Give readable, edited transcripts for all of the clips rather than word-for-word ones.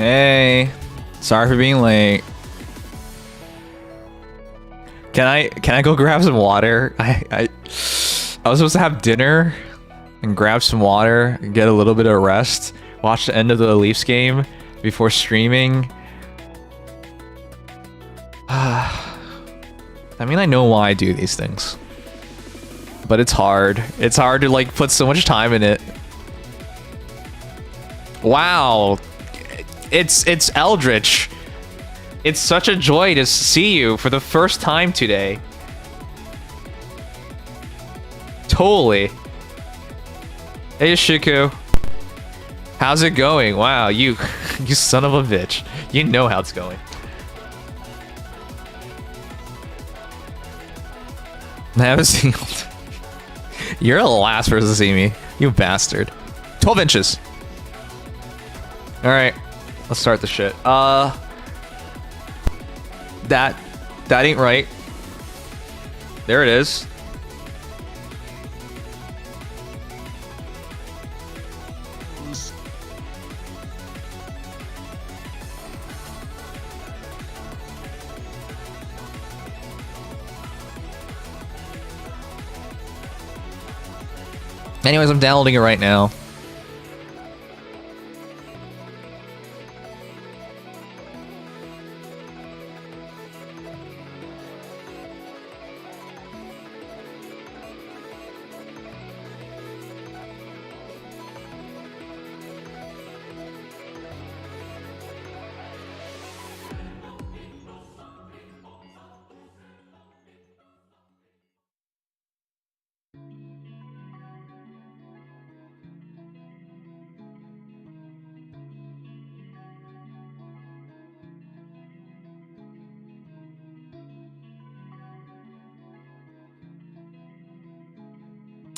Hey, sorry for being late. Can I go grab some water? I was supposed to have dinner and grab some water and get a little bit of rest. Watch the end of the Leafs game before streaming. I mean, I know why I do these things, but it's hard. It's hard to like put so much time in it. Wow, it's Eldritch. It's such a joy to see you for the first time today. Totally. Hey, Shiku. How's it going? Wow, you son of a bitch. You know how it's going. I haven't seen. You're the last person to see me, you bastard. 12 inches. All right, let's start the shit. That ain't right. There it is. Anyways, I'm downloading it right now.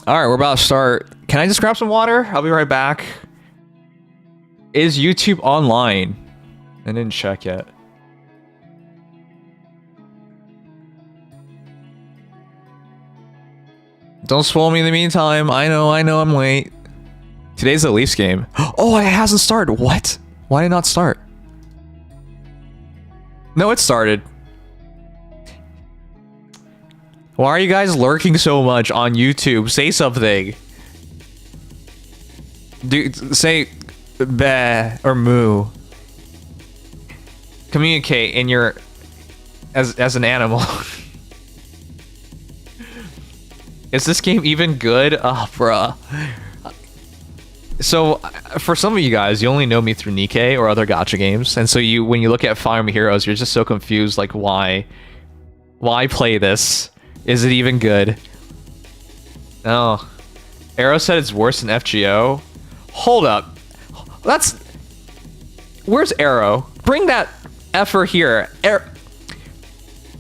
All right, we're about to start. Can I just grab some water? I'll be right back. Is YouTube online? I didn't check yet. Don't spoil me in the meantime. I know I'm late. Today's the Leafs game. Oh, it hasn't started. What? Why did it not start? No, it started. Why are you guys lurking so much on YouTube? Say something. Say bah or moo. Communicate in your as an animal. Is this game even good? Oh, bruh. So, for some of you guys, you only know me through Nikkei or other gacha games, and so when you look at Fire Emblem Heroes, you're just so confused, like, why play this? Is it even good? Oh. Arrow said it's worse than FGO. Hold up. Where's Arrow? Bring that effer here.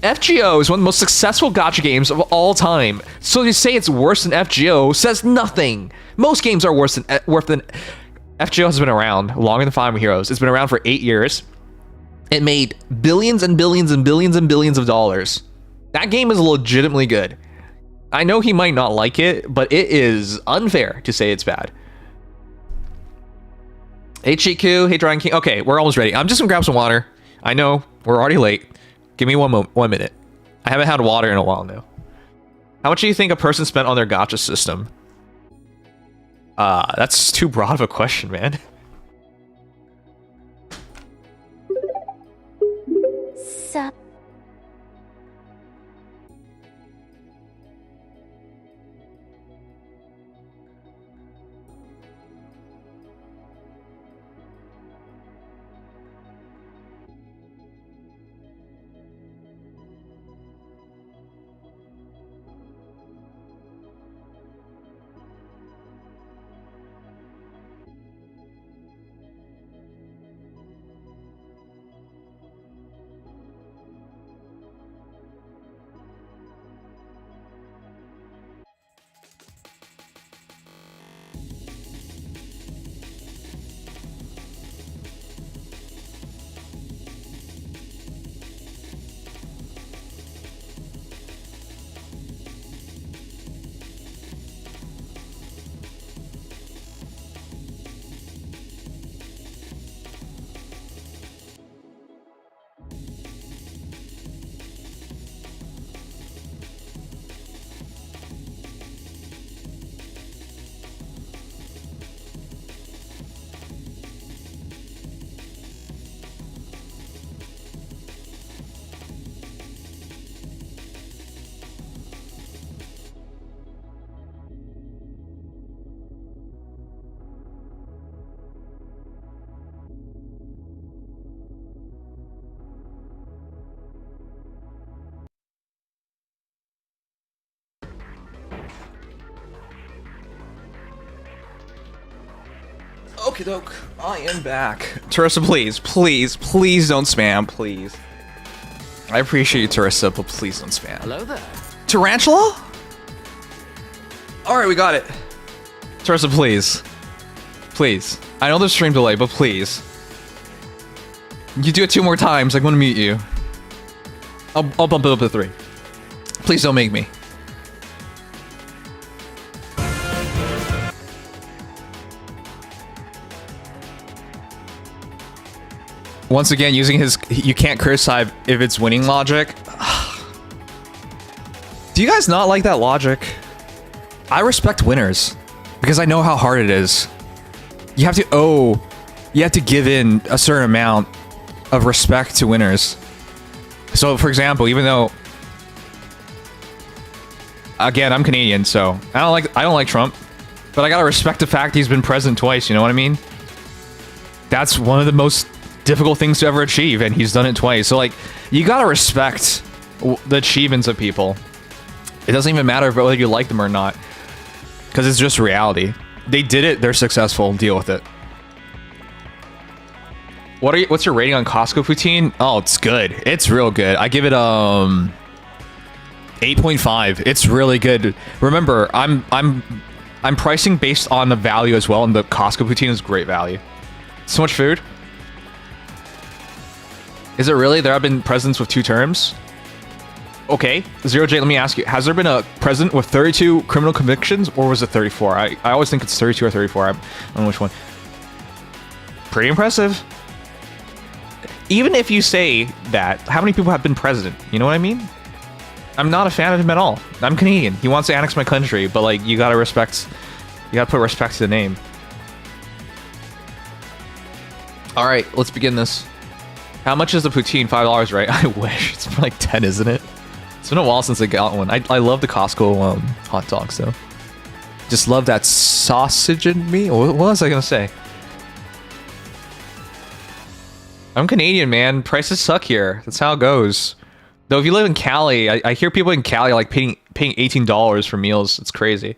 FGO is one of the most successful gacha games of all time. So to say it's worse than FGO says nothing. Most games are worse than FGO has been around longer than Fire Emblem Heroes. It's been around for 8 years. It made billions and billions and billions and billions of dollars. That game is legitimately good. I know he might not like it, but it is unfair to say it's bad. Hey Chiku, hey Dragon King. Okay, we're almost ready. I'm just gonna grab some water. I know, we're already late. Give me 1 minute. I haven't had water in a while now. How much do you think a person spent on their gacha system? That's too broad of a question, man. Sup. Okay, doke. I am back. Teresa, please, please, please don't spam, please. I appreciate you, Teresa, but please don't spam. Hello there. Tarantula? Alright, we got it. Teresa, please. Please. I know there's stream delay, but please. You do it 2 more times, I'm gonna mute you. I'll bump it up to 3. Please don't make me. Once again, using his you can't criticize if it's winning logic. Do you guys not like that logic? I respect winners because I know how hard it is. You have to give in a certain amount of respect to winners. So, for example, even though, again, I'm Canadian, so I don't like Trump, but I gotta respect the fact he's been president twice. You know what I mean? That's one of the most difficult things to ever achieve, and he's done it twice. So, like, you gotta respect the achievements of people. It doesn't even matter whether you like them or not, because it's just reality. They did it, they're successful, deal with it. What's your rating on Costco poutine? Oh, it's good. It's real good. I give it 8.5. It's really good. Remember, I'm pricing based on the value as well, and the Costco poutine is great value. So much food. Is it really? There have been presidents with 2 terms? Okay, Zero J, let me ask you, has there been a president with 32 criminal convictions, or was it 34? I always think it's 32 or 34. I don't know which one. Pretty impressive. Even if you say that, how many people have been president? You know what I mean? I'm not a fan of him at all. I'm Canadian. He wants to annex my country, but like, you gotta put respect to the name. All right, let's begin this. How much is the poutine? $5, right? I wish. It's like 10, isn't it? It's been a while since I got one. I love the Costco hot dogs though. Just love that sausage in me. What was I gonna say? I'm Canadian, man. Prices suck here. That's how it goes. Though if you live in Cali, I hear people in Cali like paying $18 for meals. It's crazy.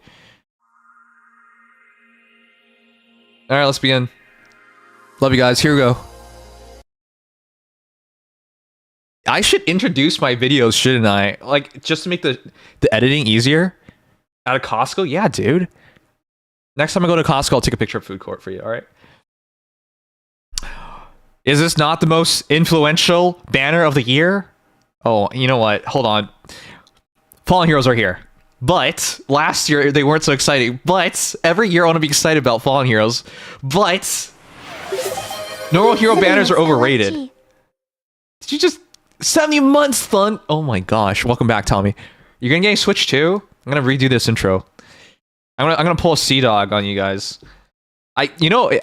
All right, let's begin. Love you guys. Here we go. I should introduce my videos, shouldn't I? Like, just to make the editing easier. Out of Costco? Yeah, dude. Next time I go to Costco, I'll take a picture of food court for you, alright? Is this not the most influential banner of the year? Oh, you know what? Hold on. Fallen Heroes are here. But, last year, they weren't so exciting. But, every year I want to be excited about Fallen Heroes. But, normal hero banners are overrated. Did you just... 70 months, fun. Oh my gosh. Welcome back, Tommy. You're gonna get a Switch too? I'm gonna redo this intro. I'm gonna pull a Sea Dog on you guys. I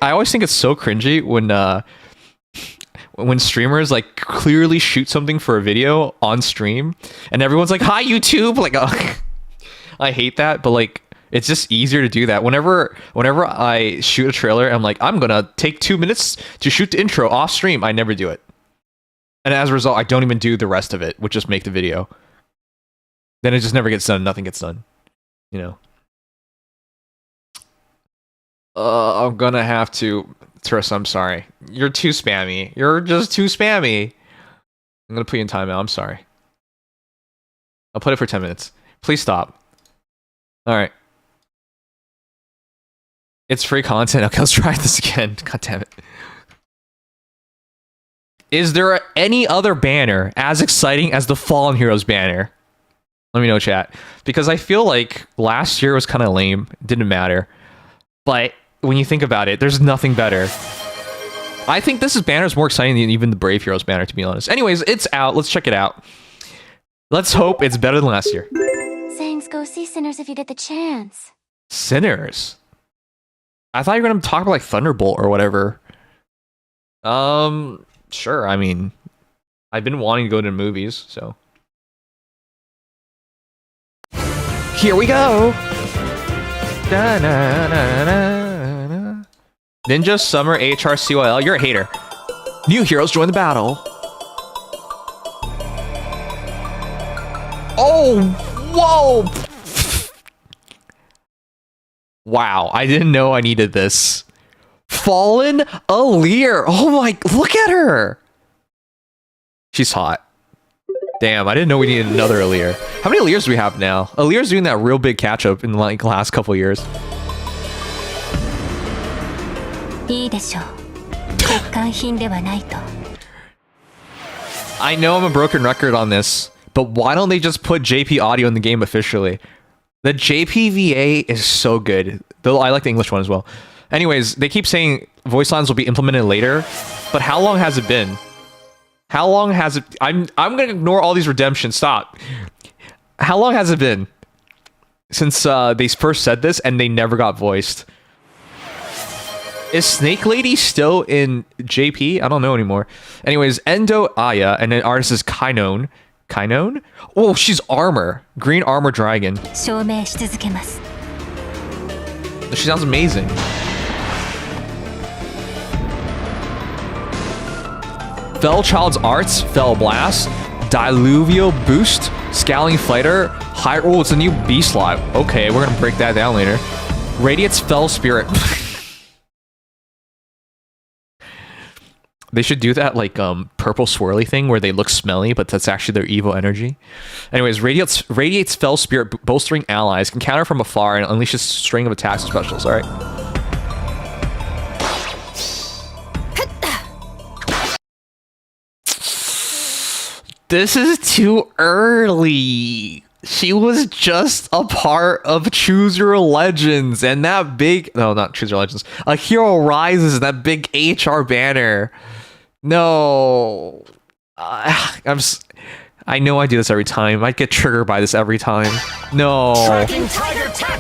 always think it's so cringy when streamers like clearly shoot something for a video on stream and everyone's like, "Hi YouTube." Like, I hate that, but like it's just easier to do that. Whenever I shoot a trailer, I'm like, I'm gonna take 2 minutes to shoot the intro off stream. I never do it. And as a result, I don't even do the rest of it, which just make the video. Then it just never gets done. Nothing gets done. You know. I'm gonna have to... Teresa, I'm sorry. You're too spammy. You're just too spammy. I'm gonna put you in timeout. I'm sorry. I'll put it for 10 minutes. Please stop. Alright. It's free content. Okay, let's try this again. God damn it. Is there any other banner as exciting as the Fallen Heroes banner? Let me know, chat. Because I feel like last year was kind of lame. It didn't matter. But when you think about it, there's nothing better. I think this banner is more exciting than even the Brave Heroes banner, to be honest. Anyways, it's out. Let's check it out. Let's hope it's better than last year. Thanks, go see Sinners if you get the chance. Sinners? I thought you were going to talk about like Thunderbolt or whatever. Sure, I mean, I've been wanting to go to the movies, so. Here we go! Da, na, na, na, na. Ninja Summer HRCYL, you're a hater. New heroes join the battle. Oh, whoa! Wow, I didn't know I needed this. Fallen Alear. Oh my, look at her. She's hot. Damn, I didn't know we needed another Alear. How many Alears do we have now? Alear's doing that real big catch up in like the last couple of years. I know I'm a broken record on this, but why don't they just put JP audio in the game officially? The JPVA is so good. Though I like the English one as well. Anyways, they keep saying voice lines will be implemented later, but how long has it been? How long has it... I'm gonna ignore all these redemptions. Stop. How long has it been since they first said this and they never got voiced? Is Snake Lady still in JP? I don't know anymore. Anyways, Endo Aya, and then artist is Kainon. Kainon? Oh, she's armor. Green armor dragon. She sounds amazing. Fell Child's Arts, Fell Blast, Diluvial Boost, Scowling Fighter, High... Oh, it's a new beast slot. Okay, we're gonna break that down later. Radiate's Fell Spirit. They should do that like purple swirly thing where they look smelly, but that's actually their evil energy. Anyways, Radiate's Fell Spirit, bolstering allies, can counter from afar and unleash a string of attacks and specials, alright? This is too early. She was just a part of Choose Your Legends and that big... No, not Choose Your Legends. A Hero Rises, that big HR banner. No. I know I do this every time. I get triggered by this every time. No.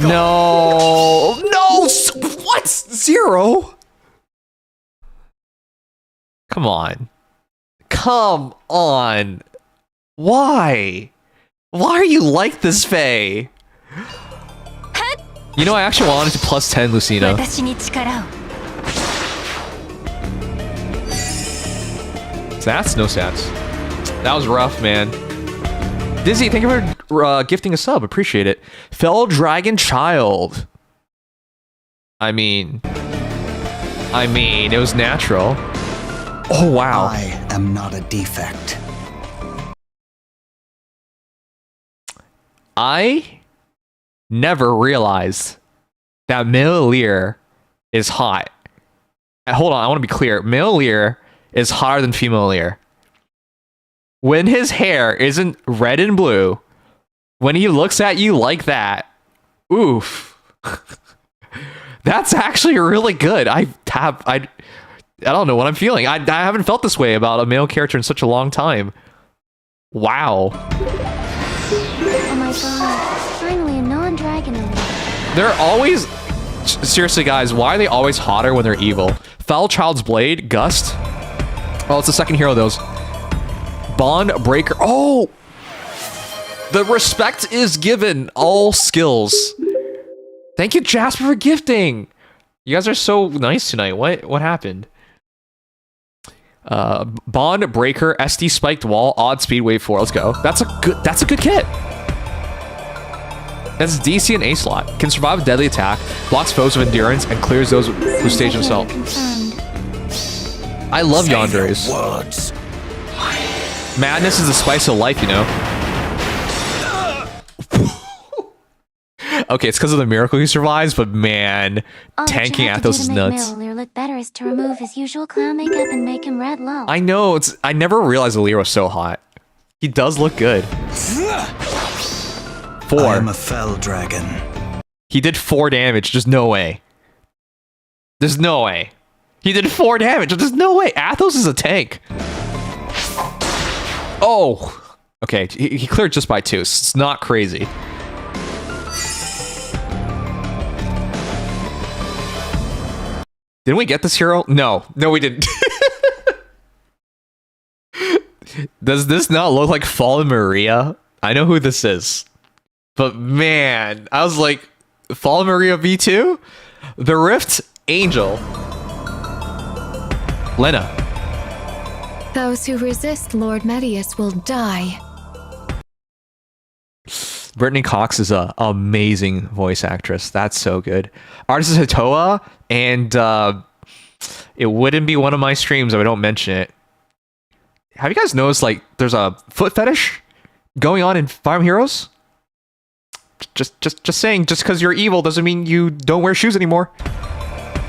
No. No. What? Zero? Come on. Come on. Why? Why are you like this, Faye? You know, I actually wanted to plus 10 Lucina. Stats? No stats. That was rough, man. Dizzy, thank you for gifting a sub. Appreciate it. Fell Dragon Child. I mean, it was natural. Oh, wow. I am not a defect. I never realized that male Lear is hot. Hold on, I want to be clear. Male Lear is hotter than female Lear. When his hair isn't red and blue, when he looks at you like that, oof. That's actually really good. I don't know what I'm feeling. I haven't felt this way about a male character in such a long time. Wow. Oh my god, finally a non-dragon elite. They're always... Seriously, guys, why are they always hotter when they're evil? Foul Child's Blade, Gust. Oh, it's the second hero of those. Bond Breaker. Oh! The respect is given. All skills. Thank you, Jasper, for gifting. You guys are so nice tonight. What happened? Bond Breaker, SD Spiked Wall, Odd Speed, Wave 4. Let's go. That's a good kit. That's DC and A slot. Can survive a deadly attack, blocks foes with endurance, and clears those who stage himself. I love Yandere's. Madness is the spice of life, you know. Okay, it's because of the miracle he survives, but man, tanking Athos is nuts. Lear look better is to remove his usual clown makeup and make him red low. I know, I never realized Lear was so hot. He does look good. 4. I am a fell dragon. He did 4 damage. There's no way. There's no way. He did 4 damage. There's no way. Athos is a tank. Oh. Okay, he cleared just by 2. It's not crazy. Didn't we get this hero? No. No, we didn't. Does this not look like Fallen Maria? I know who this is. But man, I was like, Fallen Maria V2? The Rift Angel. Lena. Those who resist Lord Medius will die. Brittany Cox is an amazing voice actress. That's so good. Artist is Hitoa, and It wouldn't be one of my streams if I don't mention it. Have you guys noticed, like, there's a foot fetish going on in Fire Emblem Heroes? Just saying, just because you're evil doesn't mean you don't wear shoes anymore.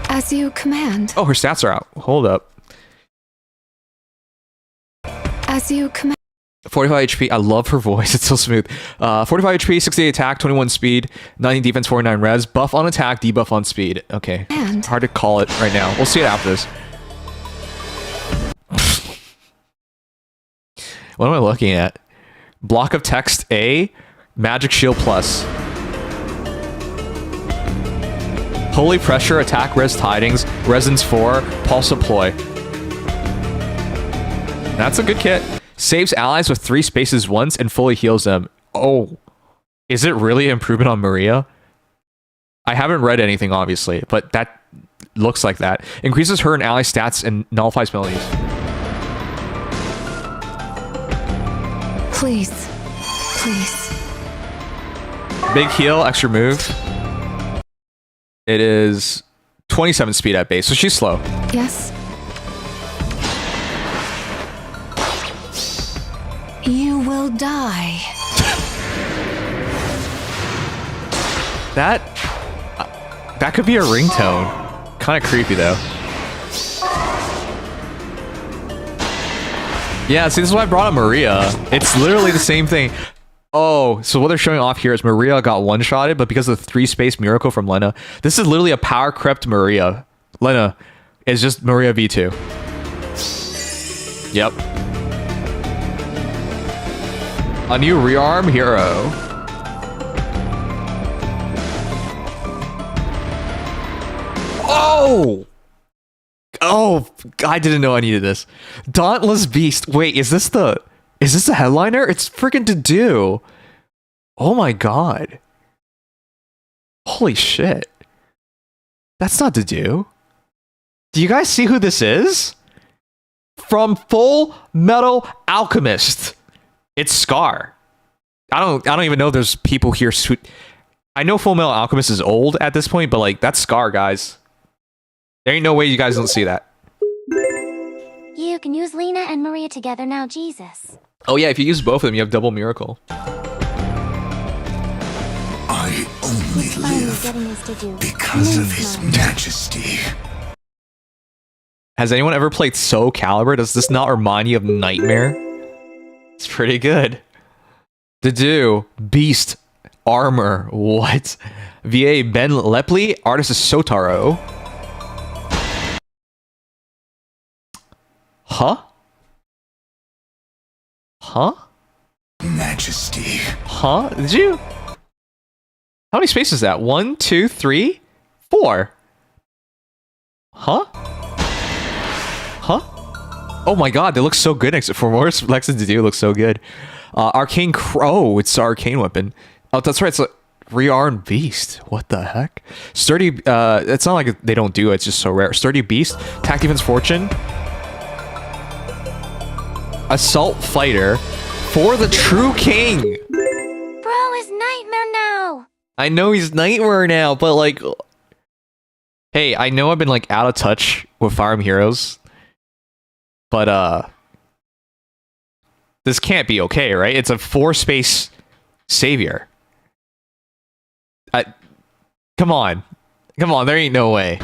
As you command. Oh, her stats are out. Hold up. As you command. 45 HP. I love her voice. It's so smooth. 45 HP, 68 attack, 21 speed, 90 defense, 49 res. Buff on attack, debuff on speed. Okay. And hard to call it right now. We'll see it after this. What am I looking at? Block of text A, magic shield plus. Holy pressure, attack res tidings, resonance 4, pulse deploy. That's a good kit. Saves allies with 3 spaces once and fully heals them. Oh, is it really an improvement on Maria? I haven't read anything, obviously, but that looks like that. Increases her and ally stats and nullifies penalties. please. Please. Big heal, extra move. It is 27 speed at base, so she's slow. Yes. You will die. That could be a ringtone. Kind of creepy though. Yeah, see, this is why I brought up Maria. It's literally the same thing. Oh, so what they're showing off here is Maria got one-shotted, but because of the 3-space miracle from Lena, this is literally a power-crept Maria. Lena is just Maria V2. Yep. A new rearm hero. Oh! Oh, I didn't know I needed this. Dauntless Beast. Wait, is this the headliner? It's freaking Dedue. Oh my god. Holy shit. That's not Dedue. Do you guys see who this is? From Full Metal Alchemist. It's Scar. I don't even know there's people here. I know Full Metal Alchemist is old at this point, but like that's Scar, guys. There ain't no way you guys don't see that. You can use Lena and Maria together now, Jesus. Oh yeah, if you use both of them, you have double miracle. I only He's finally live getting his to do. because of his majesty. Has anyone ever played Soul Calibur? Does this not remind you of Nightmare? It's pretty good. Dedue, Beast, Armor, what? VA Ben Lepley, artist is Sotaro. Huh? Huh? Majesty. Huh? Did you? How many spaces is that? 1, 2, 3, 4. Huh? Huh? Oh my god, they look so good next to Formor's Lex and Dedue looks so good. Arcane Crow, it's the arcane weapon. Oh, that's right, it's a rearmed beast. What the heck? Sturdy, it's not like they don't do it, it's just so rare. Sturdy Beast, attack defense fortune. Assault Fighter for the True King. Bro is Nightmare now. I know he's Nightmare now, but like, hey, I know I've been like out of touch with Fire Emblem Heroes, but this can't be okay, right? It's a 4-space savior. Come on, there ain't no way.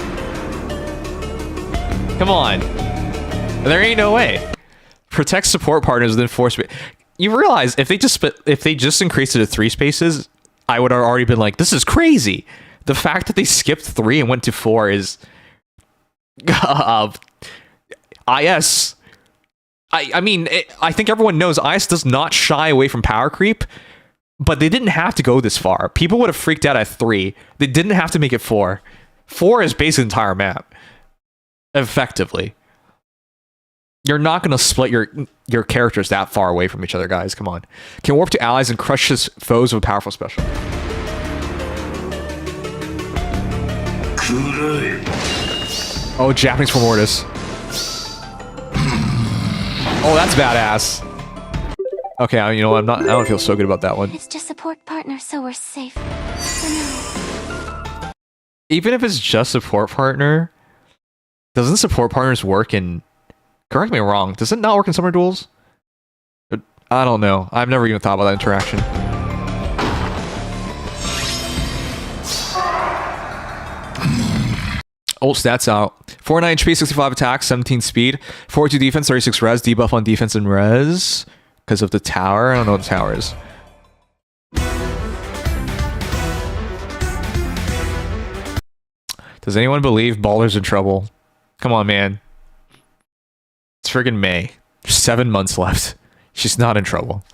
Come on, there ain't no way. Protect support partners within 4 space. You realize if they just increased it to 3 spaces, I would have already been like, this is crazy. The fact that they skipped 3 and went to 4 is IS. I mean, I think everyone knows IS does not shy away from power creep, but they didn't have to go this far. People would have freaked out at 3. They didn't have to make it 4. 4 is basically the entire map, effectively. You're not going to split your characters that far away from each other, guys. Come on. Can warp to allies and crush his foes with a powerful special. Oh, Japanese for Mortis. Oh, that's badass. Okay, you know what? I don't feel so good about that one. It's just support partner, so we're safe. For now. Even if it's just support partner, Doesn't support partners work in... Correct me if I'm wrong. Does it not work in summer duels? I don't know. I've never even thought about that interaction. Ult stats out. 49 HP, 65 attack, 17 speed, 42 defense, 36 res, debuff on defense and res. Because of the tower. I don't know what the tower is. Does anyone believe Balder's in trouble? Come on, man. It's friggin' May. There's 7 months left. She's not in trouble.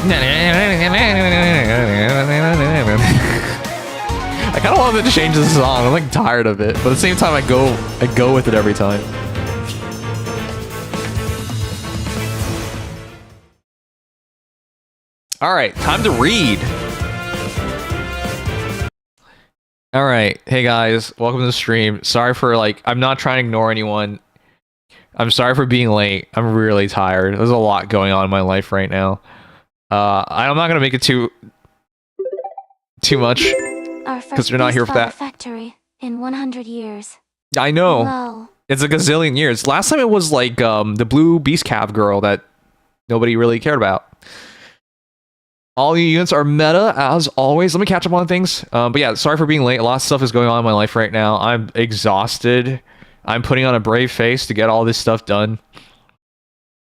I kind of wanted to change the song. I'm like tired of it, but at the same time, I go with it every time. All right, time to read. All right, hey guys, welcome to the stream. Sorry for I'm not trying to ignore anyone. I'm sorry for being late. I'm really tired. There's a lot going on in my life right now. I'm not gonna make it too much because you're not here for that. Factory in 100 years. I know. Lol. It's a gazillion years. Last time it was the blue beast cab girl that nobody really cared about. All your units are meta as always. Let me catch up on things. But yeah, sorry for being late. A lot of stuff is going on in my life right now. I'm exhausted. I'm putting on a brave face to get all this stuff done.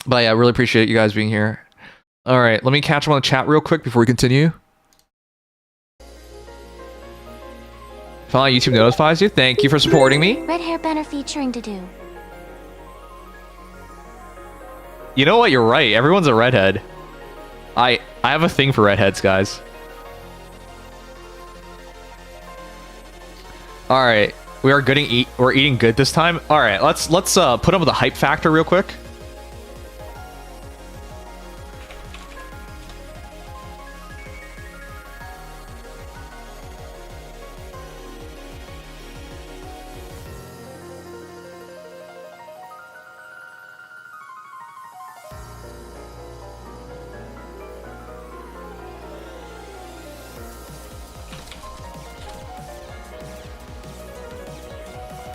But yeah, I really appreciate you guys being here. All right, let me catch up on the chat real quick before we continue. Finally, YouTube notifies you. Thank you for supporting me. Red hair banner featuring Dedue. You know what? You're right. Everyone's a redhead. I have a thing for redheads, guys. All right, we're eating good this time. All right, let's put up with the hype factor real quick.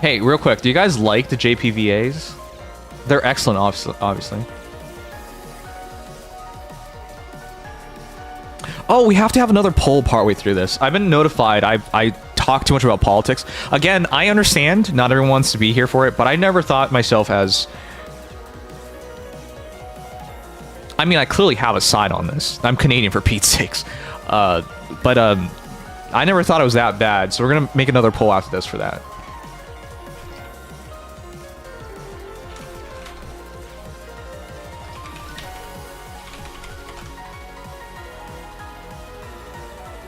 Hey, real quick, do you guys like the JPVAs? They're excellent, obviously. Oh, we have to have another poll partway through this. I've been notified. I talk too much about politics. Again, I understand not everyone wants to be here for it, but I never thought myself as... I mean, I clearly have a side on this. I'm Canadian for Pete's sakes. I never thought it was that bad, so we're gonna make another poll after this for that.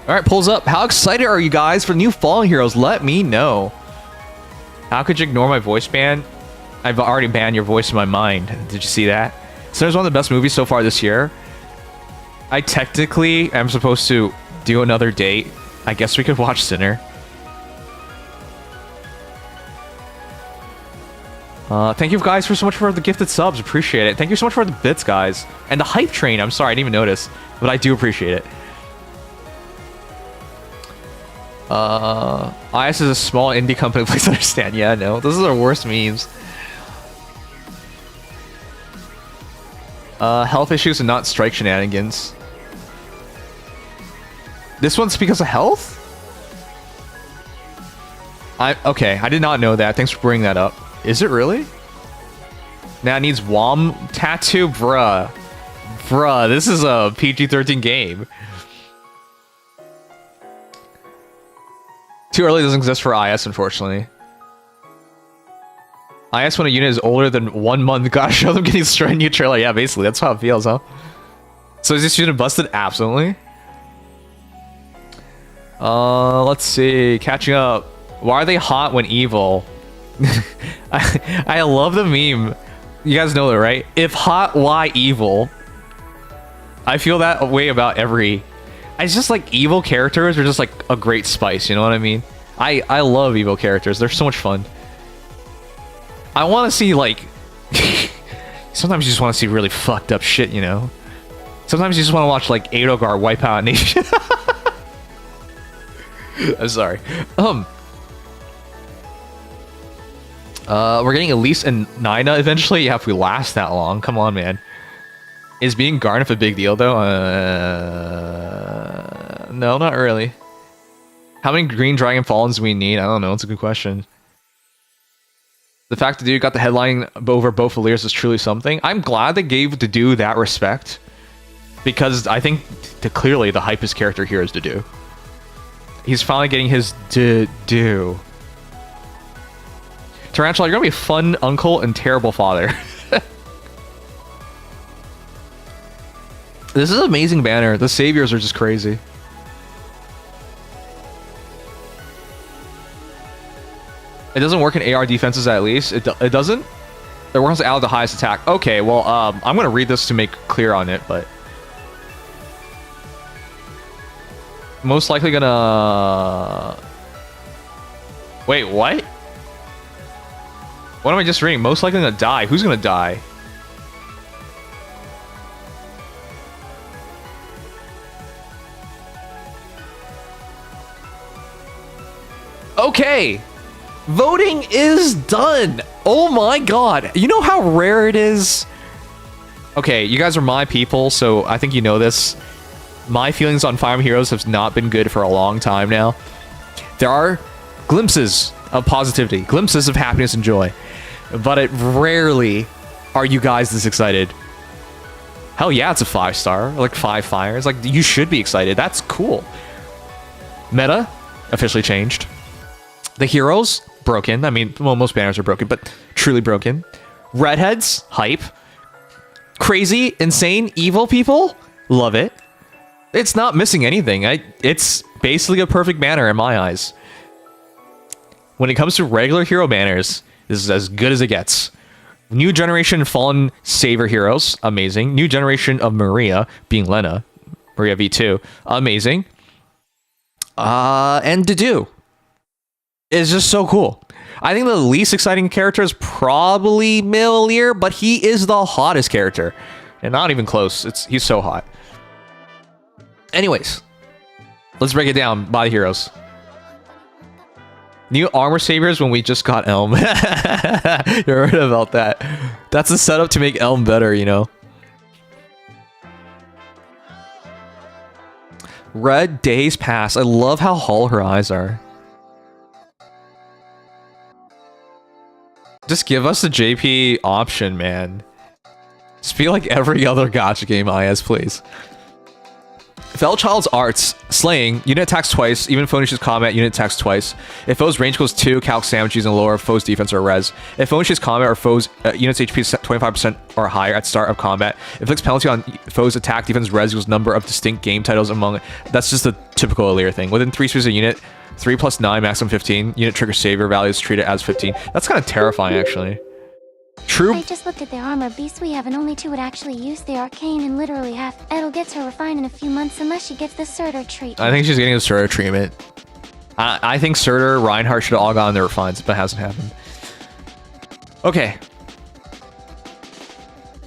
Alright, pulls up. How excited are you guys for new Fallen Heroes? Let me know. How could you ignore my voice ban? I've already banned your voice in my mind. Did you see that? Sinner's one of the best movies so far this year. I technically am supposed to do another date. I guess we could watch Sinner. Thank you guys so much for the gifted subs. Appreciate it. Thank you so much for the bits, guys. And the hype train. I'm sorry, I didn't even notice. But I do appreciate it. IS is a small indie company, please understand. Yeah, no, those are the worst memes. Health issues and not strike shenanigans. This one's because of health? Okay, I did not know that. Thanks for bringing that up. Is it really? Now it needs WOM tattoo? Bruh. Bruh, this is a PG-13 game. Too early doesn't exist for IS, unfortunately. IS when a unit is older than 1 month. Gotta show them getting straight new trailer. Yeah, basically, that's how it feels, huh? So is this unit busted? Absolutely. Let's see. Catching up. Why are they hot when evil? I love the meme. You guys know that, right? If hot, why evil? I feel that way about every... It's just like evil characters are just like a great spice, you know what I mean? I love evil characters. They're so much fun. I want to see like... Sometimes you just want to see really fucked up shit, you know? Sometimes you just want to watch like Edogar wipe out a nation. I'm sorry. We're getting Elise and Nina eventually. Yeah, if we last that long. Come on, man. Is being Garneth a big deal, though? No, not really. How many Green Dragon Fallens do we need? I don't know. It's a good question. The fact that Dedue got the headline over both Illyrs is truly something. I'm glad they gave Dedue that respect. Because I think clearly the hypest character here is Dedue. He's finally getting his Dedue. Tarantula, you're gonna be a fun uncle and terrible father. This is an amazing banner. The saviors are just crazy. It doesn't work in AR defenses at least. It doesn't? It works out of the highest attack. Okay, well, I'm gonna read this to make clear on it, but... Most likely gonna... Wait, what? What am I just reading? Most likely gonna die. Who's gonna die? Okay! Voting is done! Oh my god! You know how rare it is? Okay, you guys are my people, so I think you know this. My feelings on Fire Emblem Heroes have not been good for a long time now. There are glimpses of positivity, glimpses of happiness and joy, but it rarely are you guys this excited. Hell yeah, it's a 5-star, like 5 fires. Like, you should be excited. That's cool. Meta officially changed. The heroes, broken. I mean, well, most banners are broken, but truly broken. Redheads, hype. Crazy, insane, evil people, love it. It's not missing anything. It's basically a perfect banner in my eyes. When it comes to regular hero banners, this is as good as it gets. New generation Fallen Savior heroes, amazing. New generation of Maria, being Lena, Maria V2, amazing. And Dedue is just so cool. I think the least exciting character is probably Millier, but he is the hottest character. And not even close. He's so hot. Anyways, let's break it down by the heroes. New armor saviors when we just got Elm. You're right about that. That's a setup to make Elm better, you know. Red Days Pass. I love how hollow her eyes are. Just give us the JP option, man. Just be like every other gacha game IS, please. Felchild's Arts. Slaying. Unit attacks twice. Even if finishes combat, unit attacks twice. If foe's range goes 2, calc damage using lower foe's defense or res. If foe initiates combat or foe's unit's HP is 25% or higher at start of combat. Inflicts penalty on foe's attack, defense, res equals number of distinct game titles among... That's just a typical Illyr thing. Within 3 spaces of unit, 3 plus 9, maximum 15. Unit trigger savior value is treated as 15. That's kind of terrifying, actually. True. I just looked at their armor beast we have, and only 2 would actually use their arcane, and literally half. It'll get her refined in a few months unless she gets the Surtur treatment. I think she's getting the Surtur treatment. I think Surtur, Reinhardt should have all gotten their refines, but it hasn't happened. Okay.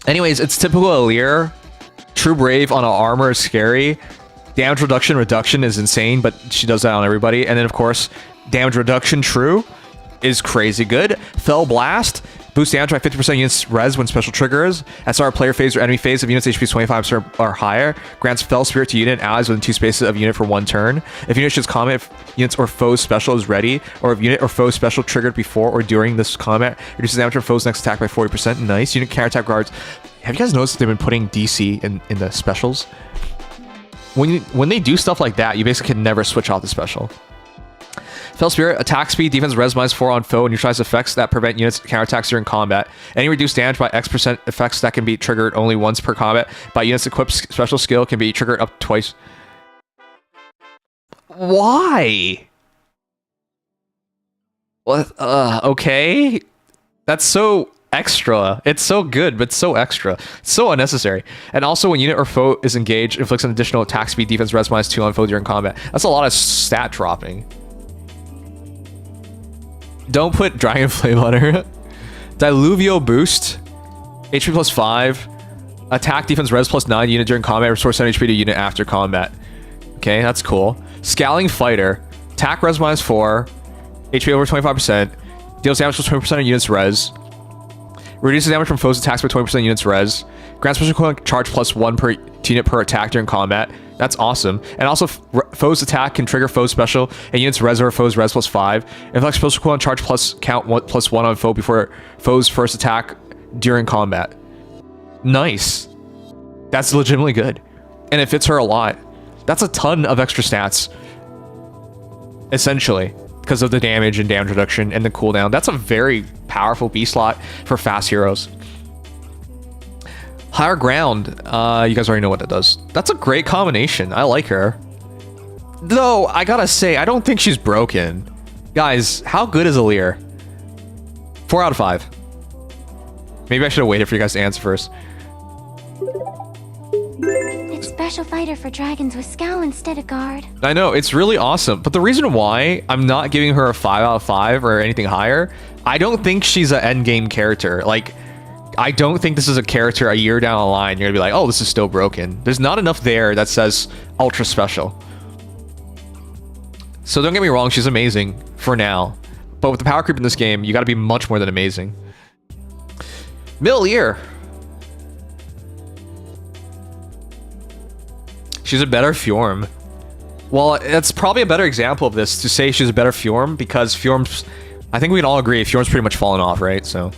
Anyways, it's typical Illyr. True Brave on armor is scary. Damage reduction is insane, but she does that on everybody. And then, of course, damage reduction true is crazy good. Fell Blast. Boost damage by 50% units res when special triggers. At start of player phase or enemy phase, if unit's HP is 25% or higher, grants Fell Spirit to unit and allies within 2 spaces of unit for 1 turn. If unit shoots combat, if units or foe's special is ready, or if unit or foe's special triggered before or during this combat, reduces damage from foe's next attack by 40%. Nice. Unit counterattack guards. Have you guys noticed they've been putting DC in the specials? When they do stuff like that, you basically can never switch off the special. Fell Spirit, attack speed, defense res -4 on foe, and neutralize effects that prevent units counterattacks during combat. Any reduced damage by X% effects that can be triggered only once per combat by units equipped special skill can be triggered up twice. Why? What? Okay. That's so extra. It's so good, but so extra. It's so unnecessary. And also, when unit or foe is engaged, inflicts an additional attack speed, defense res -2 on foe during combat. That's a lot of stat dropping. Don't put Dragon Flame on her. Diluvio boost. HP plus 5. Attack, defense, res plus 9 unit during combat. Restore 7 HP to unit after combat. Okay, that's cool. Scowling Fighter. Attack res minus 4. HP over 25%. Deals damage plus 20% of units res. Reduces damage from foes attacks by 20% of units res. Grants special equivalent charge plus 1 per unit per attack during combat. That's awesome. And also, foes attack can trigger foes special, and units res over foes res plus 5. Inflicts special equivalent charge plus count plus 1 on foe before foe's first attack during combat. Nice. That's legitimately good. And it fits her a lot. That's a ton of extra stats. Essentially. Because of the damage and damage reduction and the cooldown. That's a very powerful B slot for fast heroes. Higher Ground. You guys already know what that does. That's a great combination. I like her. Though, I gotta say, I don't think she's broken. Guys, how good is Alear? 4 out of 5. Maybe I should have waited for you guys to answer first. It's special fighter for dragons with scowl instead of guard. I know, it's really awesome. But the reason why I'm not giving her a 5 out of 5 or anything higher, I don't think she's an endgame character. Like, I don't think this is a character a year down the line you're gonna be like, oh, this is still broken. There's not enough there that says ultra special. So don't get me wrong, she's amazing for now. But with the power creep in this game, you gotta be much more than amazing. Middle Ear. She's a better Fjorm. Well, it's probably a better example of this to say she's a better Fjorm because Fjorm's... I think we can all agree Fjorm's pretty much fallen off, right? So...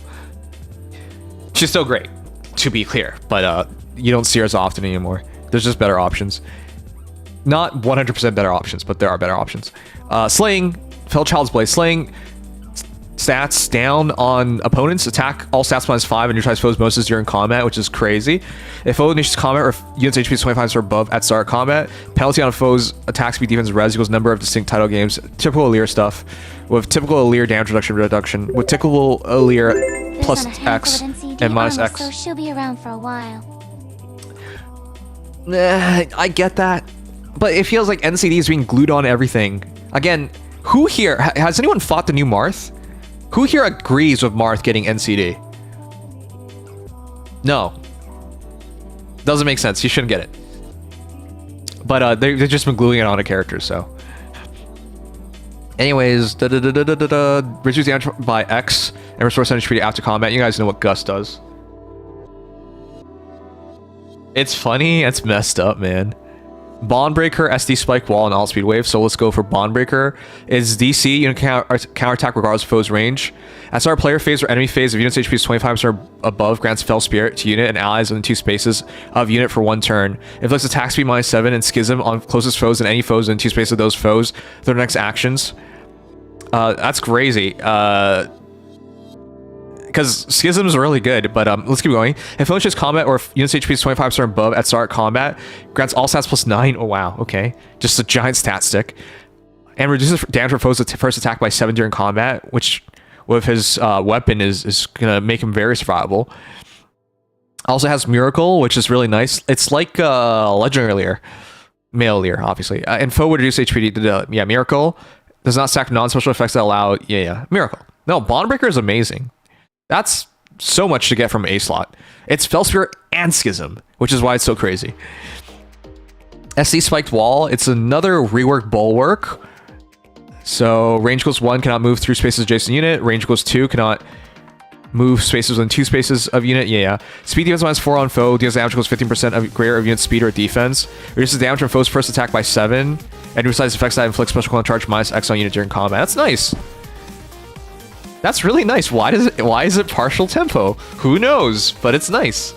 she's still great, to be clear. But you don't see her as often anymore. There's just better options. Not 100% better options, but there are better options. Slaying. Fell Child's Blade. Slaying... stats down on opponents. Attack all stats minus 5 and neutralize foes bonuses during combat, which is crazy. If foe initiates combat or if units HP is 25 or above at start combat, penalty on foes attack speed defense res equals number of distinct title games. Typical Alear stuff. With typical Alear damage reduction. With typical Alear plus X and minus X. So she'll be around for a while. I get that. But it feels like NCD is being glued on everything. Again, who here... has anyone fought the new Marth? Who here agrees with Marth getting NCD? No. Doesn't make sense. You shouldn't get it. But they've just been gluing it on a character, so. Anyways, reduce damage by X and restore 7 HP after combat. You guys know what Gus does. It's funny. It's messed up, man. Bondbreaker, SD Spike Wall, and All Speed Wave. So let's go for Bondbreaker. Is DC, unit counterattack regardless of foe's range. At start player phase or enemy phase, if unit's HP is 25% or above, grants Fell Spirit to unit and allies within 2 spaces of unit for 1 turn. Inflicts attack speed minus 7 and Schism on closest foes and any foes within 2 spaces of those foes. Their next actions. That's crazy. Because Schism is really good, but let's keep going. If finishes combat or if unit's HP is 25% or above at start combat, grants all stats plus 9. Oh, wow. Okay. Just a giant stat stick. And reduces damage for foes' first attack by 7 during combat, which with his weapon is going to make him very survivable. Also has Miracle, which is really nice. It's like Legendary Lear. Male Lear, obviously. And foe would reduce HP to yeah, Miracle. Does not stack non-special effects that allow... Yeah. Miracle. No, Bondbreaker is amazing. That's so much to get from a slot. It's Fell Spirit and Schism, which is why it's so crazy. SD Spiked Wall. It's another reworked Bulwark. So range equals 1, cannot move through spaces adjacent unit. Range equals 2, cannot move spaces within 2 spaces of unit. Yeah. Speed defense minus 4 on foe. Deals damage equals 15% of greater of unit speed or defense. Reduces damage from foe's first attack by 7. And neutralizes effects that inflict special equivalent charge minus X on unit during combat. That's nice. That's really nice. Why is it partial tempo? Who knows? But it's nice.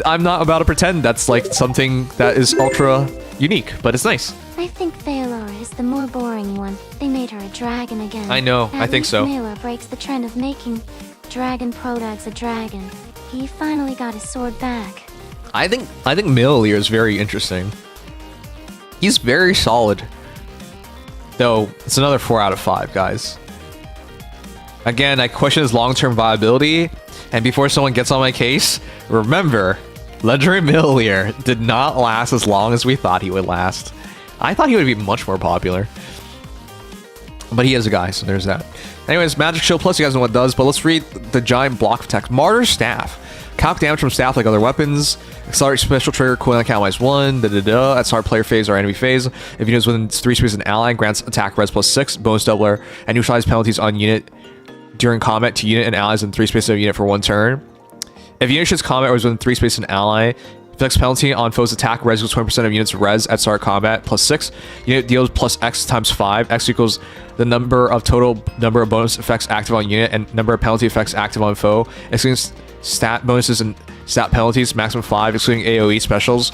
I'm not about to pretend that's like something that is ultra unique, but it's nice. I think Thalor is the more boring one. They made her a dragon again. I know, I think so. Thalor breaks the trend of making dragon protags a dragon. He finally got his sword back. I think Millelir is very interesting. He's very solid. Though it's another 4 out of 5, guys. Again, I question his long-term viability, and before someone gets on my case, remember, Legendary Millelir did not last as long as we thought he would last. I thought he would be much more popular. But he is a guy, so there's that. Anyways, Magic Shield Plus, you guys know what it does, but let's read the giant block of text. Martyr Staff. Calc damage from staff like other weapons. Accelerate special trigger, cooldown count -1. At start player phase or enemy phase. If units within 3 spaces an ally, grants attack res +6, bonus doubler, and neutralize penalties on unit during combat to unit and allies in 3 spaces of a unit for 1 turn. If unit shifts combat or is within 3 spaces an ally, inflicts penalty on foes attack, res equals 20% of units res at start combat +6. Unit deals +X times 5. X equals the total number of bonus effects active on unit and number of penalty effects active on foe. Excluding stat bonuses and stat penalties, maximum 5, excluding AoE specials.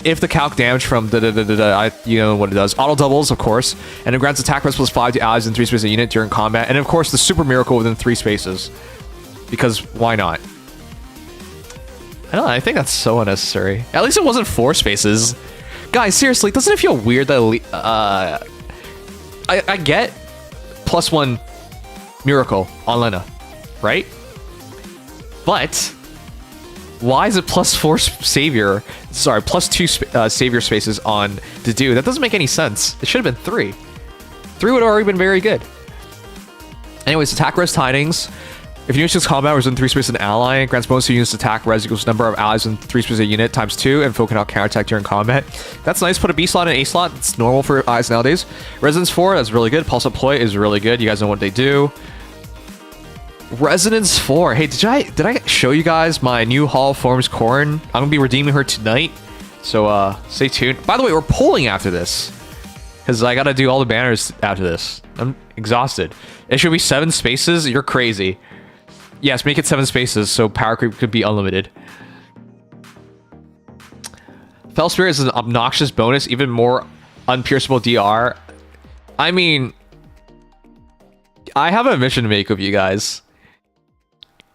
If the calc damage from you know what it does. Auto doubles, of course, and it grants attack res +5 to allies in 3 spaces a unit during combat, and of course the super miracle within 3 spaces. Because why not? I don't know, I think that's so unnecessary. At least it wasn't 4 spaces. Guys, seriously, doesn't it feel weird that I get +1 miracle on Lena, right? But why is it +4 savior? Sorry, +2 savior spaces on Dedue? That doesn't make any sense. It should have been 3. 3 would have already been very good. Anyways, attack res tidings. If unit shifts combat or is in 3 spaces an ally, grants bonus to units attack res equals number of allies in 3 spaces a unit times 2, and foe cannot counterattack during combat. That's nice. Put a B slot and an A slot. It's normal for allies nowadays. Resonance 4, that's really good. Pulse Deploy is really good. You guys know what they do. Resonance 4. Hey, did I show you guys my new Hall of Forms Corrin? I'm gonna be redeeming her tonight, so stay tuned. By the way, we're pulling after this because I gotta do all the banners after this. I'm exhausted. It should be 7 spaces. You're crazy. Yes, make it 7 spaces so power creep could be unlimited. Fell Spirit is an obnoxious bonus, even more unpierceable DR. I mean, I have a mission to make with you guys.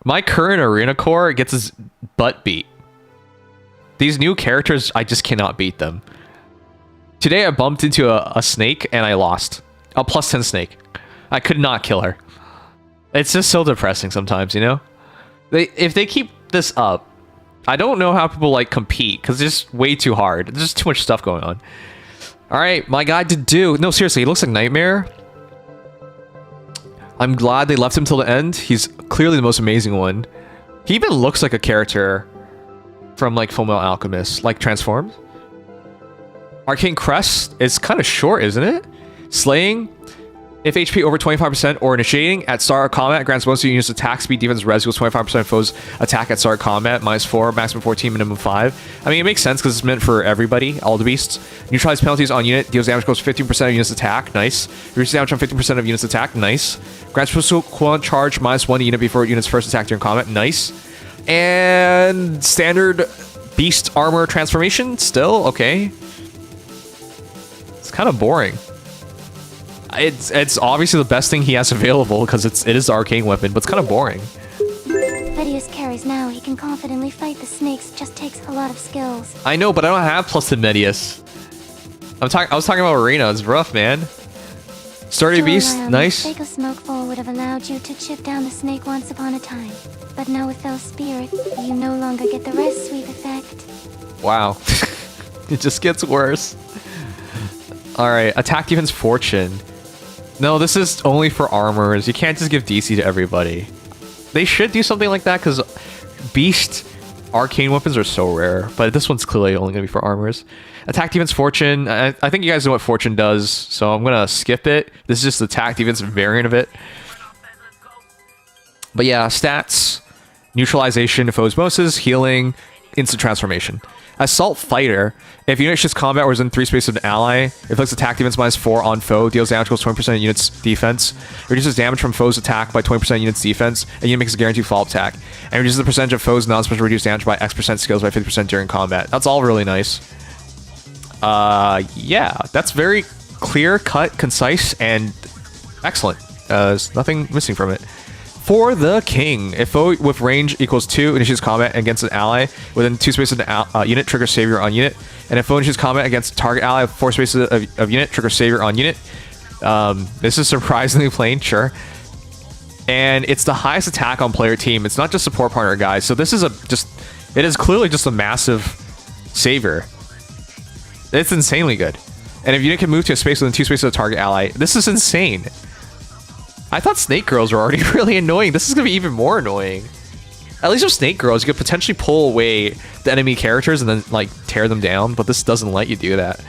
My current arena core gets his butt beat. These new characters, I just cannot beat them. Today I bumped into a snake and I lost. A +10 snake. I could not kill her. It's just so depressing sometimes, you know? If they keep this up, I don't know how people like compete because it's just way too hard. There's just too much stuff going on. Alright, my guy Dedue. No, seriously, he looks like Nightmare. I'm glad they left him till the end. He's clearly the most amazing one. He even looks like a character from like Fullmetal Alchemist, like transformed. Arcane Crest is kind of short, isn't it? Slaying. If HP over 25% or initiating at start of combat, grants bonus to units attack speed, defense, res equals 25% of foes attack at start of combat, -4, maximum 14, minimum 5. I mean, it makes sense because it's meant for everybody, all the beasts. Neutralize penalties on unit, deals damage equals 15% of units attack, nice. Reduces damage on 15% of units attack, nice. Grants cooldown charge -1 unit before units first attack during combat, nice. And standard beast armor transformation, still, okay. It's kind of boring. It's obviously the best thing he has available because it is the arcane weapon, but it's kind of boring. Medius carries now. He can confidently fight the snakes. Just takes a lot of skills. I know, but I don't have plus the Medius. I was talking about arena. It's rough, man. Sturdy beast, nice. The smoke bowl would have allowed you to chip down the snake once upon a time, but now with Fell Spirit, you no longer get the res sweep effect. Wow, it just gets worse. All right, attack defense fortune. No, this is only for armors. You can't just give DC to everybody. They should do something like that because beast arcane weapons are so rare, but this one's clearly only going to be for armors. Attack defense fortune. I think you guys know what fortune does, so I'm going to skip it. This is just the attack defense variant of it. But yeah, stats, neutralization, foes bonuses, healing, instant transformation. Assault Fighter. If unit shifts combat or is in 3 spaces of an ally, inflicts attack defense -4 on foe, deals damage equals 20% of unit's defense, reduces damage from foe's attack by 20% of unit's defense, and unit makes a guaranteed follow-up attack, and reduces the percentage of foe's non-special reduced damage by X% skills by 50% during combat. That's all really nice. Yeah, that's very clear, cut, concise, and excellent. There's nothing missing from it. For the king, if foe with range equals 2 initiates combat against an ally within 2 spaces of an unit, triggers savior on unit. And if foe initiates combat against target ally with 4 spaces of unit, triggers savior on unit. This is surprisingly plain, sure. And it's the highest attack on player team. It's not just support partner, guys. So this is it is clearly just a massive savior. It's insanely good. And if unit can move to a space within 2 spaces of the target ally, this is insane. I thought snake girls were already really annoying. This is gonna be even more annoying. At least with snake girls, you could potentially pull away the enemy characters and then like tear them down, but this doesn't let you do that.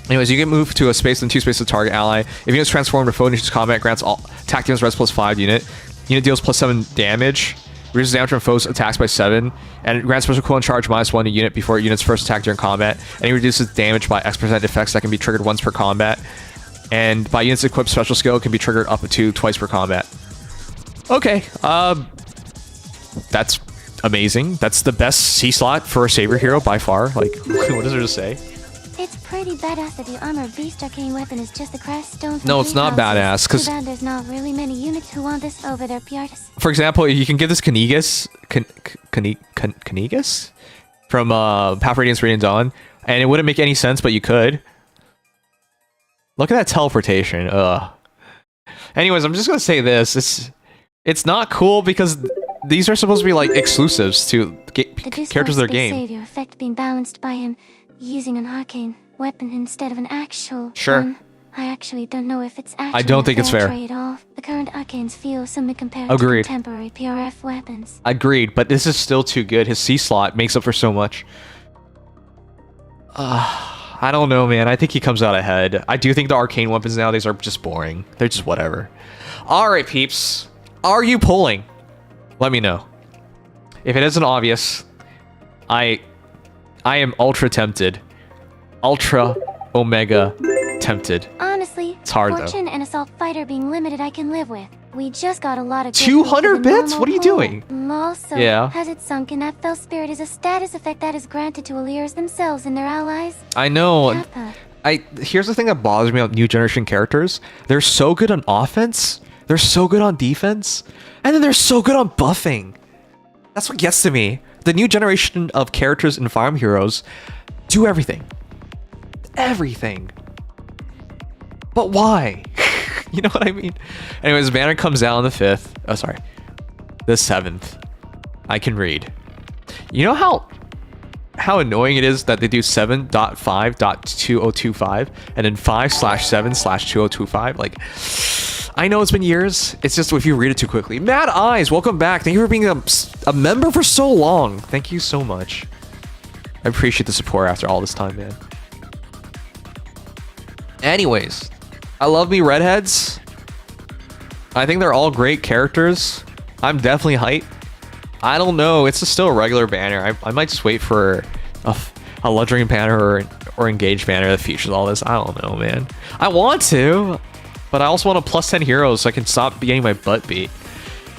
Anyways, you can move to a space within 2 spaces of the target ally. If units transform to foe initiates combat, grants all attack damage res +5 unit. Unit deals +7 damage. Reduces damage from foes attacks by 7, and it grants special cooldown charge -1 to unit before unit's first attack during combat, and it reduces damage by X% effects that can be triggered once per combat, and by units equipped special skill can be triggered up to twice per combat. Okay, that's amazing. That's the best C slot for a saber hero by far. Like, what is there to say? It's pretty badass that the armored beast arcane weapon is just the crash stone. No, it's not badass, because there's not really many units who want this over their Piartis. For example, you can give this Kanigas from Path Radiance Radiant Dawn, and it wouldn't make any sense, but you could. Look at that teleportation. Ugh. Anyways, I'm just gonna say this. It's not cool because these are supposed to be like exclusives to characters of their game. Savior effect being balanced by him using an arcane weapon instead of an actual Sure. one. I actually don't know if it's actually I don't think it's fair. trade-off. The current arcanes feel similar compared Agreed. to contemporary PRF weapons. Agreed, but this is still too good. His C slot makes up for so much. I don't know, man. I think he comes out ahead. I do think the arcane weapons nowadays are just boring. They're just whatever. Alright, peeps. Are you pulling? Let me know. If it isn't obvious, I am ultra tempted. Ultra Omega tempted. Honestly, It's hard, Fortune and Assault Fighter being limited I can live with. We just got a lot of 200 bits? What are you doing? Also, Yeah. has it sunk in that Fell Spirit is a status effect that is granted to Alliers themselves and their allies? I know. Kappa. Here's the thing that bothers me about new generation characters. They're so good on offense, they're so good on defense, and then they're so good on buffing. That's what gets to me. The new generation of characters in Fire Emblem Heroes do everything. Everything. But why? You know what I mean? Anyways, banner comes out on the 5th. Oh, sorry. The 7th. I can read. You know how annoying it is that they do 7.5.2025 and then 5/7/2025? Like, I know it's been years. It's just if you read it too quickly. Mad Eyes, welcome back. Thank you for being a member for so long. Thank you so much. I appreciate the support after all this time, man. Anyways, I love me redheads. I think they're all great characters. I'm definitely hyped. I don't know. It's still a regular banner. I might just wait for a luxury banner or engaged banner that features all this. I don't know, man. I want to, but I also want a +10 heroes so I can stop getting my butt beat.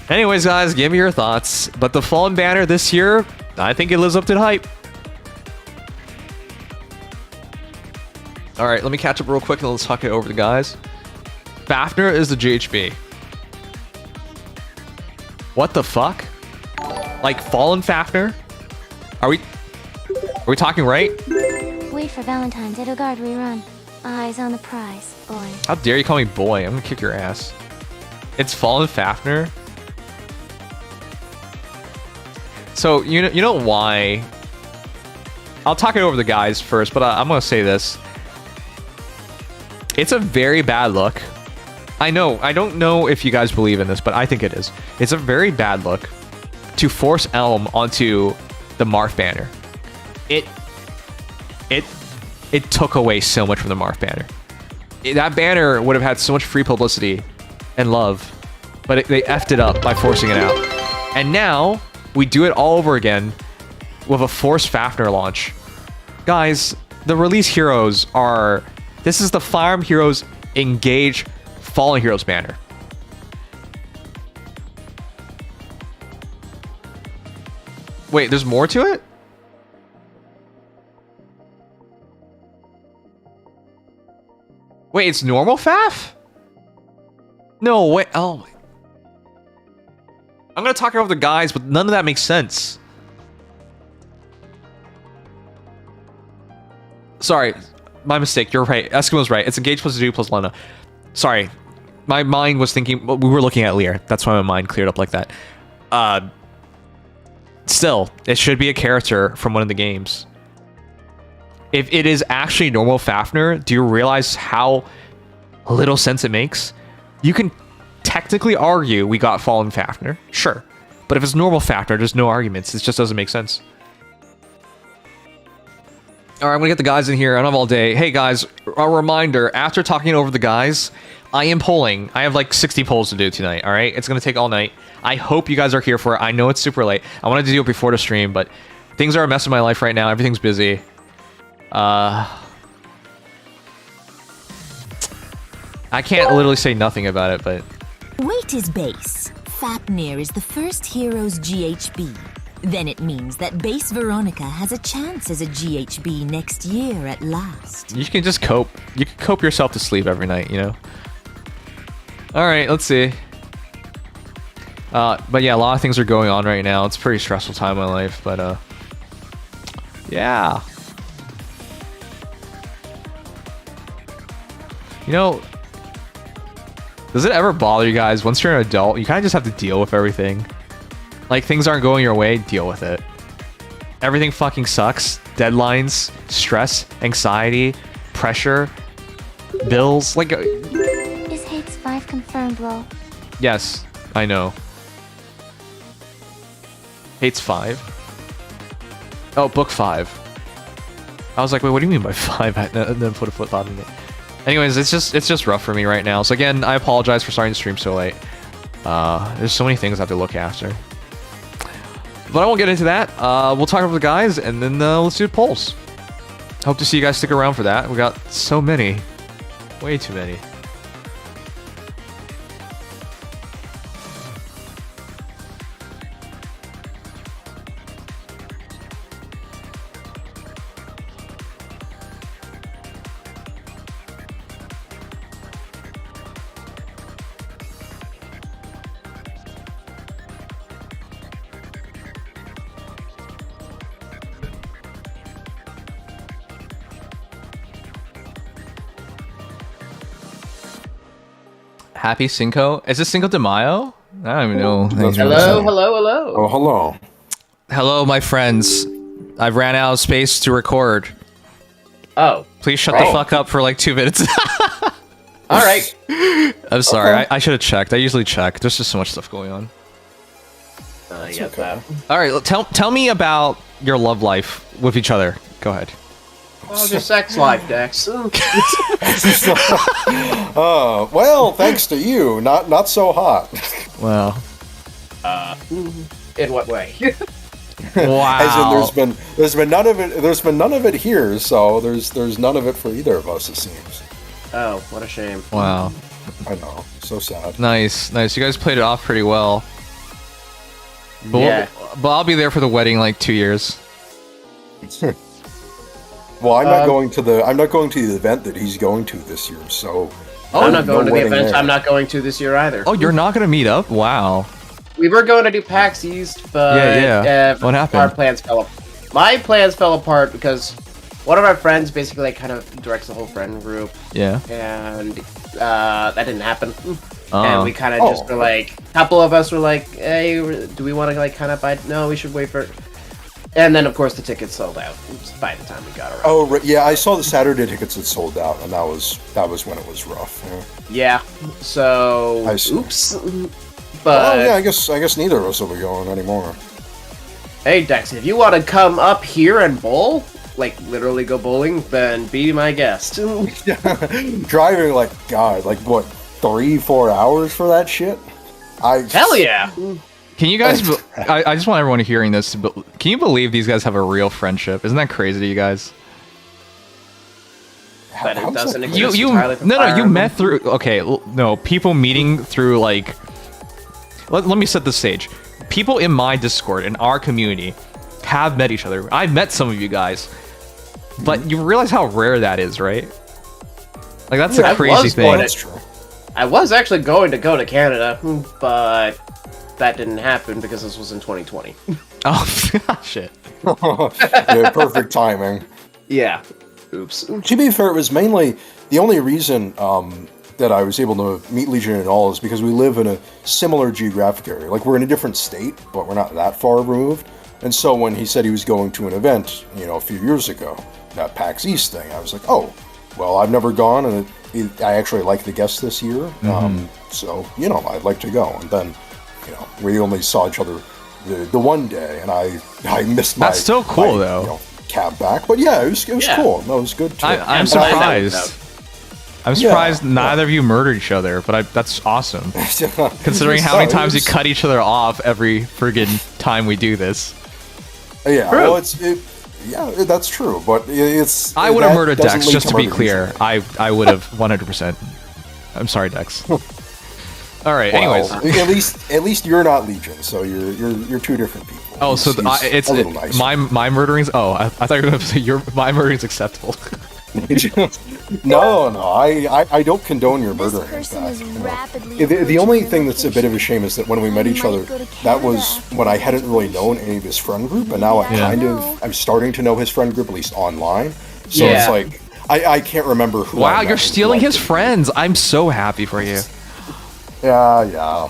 Anyways, guys, give me your thoughts. But the Fallen banner this year, I think it lives up to the hype. All right, let me catch up real quick and let's talk it over the guys. Fafnir is the GHB. What the fuck? Like Fallen Fafnir? Are we talking right? Wait for Valentine's Edelgard rerun. Eyes on the prize, boy. How dare you call me boy? I'm gonna kick your ass. It's Fallen Fafnir. So you know why? I'll talk it over the guys first, but I'm gonna say this. It's a very bad look. I know. I don't know if you guys believe in this, but I think it is. It's a very bad look to force Elm onto the Marth banner. It took away so much from the Marth banner. That banner would have had so much free publicity and love, but they effed it up by forcing it out. And now we do it all over again with a forced Fafnir launch. Guys, the release heroes are... This is the Fire Emblem Heroes Engage Fallen Heroes banner. Wait, there's more to it? Wait, it's normal Faf? No, wait. Oh. I'm gonna talk over the guys, but none of that makes sense. Sorry. My mistake. You're right. Eskimo's right. It's Engage plus Dedue plus Lena. Sorry. My mind was thinking... We were looking at Lear. That's why my mind cleared up like that. Still, it should be a character from one of the games. if it is actually normal Fafnir, do you realize how little sense it makes? You can technically argue we got fallen Fafnir, sure. But if it's normal Fafnir, there's no arguments. It just doesn't make sense. All right, I'm gonna get the guys in here. I don't have all day. Hey guys, a reminder, after talking over the guys, I am polling. I have like 60 polls to do tonight, all right? It's gonna take all night. I hope you guys are here for it. I know it's super late. I wanted to do it before the stream, but things are a mess in my life right now. Everything's busy. I can't literally say nothing about it, but... Weight is base. Fafnir is the first hero's GHB. Then it means that base Veronica has a chance as a GHB next year at last. You can just cope. You can cope yourself to sleep every night, you know? Alright, let's see. But yeah, a lot of things are going on right now. It's a pretty stressful time in my life, but yeah. You know, does it ever bother you guys, once you're an adult, you kind of just have to deal with everything? Like, things aren't going your way, deal with it. Everything fucking sucks. Deadlines, stress, anxiety, pressure, bills, like... Is Hates 5 confirmed, lol? Yes, I know. Hates 5? Oh, book 5. I was like, wait, what do you mean by 5? And then put a flip thought in it. Anyways, it's just rough for me right now. So again, I apologize for starting the stream so late. There's so many things I have to look after. But I won't get into that. We'll talk about the guys, and then let's do the polls. Hope to see you guys stick around for that. We got so many. Way too many. Happy Cinco? Is this Cinco de Mayo? I don't even know. Hello. Oh, hello. Hello, my friends. I've ran out of space to record. Oh. Please shut the fuck up for like 2 minutes. All right. I'm sorry. Okay. I should have checked. I usually check. There's just so much stuff going on. Yes, that. All right. Tell me about your love life with each other. Go ahead. How's your sex life, Dex? Well, thanks to you, not so hot. Wow. In what way? Wow. As in, there's been none of it. There's been none of it here, so there's none of it for either of us. It seems. Oh, what a shame. Wow. I know. So sad. Nice. You guys played it off pretty well. But Yeah. but I'll be there for the wedding in like 2 years. Well, I'm not going to the event that he's going to this year, so. I'm not going to the wedding event. there. I'm not going to this year either. Oh, you're not gonna meet up? Wow. We were going to do PAX East, but What happened? Our plans fell apart. My plans fell apart because one of our friends basically like kind of directs the whole friend group, Yeah. and that didn't happen. Oh. And we kind of just were like, a couple of us were like, hey, do we want to like kind of buy? No, we should wait for. And then, of course, the tickets sold out by the time we got around. Oh, yeah, I saw the Saturday tickets had sold out, and that was when it was rough. Yeah. So, I see. oops. But yeah, I guess neither of us will be going anymore. hey, Dex, if you want to come up here and bowl, like literally go bowling, then be my guest. Driving like what 3-4 hours for that shit? Hell yeah. Can you guys? I just want everyone hearing this. But can you believe these guys have a real friendship? Isn't that crazy to you guys? But it doesn't that- exist. You entirely for no Fire you Emblem. met through no people meeting through like. Let me set the stage. People in my Discord in our community have met each other. I've met some of you guys, but you realize how rare that is, right? Like that's I a crazy was thing. born That's true. I was actually going to go to Canada, but that didn't happen because this was in 2020. Oh shit. Yeah, perfect timing. Yeah. Oops. To be fair, it was mainly the only reason that I was able to meet Legion and all is because we live in a similar geographic area. Like, we're in a different state, but we're not that far removed. And so when he said he was going to an event, a few years ago, that PAX East thing. I was like, oh, well, I've never gone, and I actually like the guests this year, so, you know, I'd like to go. And then, you know, we only saw each other the one day, and I missed my... That's still cool, though. You know, cab back. But yeah, it was cool. No, it was good, too. I'm surprised. I'm surprised neither of you murdered each other, but that's awesome. Considering how many times you cut each other off every friggin' time we do this. Yeah, well, yeah, that's true, but it's... I would have murdered Dex, just to be clear. I would have 100%. I'm sorry, Dex. All right. Well, anyways, at least you're not Legion, so you're two different people. Oh, so it's a little nicer. my murdering's. Oh, I thought you were going to say my murdering's acceptable. No, I don't condone your murdering. The only thing that's a bit of a shame is that when we met each other, that was when I hadn't really known any of his friend group, and now I'm starting to know his friend group, at least online. So it's like I can't remember who. Wow, you're stealing his friends. I'm so happy for you. Yeah,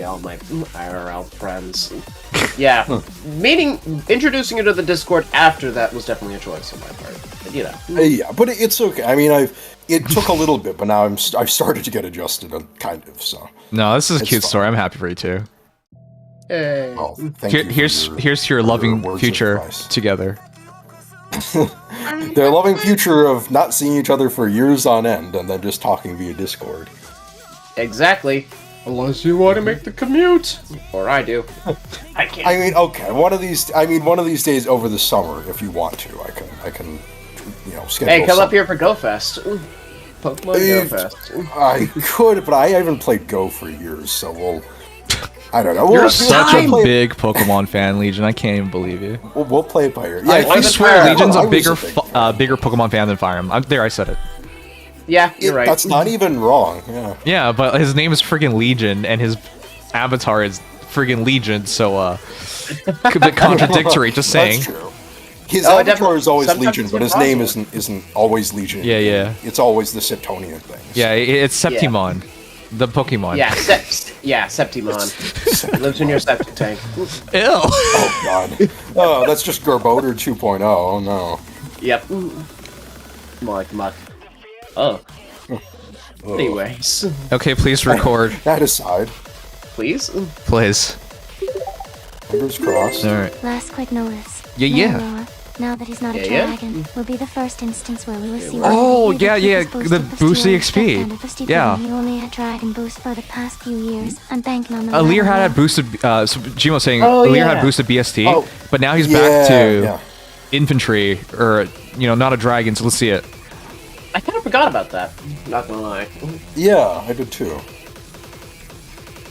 all my IRL friends. Yeah, introducing you to the Discord after that was definitely a choice on my part. But, you know. Yeah, but it's okay. I mean, it took a little bit, but now I've started to get adjusted, kind of. So. No, this is a cute story. I'm happy for you too. Hey. Oh, thank you. Here's to your loving future together. Their loving future of not seeing each other for years on end and then just talking via Discord. Exactly. Unless you want to make the commute, or I do. I can't. I mean, okay, one of these days over the summer, if you want to, I can, you know, schedule. Hey, come up here for GoFest. Pokemon GoFest. I could, but I haven't played Go for years, so I don't know. You're such a big Pokemon fan, Legion. I can't even believe you. We'll play it by ear. Yeah, I swear, Legion's a bigger Pokemon fan than Fire Emblem. There, I said it. Yeah, you're right. That's not even wrong. Yeah, but his name is friggin' Legion, and his avatar is friggin' Legion, so a bit contradictory. Just saying. That's true. His avatar is always Legion, but his name isn't always Legion. Yeah. It's always the Septonian thing. Yeah, it's Septimon, the Pokemon. Yeah, Septimon. Lives in your septic tank. Ew. Oh god. Oh, that's just Garbodor 2.0. Oh no. Yep. More like muck. Oh. Anyways. Okay, please record. That aside. Please? Please. Fingers crossed. Alright. Last quick notice. Yeah. Now that he's not a dragon, will be the first instance where we will see. Oh, yeah, the boosty XP. Yeah. He only had dragon boost for the past few years. I'm banking on the. Lear had boosted. So Gmo was saying Lear had boosted BST, but now he's back to infantry, or not a dragon. So let's see it. I kind of forgot about that. Not gonna lie. Yeah, I did too.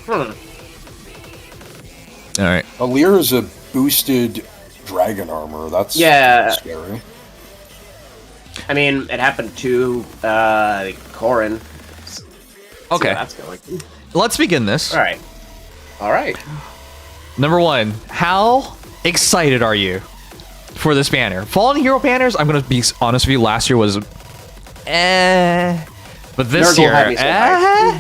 All right. Lear is a boosted dragon armor. That's scary. I mean, it happened to Corrin. Okay. That's going. Let's begin this. All right. Number one, how excited are you for this banner? Fallen Hero banners, I'm gonna be honest with you, last year was but this Nurgle year,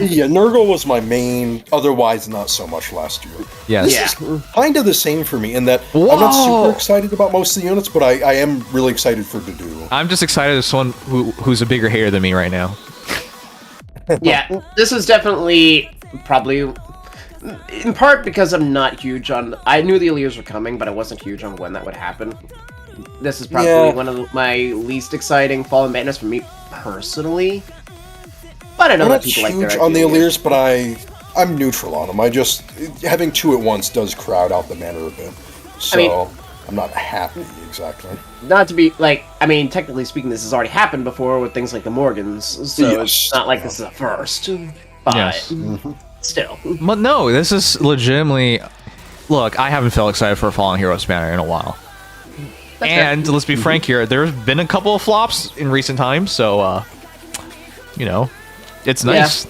Yeah, Nurgle was my main, otherwise not so much last year. Yes. This is kind of the same for me in that I'm not super excited about most of the units, but I am really excited for Dedue. I'm just excited as someone who's a bigger hater than me right now. Yeah, this is definitely probably in part because I'm not huge on. I knew the Illiers were coming, but I wasn't huge on when that would happen. This is probably one of my least exciting Fallen banners for me personally. But I know that people like their huge on the Illiers, but I'm neutral on them. I just having two at once does crowd out the banner a bit, so I'm not happy exactly. Not to be like, I mean, technically speaking, this has already happened before with things like the Morgans, so it's not like this is a first. But still, but no, this is legitimately. Look, I haven't felt excited for a Fallen Heroes banner in a while. And let's be frank here, there's been a couple of flops in recent times, so it's nice.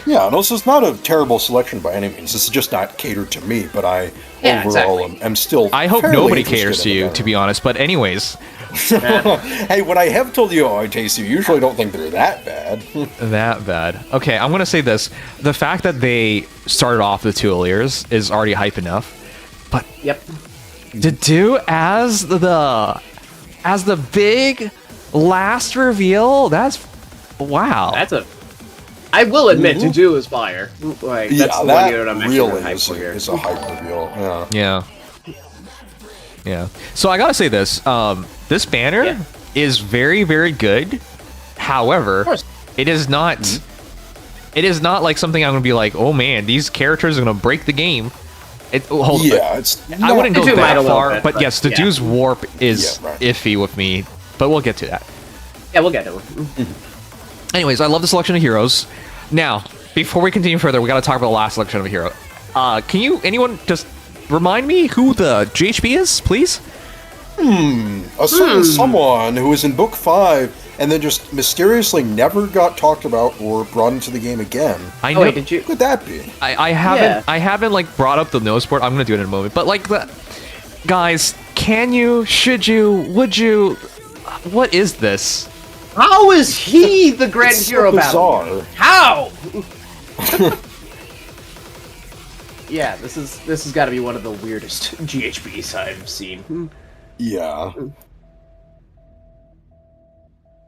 Yeah, no, this is not a terrible selection by any means. This is just not catered to me, but I overall am still. I hope nobody caters to you, to be honest. But anyways, hey, what I have told you, Tasty, you usually don't think they're that bad. That bad. Okay, I'm gonna say this: the fact that they started off with 2 Illiers is already hype enough. But yep. Dedue as the as the big last reveal. That's wow. That's a. I will admit, Dedue is fire. Like that's the one unit I'm actually really hyped for here. is a hype reveal. Yeah. So I gotta say this. This banner is very, very good. However, it is not. It is not like something I'm gonna be like, oh man, these characters are gonna break the game. I wouldn't go that far, but yes, Dedue's warp is iffy with me. But we'll get to that. Yeah, we'll get to it. Anyways, I love the selection of heroes. Now, before we continue further, we got to talk about the last selection of a hero. Can anyone just remind me who the GHB is, please? A certain someone who was in Book 5 and then just mysteriously never got talked about or brought into the game again. I know. Wait, did you? Who could that be? I haven't like brought up the nose board. I'm gonna do it in a moment. But like, guys, can you? Should you? Would you? What is this? How is he the grand It's hero so battle? bizarre. How? Yeah, this has got to be one of the weirdest GHBs I've seen. Yeah.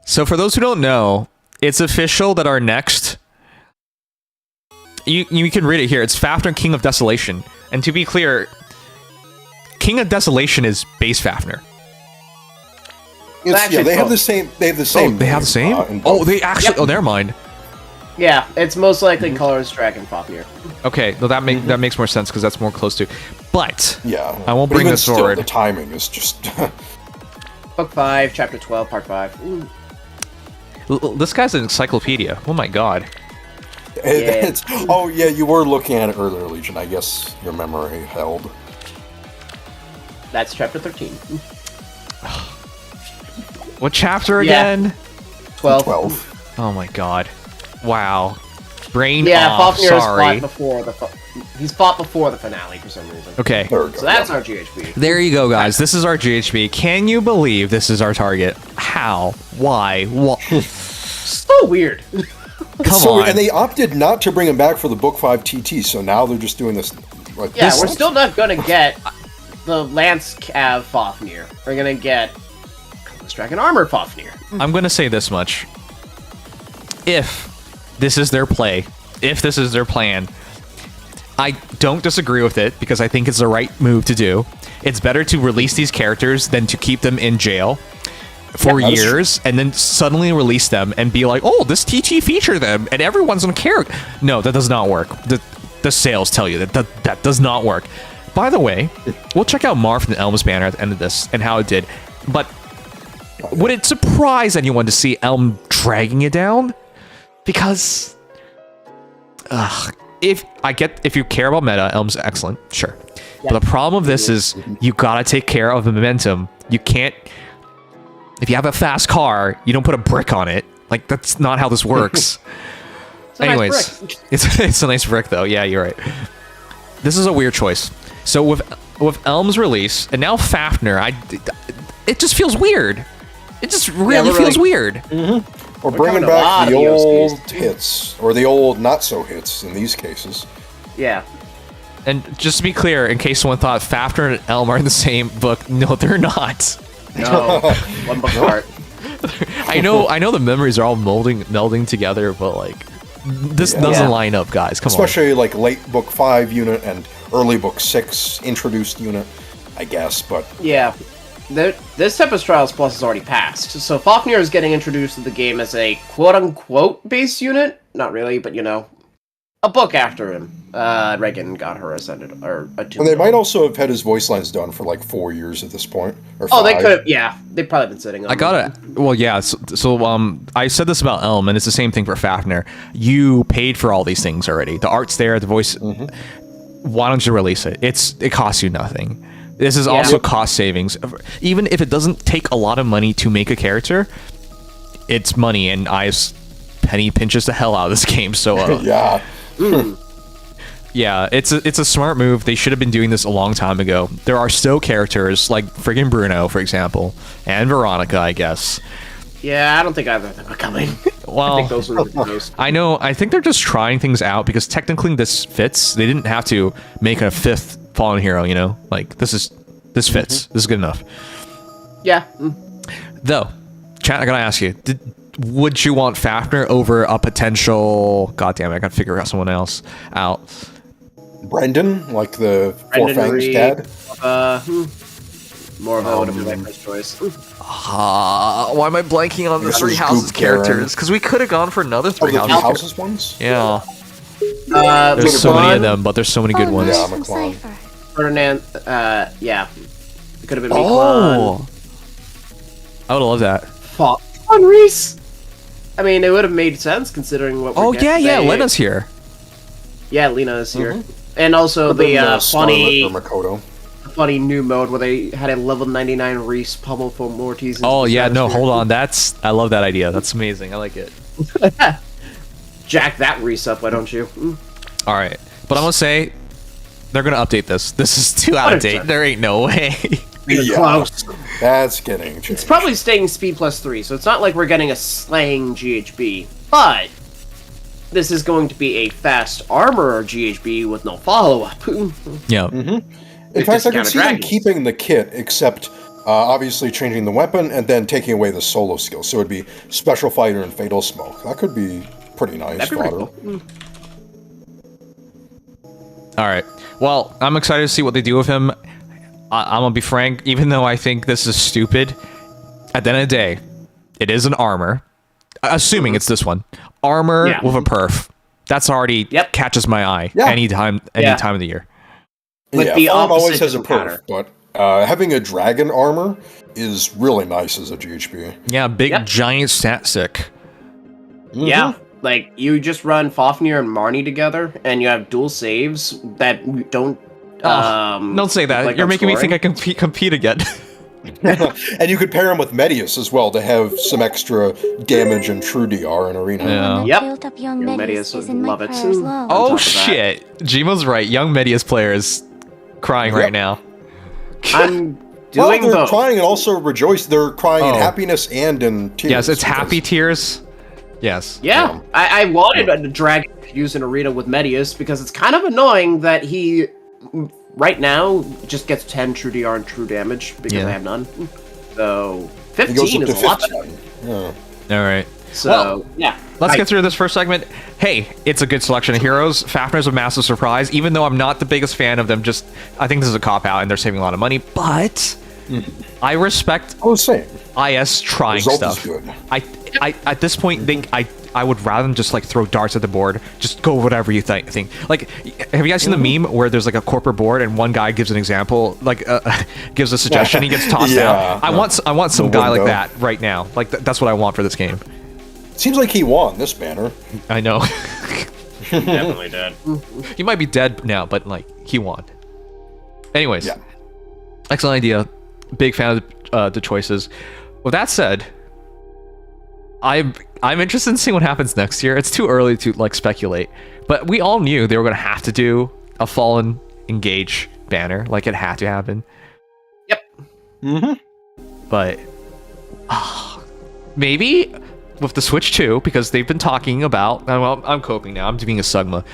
So for those who don't know, it's official that our next... You can read it here. It's Fafnir, King of Desolation. And to be clear, King of Desolation is base Fafnir. They have the same. They have the same. Oh, they have the same? in both. They actually... Oh, never mind. Yeah, it's most likely Color's Dragon Fafnir. Okay, well, that makes more sense because that's more close to... But, Yeah. I won't But bring even this still, forward. The timing is just. Book 5, Chapter 12, Part 5. Ooh. This guy's an encyclopedia. Oh my god. Oh yeah, you were looking at it earlier, Legion. I guess your memory held. That's Chapter 13. What chapter Yeah. again? 12. 12. Oh my god. Wow. Brain Yeah, off, Fafnir has sorry. fought before he's fought before the finale for some reason. Okay. There we go. So that's our GHB. There you go, guys. This is our GHB. Can you believe this is our target? How? Why? What? So weird. Come on. And they opted not to bring him back for the Book 5 TT, so now they're just doing this. Like, Yeah, this we're still not gonna get the Lance Cav Fafnir. We're gonna get Color's Dragon Armor Fafnir. I'm going to say this much. If this is their play, if this is their plan, I don't disagree with it because I think it's the right move to do. It's better to release these characters than to keep them in jail for Yeah, that is years and then suddenly release them and be like, oh, this TT feature them and everyone's gonna care. No, that does not work. The sales tell you that does not work. By the way, we'll check out Marv from the Elm's banner at the end of this and how it did. But would it surprise anyone to see Elm dragging it down? Because if you care about meta, Elm's excellent, sure. But the problem of this is you gotta take care of the momentum. You can't. If you have a fast car, you don't put a brick on it. Like that's not how this works. Anyways, it's a nice brick though. Yeah, you're right. This is a weird choice. So with Elm's release and now Fafnir, it just feels weird. It just really feels weird. Or bringing back the old hits, or the old not-so-hits in these cases. Yeah. And just to be clear, in case someone thought Fafnir and Elm are in the same book, no, they're not. No. One book apart. I know the memories are all melding together, but like this doesn't line up, guys. Come Especially like late Book 5 unit and early Book 6 introduced unit, I guess, but... Yeah. This Tempest Trials Plus has already passed, so Fafnir is getting introduced to the game as a quote-unquote base unit. Not really, but you know, a book after him. Reagan got her ascended, or attuned. And they might also have had his voice lines done for like 4 years at this point, or 5. Oh, they could have, yeah. They've probably been sitting on I gotta, well, yeah, so I said this about Elm, and it's the same thing for Fafnir. You paid for all these things already. The art's there, the voice... Why don't you release it? It costs you nothing. This is also cost savings. Even if it doesn't take a lot of money to make a character, it's money, and penny pinches the hell out of this game. So yeah, yeah, it's a smart move. They should have been doing this a long time ago. There are still characters like friggin' Bruno, for example, and Veronica, I guess. Yeah, I don't think either of them are coming. Well, I think those were the most. I think they're just trying things out because technically this fits. They didn't have to make a 5th fallen hero, you know? Like this fits. This is good enough. Yeah. Though, chat, I gotta ask you, would you want Fafnir over a potential... God damn it, I gotta figure out someone else out. Brendan, like the Four Fangs dad? Morva would have been my first choice. Why am I blanking on the This Three is Houses Goop Karen. characters? Because we could have gone for another Three The Houses. Houses ones? Yeah. There's so many of them, but there's so many good ones. Yeah, From McClung. Cypher. Ferdinand, yeah. It could have been Oh! I would love that. On Reese! I mean, it would have made sense considering what we're Oh, getting. yeah, Lena's here. Yeah, Lena is here. And also But then, the Scarlet or Makoto. funny new mode where they had a level 99 Reese pummel for Mortis. Oh, yeah, no, hold on. I love that idea. That's amazing. I like it. Jack that Reese up, why don't you? All right. But I'm going to say, they're going to update this. This is too out of date. There ain't no way. You're close. That's getting changed. It's probably staying speed plus 3, so it's not like we're getting a slang GHB. But this is going to be a fast armor GHB with no follow-up. Yeah. In fact, I could see them keeping the kit, except obviously changing the weapon and then taking away the solo skill. So it would be Special Fighter and Fatal Smoke. That could be pretty nice. That'd be pretty cool. All right. Well, I'm excited to see what they do with him. I'm going to be frank, even though I think this is stupid, at the end of the day, it is an armor. Assuming it's this one. Armor with a perf. That's already catches my eye anytime of the year. Like the Farm always opposite has a of counter. perf, but having a dragon armor is really nice as a GHB. Yeah, big giant stat stick. Yeah, like you just run Fafnir and Marnie together, and you have dual saves that don't. Don't say that. like You're making me think outscoring. I can compete again. And you could pair him with Medius as well to have some extra damage and true DR in Arena. Yeah. Yep. Built up young Young Medius Medius is would in my love it. prayers low. Oh top of that. shit. Jimo's right. Young Medius player is crying right now. I'm Well, doing they're both. crying and also rejoice. They're crying in Oh. happiness and in tears. Yes, it's because- happy tears. Yes. Yeah, I wanted a dragon to use in Arena with Medius because it's kind of annoying that he, right now, just gets 10 true DR and true damage because I have none. So He goes 15 up is to a lot 15. better. Yeah. All right. So, Well, yeah. Let's get through this first segment. Hey, it's a good selection of heroes. Fafnir's a massive surprise, even though I'm not the biggest fan of them. I think this is a cop-out, and they're saving a lot of money, but I respect I was saying. IS trying Result stuff. is good. I at this point think I would rather than just like throw darts at the board. Just go whatever you think. Like, have you guys seen the meme where there's like a corporate board and one guy gives an example, like gives a suggestion, he gets tossed out. I want some guy like that right now. Like that's what I want for this game. Seems like he won this banner. I know. Definitely did. He might be dead now, but like he won. Anyways, Yeah. excellent idea. Big fan of the choices. With that said, I'm interested in seeing what happens next year. It's too early to like speculate, but we all knew they were going to have to do a Fallen Engage banner. Like it had to happen. Yep. But maybe with the Switch 2, because they've been talking about. Well, I'm coping now. I'm being a Sugma.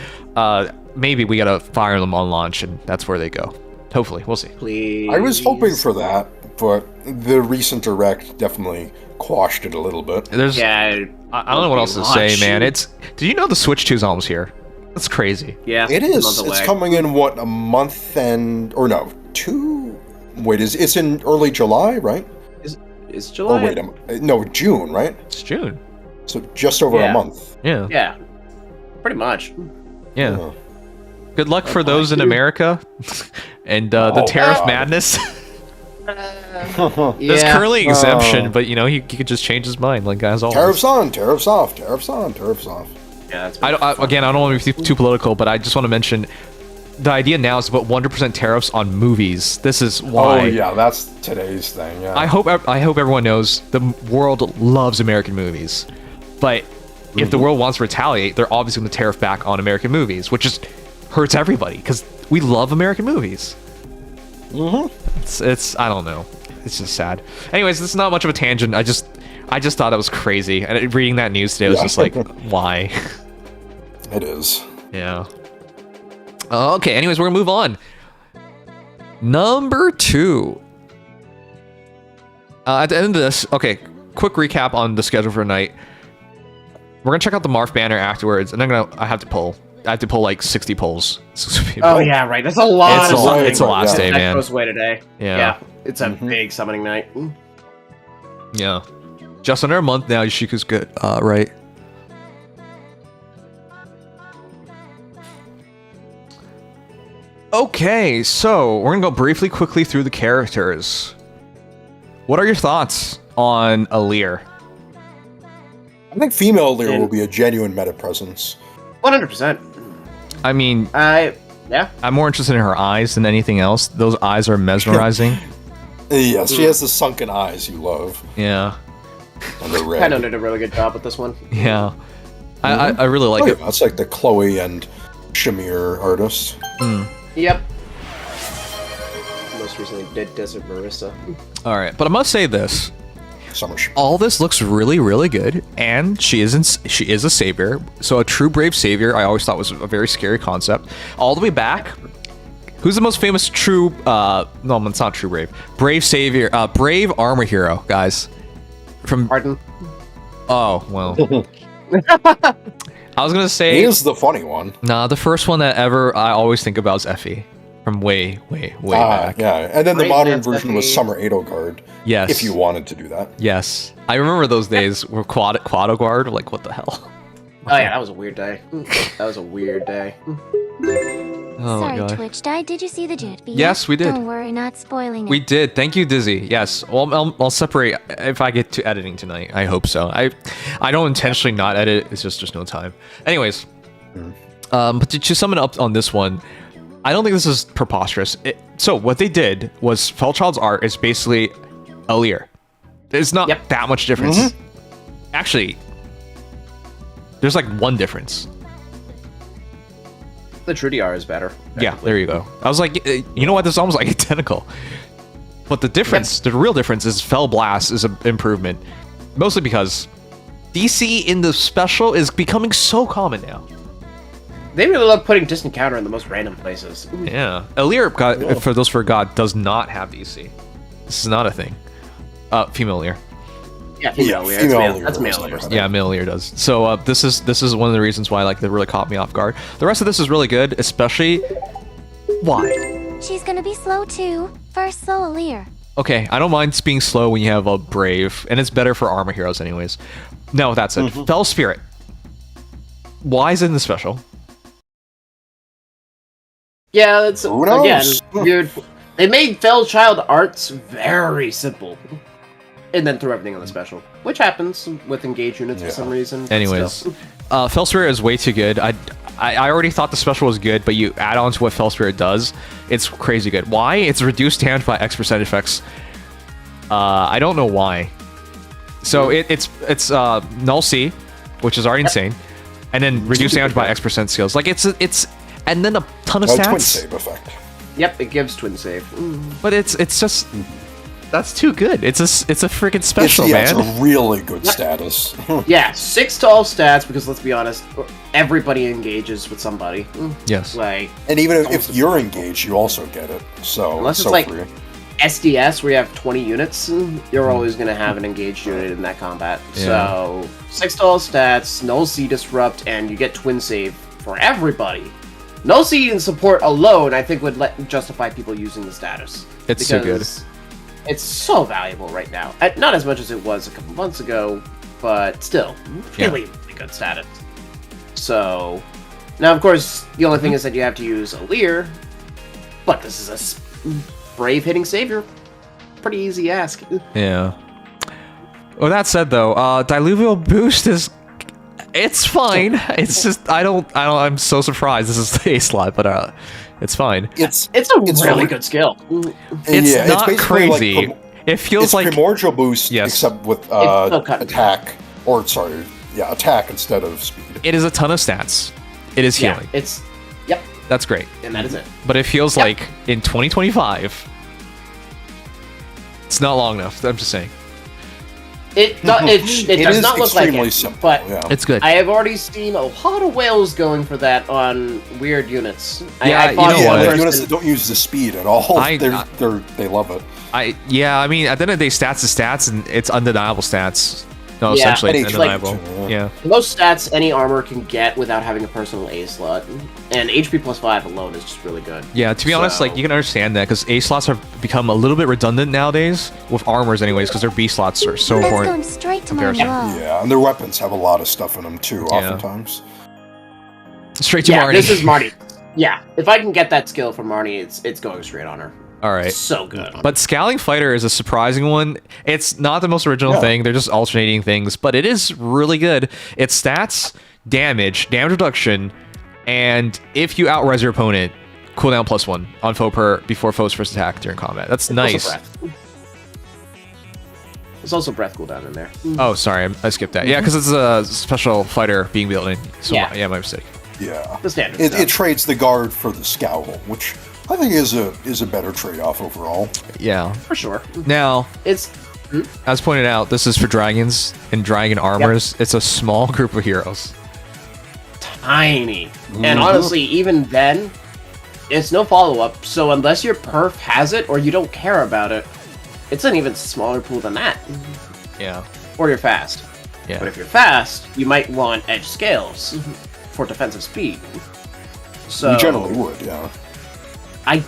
Maybe we gotta fire them on launch, and that's where they go. Hopefully, we'll see. Please. I was hoping for that, but the recent direct definitely quashed it a little bit. There's, Yeah. I don't know what else to say, man. Did you know the Switch 2 is almost here? That's crazy. Yeah. It is. month It's away. coming in what, a month and or no, 2. Wait, it's in early July, right? It's Or July. wait, no, June, right? It's June. So just over Yeah. a month. Yeah. Yeah. Pretty much. Yeah. Oh. Good luck for those in America and the Oh, tariff God. madness. Yeah. There's currently exemption, but you know he could just change his mind, like as always. Tariffs on, tariffs off, tariffs on, tariffs off. Yeah, that's I don't want to be too political, but I just want to mention the idea now is to put 100% tariffs on movies. This is why. Oh yeah, that's today's thing. Yeah. I hope everyone knows the world loves American movies, but if the world wants to retaliate, they're obviously going to tariff back on American movies, which just hurts everybody because we love American movies. It's I don't know. It's just sad. Anyways, this is not much of a tangent. I just thought that was crazy, and reading that news today was Yeah. just like, why? It is. Yeah. Okay, anyways, we're gonna move on. Number 2. At the end of this, okay, quick recap on the schedule for tonight. We're gonna check out the Marth banner afterwards, and I have to pull like 60 polls. Oh yeah, right. That's a lot. It's a last day, man. That goes away today. Yeah. It's a big summoning night. Yeah. Just under a month now, Yoshiku's good. Right. Okay, so we're gonna go quickly through the characters. What are your thoughts on Alear? I think female Alear will be a genuine meta presence. 100%. I mean, yeah. I'm more interested in her eyes than anything else. Those eyes are mesmerizing. Yes, she has the sunken eyes you love. Yeah. And they're red. Kind of did a really good job with this one. Yeah. I really like it. That's like the Chloe and Shamir artist. Yep. Most recently did Desert Marissa. Alright, but I must say this. Summer All this looks really, really good, and she is a savior. So a true brave savior, I always thought was a very scary concept. All the way back, who's the most famous true? No, it's not true brave. Brave savior, brave armor hero, guys. From Pardon? Oh well. I was gonna say he is the funny one. Nah, the first one that ever I always think about is Effie. From way back. Yeah, and then the modern version Effie. was Summer Edelgard. Yes. If you wanted to do that. Yes. I remember those days where Quadogard, like, what the hell? Oh yeah, that was a weird day. That was a weird day. Oh my Sorry, god. Twitch died. Did you see the JP? Yes, we did. Don't worry, not spoiling it. We did. Thank you, Dizzy. Yes. Well, I'll separate if I get to editing tonight. I hope so. I don't intentionally not edit. It's just no time. Anyways, but to sum it up on this one, I don't think this is preposterous. So what they did was Felchild's art is basically Alear. There's not that much difference. Actually, there's like one difference. The Trudiar is better. Yeah, there you go. I was like, you know what? This is almost like identical. But the difference, the real difference is Fell Blast is an improvement. Mostly because DC in the special is becoming so common now. They really love putting Distant Counter in the most random places. Yeah. Alear, for those forgot, does not have DC. This is not a thing. Female Alear. Yeah, female Alear. That's male Alear. Yeah, male Alear does. So this is one of the reasons why that really caught me off guard. The rest of this is really good, especially why? She's gonna be slow too. First slow Alear. Okay, I don't mind being slow when you have a brave, and it's better for armor heroes anyways. Now with that said, Fell Spirit. Why is it in the special? Yeah, that's again weird. They made Fellchild arts very simple, and then threw everything on the special, which happens with engage units for some reason. Anyways, Fell Spirit is way too good. I already thought the special was good, but you add on to what Fell Spirit does, it's crazy good. Why? It's reduced damage by X% effects. I don't know why. So it's Null C, which is already insane, and then reduced damage by X% skills. Like it's and then a ton of stats. Twin save effect. Yep, it gives twin save. But it's just that's too good. It's a freaking special, man. It's a really good status. Yeah, 6 to all stats because let's be honest, everybody engages with somebody. Yes. Like, and even if you're engaged, you also get it. So unless it's like SDS where you have 20 units, you're always going to have an engaged unit in that combat. Yeah. So 6 to all stats, Null C disrupt, and you get twin save for everybody. Null C and support alone, I think, would justify people using the status. It's so good. It's so valuable right now. Not as much as it was a couple months ago, but still, really good status. So, now of course, the only thing is that you have to use Alear, but this is a brave hitting savior. Pretty easy ask. Yeah. With that said, though, Diluvial Boost is... It's fine. It's just I'm so surprised this is the A slot, but it's fine. It's a really good skill. It's not crazy. Like it feels like primordial boost, except with attack, attack instead of speed. It is a ton of stats. It is healing. Yep. That's great. And that is it. But it feels like in 2025, it's not long enough. I'm just saying. It does is not look like extremely it, simple, but yeah. It's good. I have already seen a lot of whales going for that on weird units. Yeah, I you fought know one what? The person- units that don't use the speed at all, I- they love it. I mean, at the end of the day, stats is stats, and it's undeniable stats. No, Yeah, essentially, and it's it's like- undeniable. Yeah. Most stats any armor can get without having a personal A slot, and HP plus 5 alone is just really good. Yeah, to be honest, like, So- you can understand that, because A slots have become a little bit redundant nowadays, with armors anyways, because their B slots are so Let's important. go straight to my comparison. wall. Yeah, and their weapons have a lot of stuff in them too, Yeah. oftentimes. Straight to Yeah, Marnie. this is Marnie. Yeah, if I can get that skill from Marnie, it's going straight on her. Alright. So good. But Scowling Fighter is a surprising one. It's not the most original Yeah. thing. They're just alternating things, but it is really good. It's stats, damage reduction, and if you outres your opponent, cooldown +1 on foe per before foe's first attack during combat. That's nice. Also breath. There's also breath cooldown in there. Oh, sorry, I skipped that. Yeah, because it's a special fighter being built in. So Yeah. my mistake. Yeah. The standard It stuff. trades the guard for the scowl, which I think is a better trade-off overall. Yeah. For sure. Now, It's as pointed out, this is for dragons and dragon armors. It's a small group of heroes. tiny. And honestly, even then, it's no follow-up, so unless your perf has it or you don't care about it, it's an even smaller pool than that. Yeah. Or you're fast. Yeah. But if you're fast, you might want edge scales for defensive speed. So You generally would, yeah. I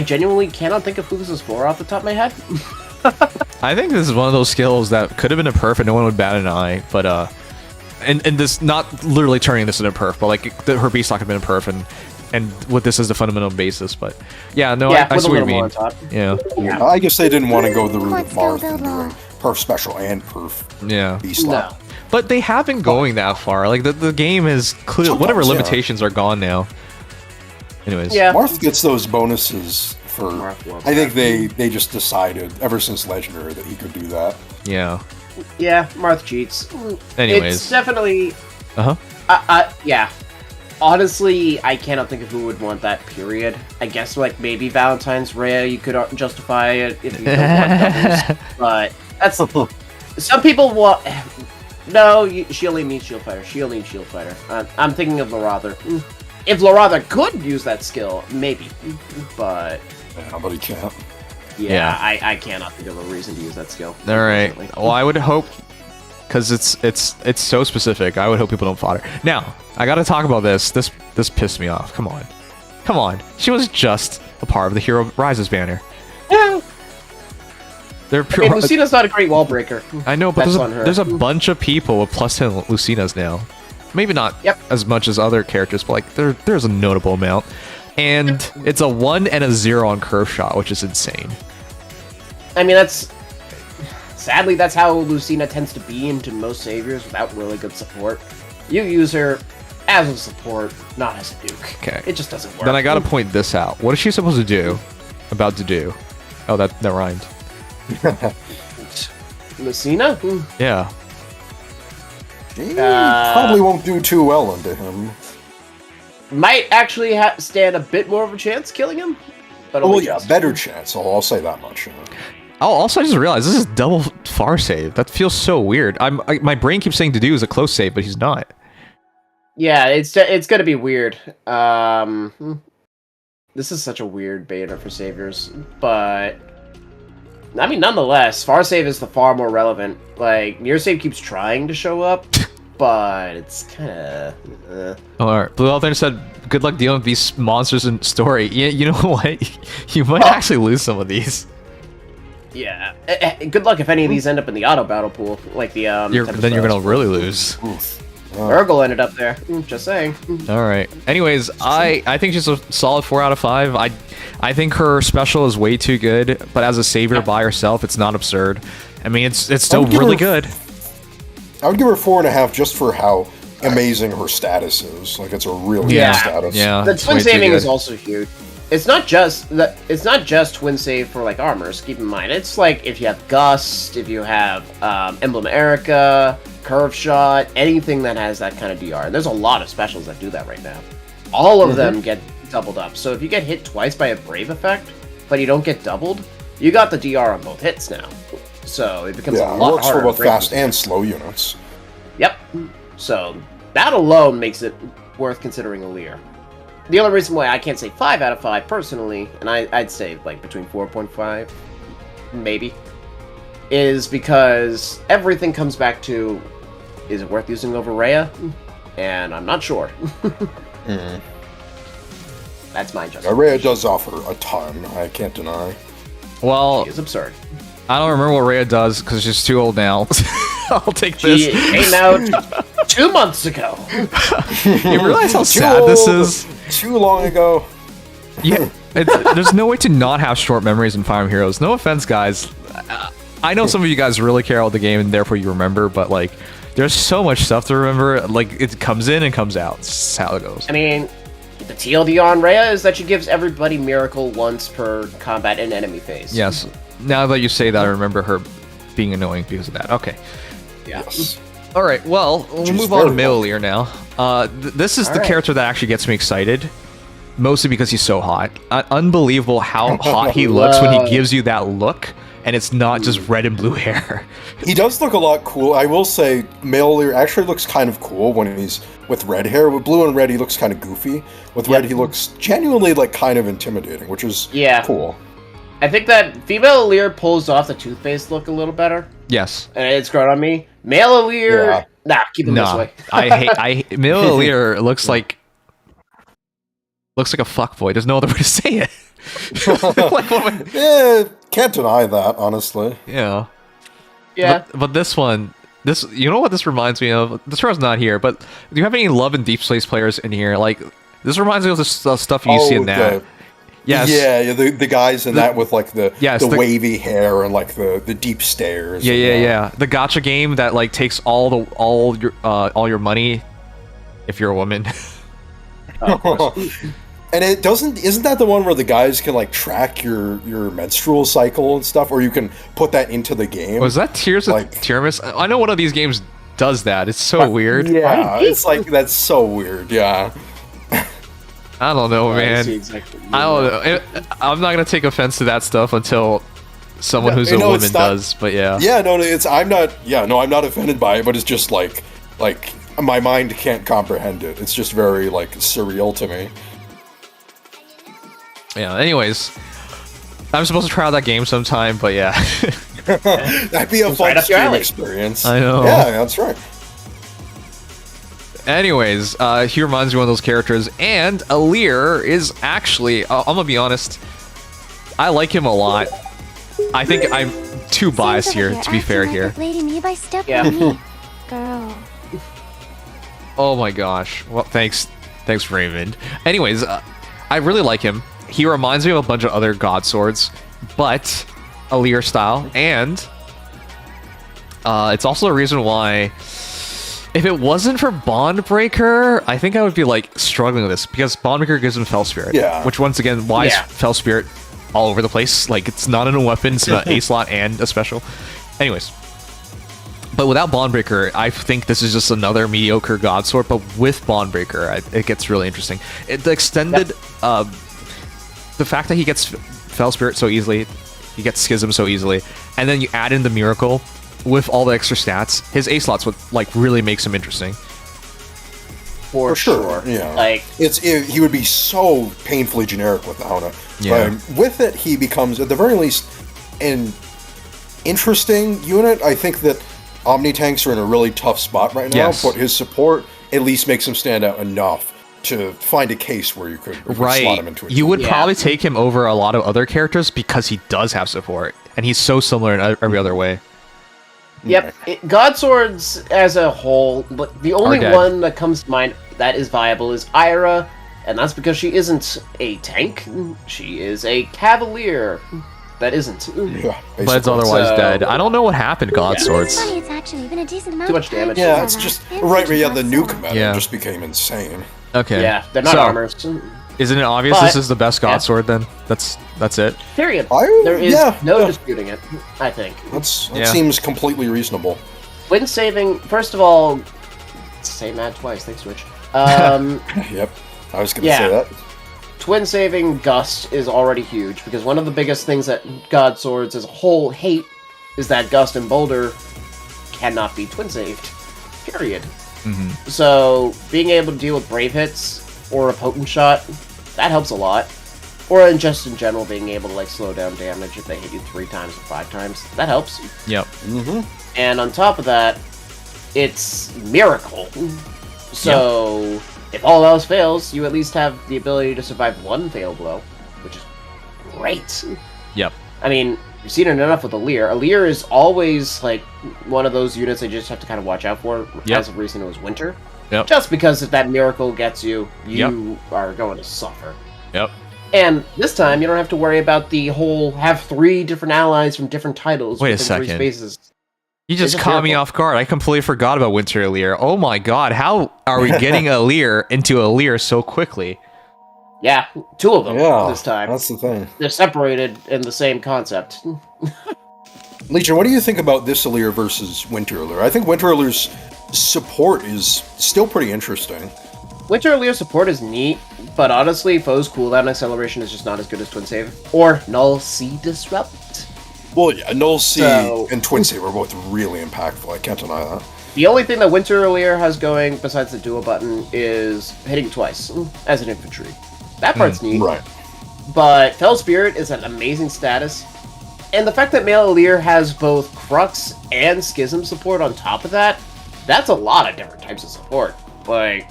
genuinely cannot think of who this is for off the top of my head. I think this is one of those skills that could have been a perf and no one would bat an eye, but and this, not literally turning this into a perf, but like her B stock had been a perf, and what this is the fundamental basis. But yeah, no, Yeah, I with see a what you little more mean. on top. Yeah, I guess they didn't want to go the route Let's of go Marth build and doing more. perf special and perf yeah. beast slot. No. But they have been going that far. Like the game is clear. Sometimes, Whatever yeah. limitations are gone now. Anyways. Yeah. Marth gets those bonuses for. Marth loves I think that. they just decided ever since Legendary that he could do that. Yeah. Yeah, Marth cheats. Anyways. It's definitely Uh huh. yeah. Honestly, I cannot think of who would want that, period. I guess, like, maybe Valentine's Rhea, you could justify it if you don't want doubles. But that's... Some people want... No, she only needs Shield Fighter. She only needs Shield Fighter. I'm thinking of Lorather. If Lorather could use that skill, maybe. But... Yeah, but he can't. Yeah, I cannot think of a reason to use that skill. All right. unfortunately. Well, I would hope, because it's so specific. I would hope people don't fodder. Now, I got to talk about this. This pissed me off. Come on. She was just a part of the Hero Rises banner. Yeah. They're I pure. mean, Lucina's not a great wall breaker. I know, but That's on her. there's a bunch of people with +10 Lucinas now. Maybe not Yep. as much as other characters, but like there's a notable amount. And it's a 1 and a 0 on curve shot, which is insane. I mean, sadly, that's how Lucina tends to be into most saviors without really good support. You use her as a support, not as a duke. Okay. It just doesn't work. Then I gotta point this out. What is she supposed to do about Dedue? Oh, that rhymed. Lucina? Yeah. He probably won't do too well into him. Might actually stand a bit more of a chance killing him. But Oh, only yeah, just. better chance. I'll say that much. Oh, also, I just realized this is double far save. That feels so weird. My brain keeps saying Dedue is a close save, but he's not. Yeah, it's gonna be weird. This is such a weird beta for saviors, but I mean, nonetheless, far save is the far more relevant. Like, near save keeps trying to show up, but it's kind of. Oh, all right. Blue Elder said, "Good luck dealing with these monsters in story." Yeah, you know what? You might actually lose some of these. Yeah. Good luck if any of these end up in the auto battle pool, like the Then you're gonna really lose. Urgle ended up there. Just saying. All right. Anyways, I think she's a solid 4 out of 5. I think her special is way too good, but as a savior by herself, it's not absurd. I mean, it's still would give really her- good. I would give her 4.5 just for how amazing her status is. Like, it's a really Yeah. good status. Yeah. The it's twin way too saving is good. also huge. It's not just twin save for like armors. Keep in mind, it's like if you have Gust, if you have Emblem Erica, Curve Shot, anything that has that kind of DR. And there's a lot of specials that do that right now. All of them get doubled up. So if you get hit twice by a Brave effect, but you don't get doubled, You got the DR on both hits now, so it becomes a Yeah, it lot works harder. for both to break fast these. and slow units. Yep. So that alone makes it worth considering a Lear. The only reason why I can't say 5 out of 5 personally, and I'd say like between 4.5, maybe, is because everything comes back to, is it worth using over Rhea? And I'm not sure. That's my justification. Rhea does offer a ton, I can't deny. Well, It's absurd. I don't remember what Rhea does because she's too old now. I'll take She this. came out 2 months ago. You realize how Too sad this old, is? Too long ago. Yeah, there's no way to not have short memories in Fire Emblem Heroes. No offense, guys. I know some of you guys really care about the game and therefore you remember, but like, there's so much stuff to remember. Like, it comes in and comes out. It's just how it goes. I mean, the TLD on Rhea is that she gives everybody Miracle once per combat and enemy phase. Yes. Now that you say that, I remember her being annoying because of that. Okay. Yeah. Yes. All right. Well, we'll She's move on to very well. Maleir now. This is the right. character that actually gets me excited, mostly because he's so hot. Unbelievable how hot he looks when he gives you that look, and it's not just red and blue hair. He does look a lot cool. I will say, Maleir actually looks kind of cool when he's with red hair. With blue and red, he looks kind of goofy. With red, he looks genuinely like kind of intimidating, which is cool. I think that female Lear pulls off the toothpaste look a little better, Yes. and it's grown on me. Male Lear, keep him this No. way. Maleir looks like a fuckboy. There's no other way to say it. Like, Yeah, can't deny that, honestly. yeah. Yeah. But this one, you know what this reminds me of? This hero's not here, but do you have any Love and Deep Space players in here? Like, this reminds me of the stuff you see in that. Yes. Yeah, the guys in that with like the wavy hair and like the deep stares. Yeah. The gacha game that like takes all your money if you're a woman. And isn't that the one where the guys can like track your menstrual cycle and stuff, or you can put that into the game? Was that Tears of Tiramis? I know one of these games does that. It's so weird. Yeah, it's like that's so weird. Yeah. I don't know, man. Exactly. I don't know. I'm not gonna take offense to that stuff until someone who's a woman does. But yeah. Yeah, no, I'm not. Yeah, no, I'm not offended by it, but it's just like my mind can't comprehend it. It's just very like surreal to me. Yeah. Anyways, I'm supposed to try out that game sometime, but yeah. That'd be a fun right up your stream alley. experience. I know. Yeah, that's right. Anyways, he reminds me of one of those characters, and Alear is actually, I'm gonna be honest, I like him a lot. I think I'm too biased Sam's over here, to be fair acting here. like a Lady Me by step Yeah. on me. Girl. Oh my gosh. Well, thanks, Raymond. Anyways, I really like him. He reminds me of a bunch of other god swords, but Alear style, and it's also a reason why, if it wasn't for Bondbreaker, I think I would be like struggling with this, because Bondbreaker gives him Fell Spirit. Yeah. Which once again, why is Fell Spirit all over the place? Like, it's not in a weapon, it's an A slot and a special. Anyways. But without Bondbreaker, I think this is just another mediocre god sword, but with Bondbreaker, it gets really interesting. The extended, the fact that he gets Fell Spirit so easily, he gets Schism so easily, and then you add in the Miracle with all the extra stats, his A slots would like really makes him interesting. For sure. Yeah. Like, he would be so painfully generic without it. Yeah. But with it, he becomes at the very least an interesting unit. I think that Omni tanks are in a really tough spot right now, but his support at least makes him stand out enough to find a case where you could slot him into it. You would probably take him over a lot of other characters because he does have support, and he's so similar in every other way. Yep, God Swords as a whole, but the only one that comes to mind that is viable is Ira, and that's because she isn't a tank, she is a Cavalier that isn't. Yeah, but it's otherwise dead. I don't know what happened to God Swords. It's funny, it's actually been a decent amount Too much damage. Yeah, it's just right. Yeah, the nuke meta just became insane. Okay. Yeah, they're not armors. Isn't it obvious this is the best God Sword then? That's it. Period. There is no disputing it, I think. That seems completely reasonable. Win saving, first of all, say mad twice, thanks Switch. Yep, I was gonna say that. twin saving Gust is already huge, because one of the biggest things that God Swords as a whole hate is that Gust and Boulder cannot be twin saved. Period. So, being able to deal with brave hits or a potent shot, that helps a lot. Or just in general, being able to like slow down damage if they hit you 3 times or 5 times, that helps. Yep. And on top of that, it's Miracle. So, if all else fails, you at least have the ability to survive 1 fail blow, which is great. Yep. I mean, you've seen it enough with Alear. Alear is always, like, one of those units that you just have to kind of watch out for. As of recent, it was Winter. Yep. Just because if that Miracle gets you, you are going to suffer. Yep. And this time, you don't have to worry about the whole have 3 different allies from different titles. Wait a within 3 second. spaces. You just caught me off guard. I completely forgot about Winter Alear. Oh my god, how are we getting Alear into Alear so quickly? Yeah, 2 of them this time. That's the thing. They're separated in the same concept. Legion, what do you think about this Alear versus Winter Alear? I think Winter Alear's support is still pretty interesting. Winter Alear support is neat, but honestly, Foe's cooldown acceleration is just not as good as Twin Save. Or Null C Disrupt. Well, yeah, Null C and Twin Save are both really impactful. I can't deny that. The only thing that Winter Alear has going, besides the dual button, is hitting twice as an infantry. That part's neat. Right. But Fell Spirit is an amazing status. And the fact that Male Alear has both Crux and Schism support on top of that, that's a lot of different types of support. Like,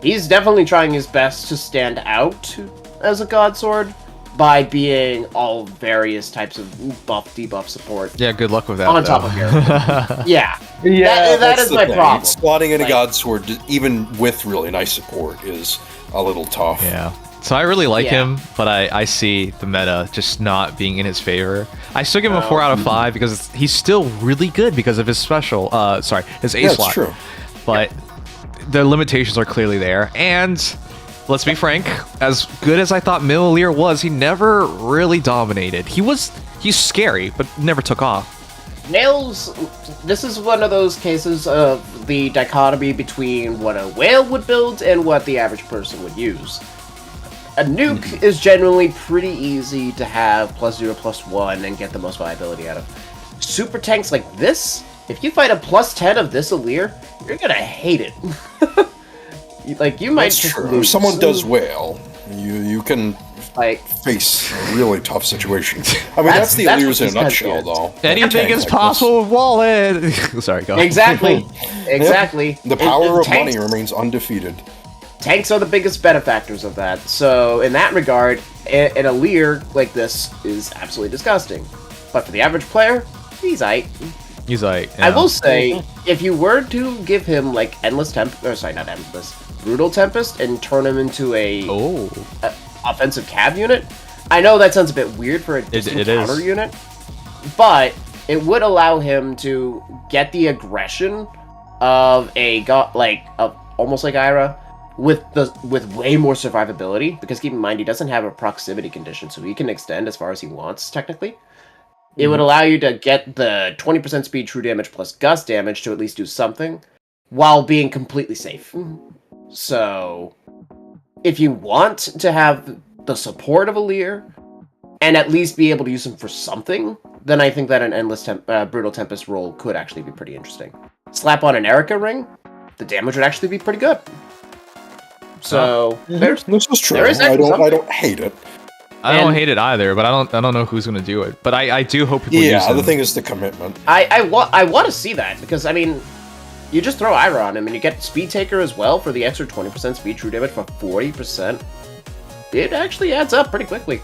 he's definitely trying his best to stand out as a God Sword by being all various types of buff, debuff support. Yeah, good luck with that. On top of your yeah. That is my problem. Slotting in a God Sword, even with really nice support, is a little tough. Yeah. So I really like him, but I see the meta just not being in his favor. I still give him a 4 out of 5 because he's still really good because of his special, his A slot. That's true. But the limitations are clearly there, and let's be frank, as good as I thought Male Alear was, he never really dominated. He's scary, but never took off. Nails, this is one of those cases of the dichotomy between what a whale would build and what the average person would use. A nuke is generally pretty easy to have +0, +1, and get the most viability out of. Super tanks like this, if you fight a +10 of this Alear, you're gonna hate it. Like, you might That's just true. lose. If someone does whale, you can like face a really tough situation. I mean, that's the Alears in a nutshell, though. Anything is possible with Wallet. Sorry, go. Exactly. Exactly. The power of tanks, money remains undefeated. Tanks are the biggest benefactors of that. So, in that regard, an Alear like this is absolutely disgusting. But for the average player, he's aight. He's like, I will say, if you were to give him like Brutal Tempest, and turn him into a offensive cav unit, I know that sounds a bit weird for a distant counter unit, but it would allow him to get the aggression of a almost like Ira, with way more survivability. Because keep in mind, he doesn't have a proximity condition, so he can extend as far as he wants technically. It would allow you to get the 20% speed true damage plus gust damage to at least do something, while being completely safe. So, if you want to have the support of Alear, and at least be able to use him for something, then I think that an endless Brutal Tempest role could actually be pretty interesting. Slap on an Erica ring, the damage would actually be pretty good. So, this is true. There is I don't hate it. I don't hate it either, but I don't know who's gonna do it. But I do hope people use him. Yeah, the thing is the commitment. I want to see that, because I mean, you just throw Ira on him and you get Speed Taker as well for the extra 20% speed true damage for 40%. It actually adds up pretty quickly.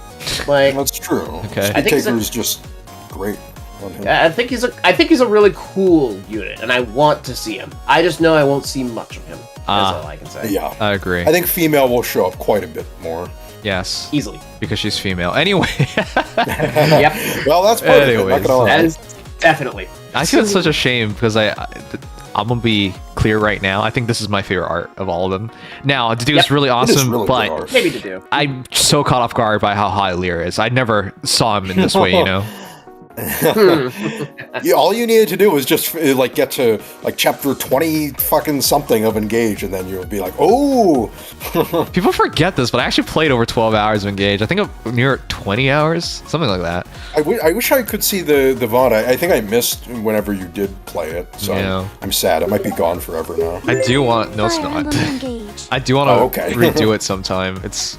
Like, that's true. Okay. Speed Taker is just great on him. I think he's a really cool unit, and I want to see him. I just know I won't see much of him. That's all I can say. Yeah, I agree. I think female will show up quite a bit more. Yes. Easily. Because she's female. Anyway. Yep. Well, that's part of it. Not gonna lie. That is definitely. I feel it's such a shame because I'm gonna be clear right now. I think this is my favorite art of all of them. Now, Dedue is really awesome, really but good art. Maybe Dedue. I'm so caught off guard by how high Alear is. I never saw him in this way, you know? Yeah, all you needed to do was just like get to like chapter 20 fucking something of Engage, and then you'll be like, oh. People forget this, but I actually played over 12 hours of Engage. I think I'm near 20 hours, something like that. I wish I could see the VOD. I think I missed whenever you did play it, so Yeah. I'm sad. It might be gone forever now. I do want. No, it's Fire not. Emblem Engage. I do want to okay. redo it sometime. It's.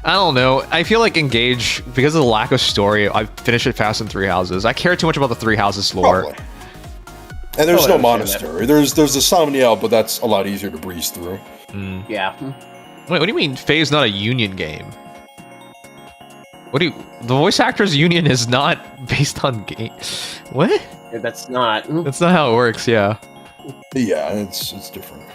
I don't know. I feel like Engage, because of the lack of story, I finished it fast in Three Houses. I care too much about the Three Houses lore. Probably. And there's Oh, I no understand monastery. There's the Somniel, but that's a lot easier to breeze through. Yeah. Wait, what do you mean Faye's not a union game? What do you... The voice actors union is not based on game... What? That's not. That's not how it works, yeah. Yeah, it's different.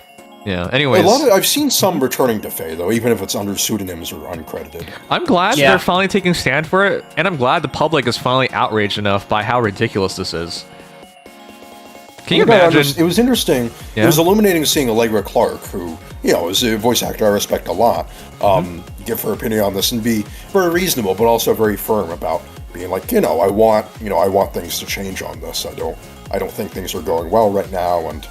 Yeah, anyways. I've seen some returning to Faye, though, even if it's under pseudonyms or uncredited. I'm glad Yeah. they're finally taking a stand for it, and I'm glad the public is finally outraged enough by how ridiculous this is. Can you imagine? It was interesting. Yeah? It was illuminating seeing Allegra Clark, who, is a voice actor I respect a lot, give her opinion on this and be very reasonable, but also very firm about being like, I want things to change on this. I don't think things are going well right now, and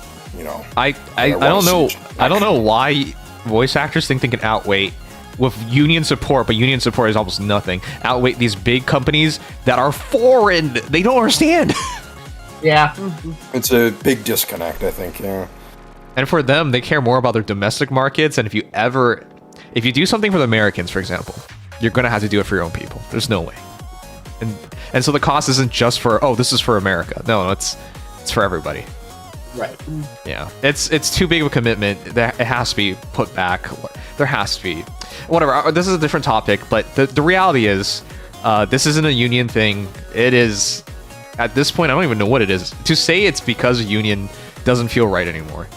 I don't know. I don't know why voice actors think they can outweigh with union support, but union support is almost nothing. Outweigh these big companies that are foreign. They don't understand. Yeah. It's a big disconnect, I think. Yeah. And for them, they care more about their domestic markets. And if you do something for the Americans, for example, you're gonna have to do it for your own people. There's no way. And so the cost isn't just for this is for America. No, it's for everybody. Right. Yeah, it's too big of a commitment. That it has to be put back. There has to be. Whatever. This is a different topic, but the reality is, this isn't a union thing. It is. At this point, I don't even know what it is. To say it's because a union doesn't feel right anymore.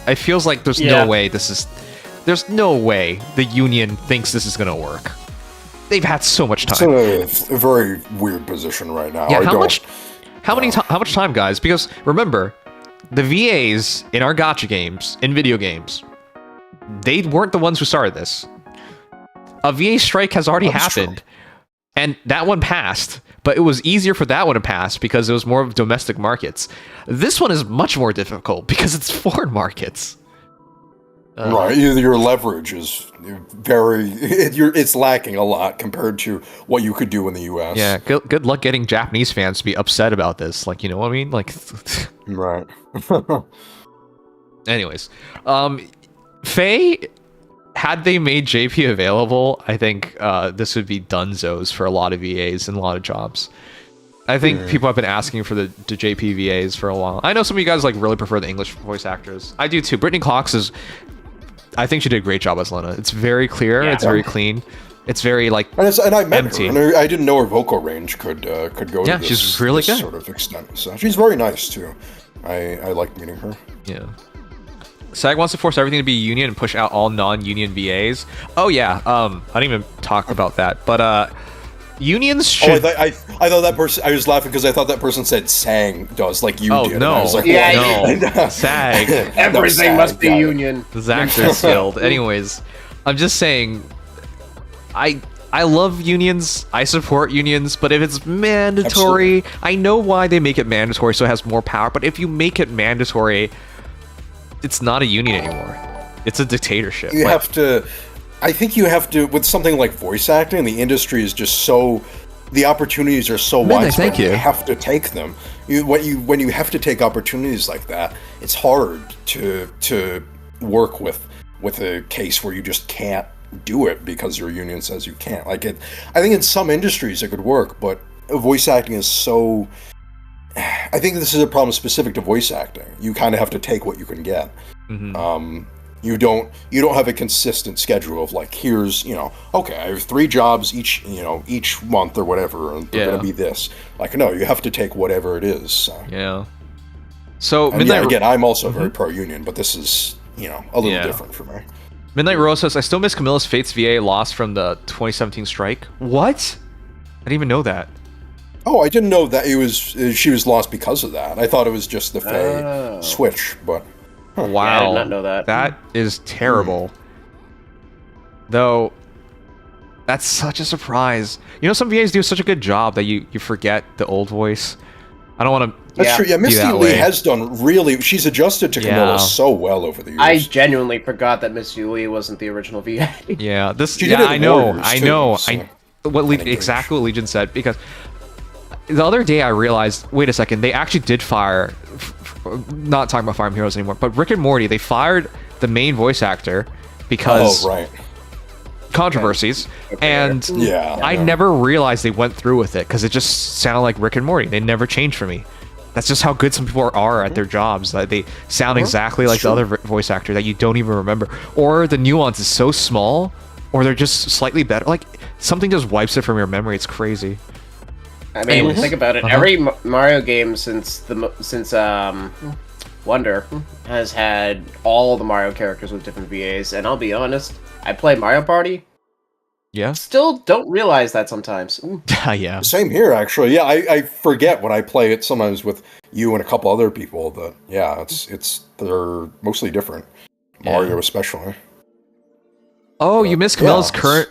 It feels like there's no way there's no way the union thinks this is gonna work. They've had so much time. It's in a very weird position right now. Yeah, how much time, guys? Because remember, the VAs in our gacha games, in video games, they weren't the ones who started this. A VA strike has already happened, and that one passed. But it was easier for that one to pass because it was more of domestic markets. This one is much more difficult because it's foreign markets. Right, your leverage is it's lacking a lot compared to what you could do in the U.S. Yeah, good luck getting Japanese fans to be upset about this. Like, you know what I mean? Like, right. Anyways, Faye, had they made JP available, I think this would be dunzos for a lot of VAs and a lot of jobs. I think people have been asking for the JP VAs for a while. I know some of you guys like really prefer the English voice actors. I do too. Brittany Cox I think she did a great job as Lena. It's very clear. It's very clean. It's very like and I met empty. her, and I didn't know her vocal range could go to this, she's really this good. sort of extent. So she's very nice too. I like meeting her. Yeah. SAG wants to force everything to be union and push out all non-union VAs. Oh yeah. I didn't even talk about that, but unions should. I thought that person. I was laughing because I thought that person said "sang" does like you did. No. I was like, No. SAG. Everything must be union. The Actors Guild. Anyways, I'm just saying, I love unions. I support unions, but if it's mandatory, Absolutely. I know why they make it mandatory so it has more power. But if you make it mandatory, it's not a union anymore. It's a dictatorship. You have to. I think you have to, with something like voice acting, the industry is just so, the opportunities are so widespread. Thank you. You have to take them. When you have to take opportunities like that, it's hard to work with a case where you just can't do it because your union says you can't. I think in some industries it could work, but voice acting is so. I think this is a problem specific to voice acting. You kind of have to take what you can get. Mm-hmm. You don't have a consistent schedule of like, here's, okay, I have 3 jobs each month or whatever, and they're gonna be this. Like, no, you have to take whatever it is. So. Yeah. So again, I'm also very pro-union, but this is a little different for me. Midnight Rose says, I still miss Camilla's Fates VA loss from the 2017 strike. What? I didn't even know that. Oh, I didn't know that she was lost because of that. I thought it was just the Faye switch, but. Wow. Yeah, I did not know that. That is terrible. Though, That's such a surprise. You know, some VAs do such a good job that you forget the old voice. I don't want to. That's true. Yeah, Misty Lee has done really. She's adjusted to Camilla so well over the years. I genuinely forgot that Misty Lee wasn't the original VA. Yeah, this. She did it in Warriors, too, so exactly what Legion said, because the other day I realized, wait a second, they actually did fire. Not talking about Fire Emblem Heroes anymore, but Rick and Morty, they fired the main voice actor because controversies, and I never realized they went through with it because it just sounded like Rick and Morty. They never changed for me. That's just how good some people are at their jobs. That they sound exactly like the other voice actor that you don't even remember, or the nuance is so small, or they're just slightly better. Like something just wipes it from your memory. It's crazy. I mean, think about it. Every Mario game since Wonder has had all the Mario characters with different VAs, and I'll be honest, I play Mario Party. Yeah. Still don't realize that sometimes. Yeah. Same here, actually. Yeah, I forget when I play it sometimes with you and a couple other people. But yeah, they're mostly different. Mario especially. Oh, you miss Camilla's current.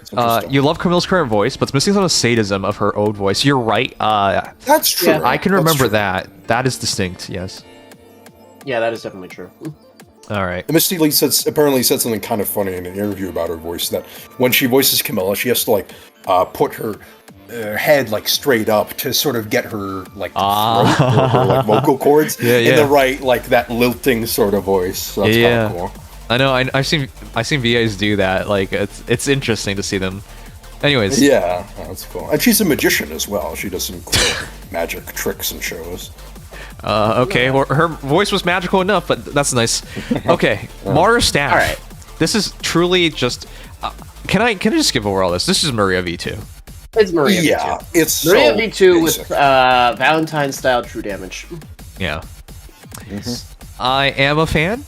You love Camilla's current voice, but it's missing some of the sadism of her old voice. You're right. That's true. I can remember that. That is distinct. Yes. Yeah, that is definitely true. All right. Misty Lee apparently said something kind of funny in an interview about her voice, that when she voices Camilla, she has to put her head straight up to sort of get her throat or her vocal cords in the right that lilting sort of voice. So that's kind of cool. I know. I've seen VAs do that. It's interesting to see them. Anyways. Yeah, that's cool. And she's a magician as well. She does some cool magic tricks and shows. Okay, well, her voice was magical enough, but that's nice. Okay, Mara Staff. All right. This is truly just. Can I just skip over all this? This is Maria V2. It's Maria V2. Yeah, it's Maria so V2 basic. with Valentine style true damage. Yeah. I am a fan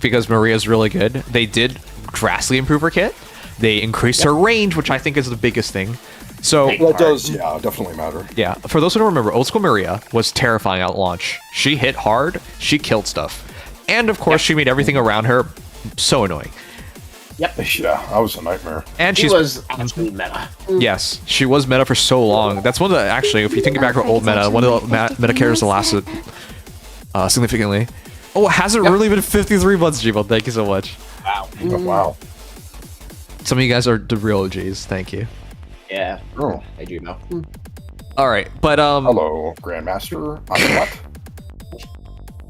because Maria's really good. They did drastically improve her kit. They increased her range, which I think is the biggest thing. So that does, definitely matter. Yeah, for those who don't remember, Old School Maria was terrifying at launch. She hit hard, she killed stuff, and of course, she made everything around her so annoying. Yep. Yeah, that was a nightmare. And she was actually meta. Yes, she was meta for so long. That's one of the, actually, if you think back to old meta, one of the meta characters that lasted significantly. Oh, it hasn't really been 53 months, Gmail. Thank you so much. Wow. Wow. Some of you guys are the real OGs. Thank you. Yeah. Oh, I do know. All right, but hello, Grandmaster. I'm what?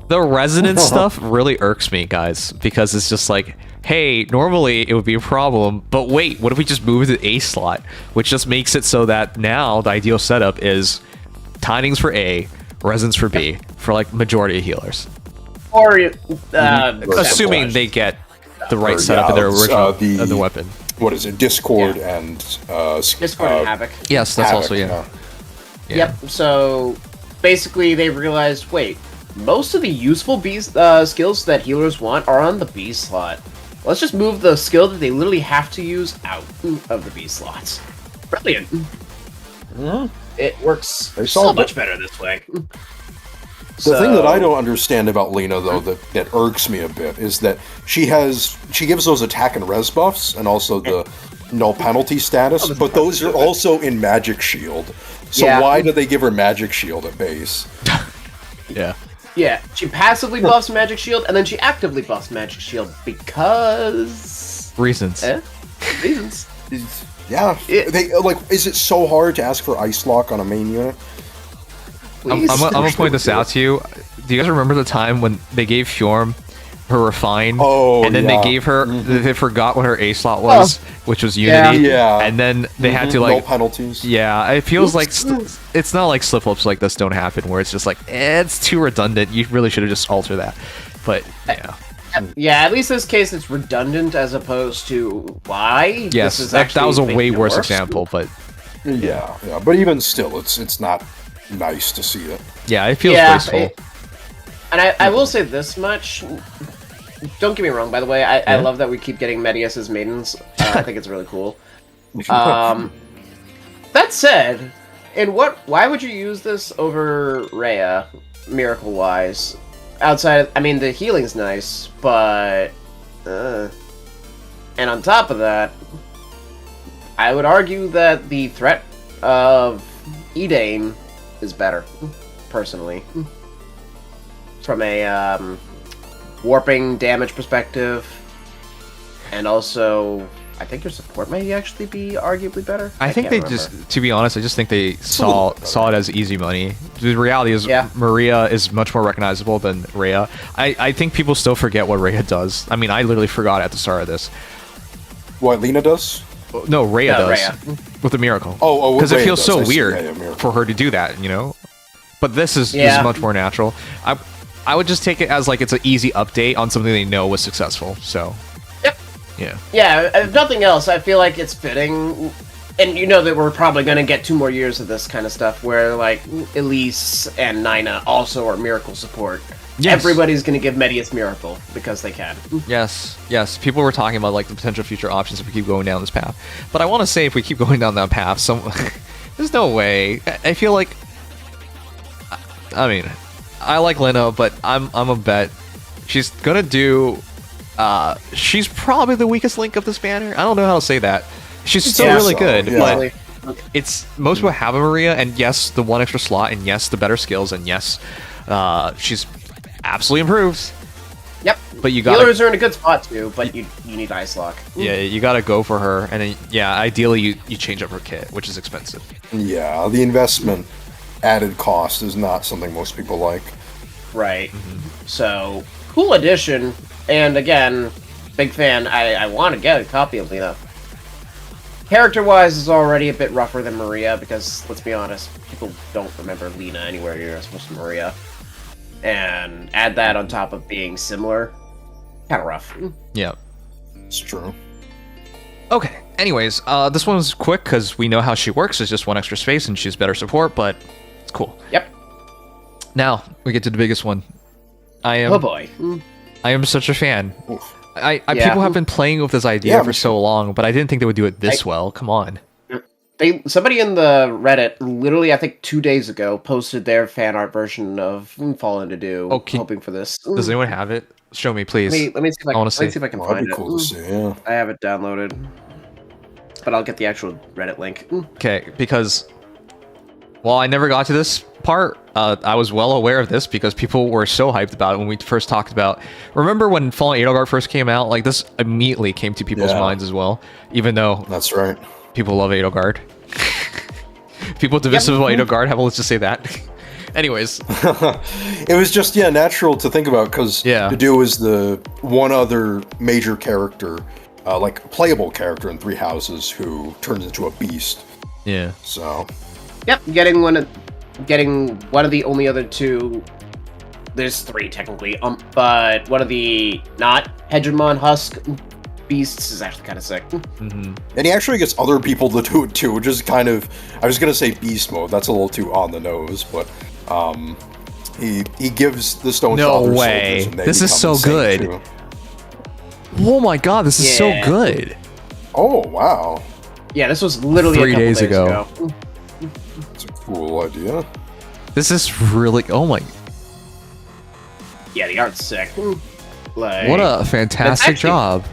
The resonance stuff really irks me, guys, because it's just like, hey, normally it would be a problem, but wait, what if we just move the A slot, which just makes it so that now the ideal setup is tidings for A, resonance for B, for majority of healers. Or assuming they get the right setup in their original the weapon. What is it? Discord and Discord and Havoc. Yes, that's Havoc, also yeah. Yep. So basically, they realized, wait, most of the useful B skills that healers want are on the B slot. Let's just move the skill that they literally have to use out of the B slots. Brilliant. It works so much better this way. The thing that I don't understand about Lena, though, that irks me a bit, is that she gives those attack and res buffs, and also the no penalty status, but those are also in Magic Shield. So why do they give her Magic Shield at base? Yeah. Yeah, she passively buffs Magic Shield, and then she actively buffs Magic Shield because... Reasons. Reasons. Yeah. Is it so hard to ask for Ice Lock on a main unit? I'm gonna point this out to you. Do you guys remember the time when they gave Fjorm her Refine? And then they gave her, they forgot what her A slot was, which was Unity. Yeah. And then they had to no penalties. Yeah, it feels like it's not like slip-ups like this don't happen where it's just like, it's too redundant. You really should have just altered that. But, yeah. Yeah, at least in this case it's redundant as opposed to why. Yes, that was a way worse example, but... Yeah, but even still, it's not nice to see it. Yeah, it feels wasteful. And I will say this much. Don't get me wrong, by the way. I love that we keep getting Medius as maidens. I think it's really cool. That said, why would you use this over Rhea, miracle-wise? Outside, I mean, the healing's nice, but... and on top of that, I would argue that the threat of Edane is better, personally. From a warping damage perspective, and also, I think your support may actually be arguably better. I think they just, to be honest, I just think they saw it as easy money. The reality is, Maria is much more recognizable than Rhea. I think people still forget what Rhea does. I mean, I literally forgot at the start of this. What Lena does? No, Rhea does with the miracle. Oh, because it feels so weird for her to do that, you know. But this is much more natural. I would just take it as like it's an easy update on something they know was successful. So. Yeah. Yeah, if nothing else, I feel like it's fitting. And you know that we're probably going to get 2 more years of this kind of stuff where, like, Elise and Nina also are miracle support. Yes. Everybody's going to give Medius miracle because they can. Yes, yes. People were talking about, like, the potential future options if we keep going down this path. But I want to say if we keep going down that path, there's no way. I feel like... I mean, I like Lena, but I'm a bet. She's going to do... she's probably the weakest link of this banner. I don't know how to say that. She's still really good, but it's most people have a Maria, and yes, the 1 extra slot, and yes, the better skills, and yes, she's absolutely improved. Yep. But you got healers are in a good spot too, but you need Ice Lock. Yeah, you gotta go for her, and then, ideally you change up her kit, which is expensive. Yeah, the investment added cost is not something most people like. Right. So cool addition. And again, big fan. I want to get a copy of Lena. Character-wise, is already a bit rougher than Maria because, let's be honest, people don't remember Lena anywhere near as much as Maria. And add that on top of being similar, kind of rough. Yeah, it's true. Okay. Anyways, this one's quick because we know how she works. It's just 1 extra space, and she's better support, but it's cool. Yep. Now we get to the biggest one. Oh boy. I am such a fan. People have been playing with this idea for so long, but I didn't think they would do it this well. Come on. Somebody in the Reddit, literally, I think 2 days ago, posted their fan art version of Fallen Dedue, hoping for this. Does anyone have it? Show me, please. Let me see if I can find it. Cool to see, yeah. I have it downloaded, but I'll get the actual Reddit link. Okay, because while I never got to this part, I was well aware of this because people were so hyped about it when we first talked about. Remember when Fallen Edelgard first came out? Like, this immediately came to people's minds as well, even though that's right. People love Edelgard. People divisive about Edelgard, let's just say that. Anyways. It was just, natural to think about because Dedue is the one other major character, like playable character in Three Houses who turns into a beast. Yeah. So. Yep, getting one of the only other 2. There's 3 technically, but one of the not Hegemon Husk beasts is actually kind of sick. And he actually gets other people to do it too, which is kind of, I was gonna say beast mode. That's a little too on the nose, but he gives the Stone Soldiers. No way! This is so good. Too. Oh my god, this is so good. Oh wow. Yeah, this was literally 3 days ago. That's a cool idea. This is really, oh my. Yeah, the art's sick. Like, what a fantastic job.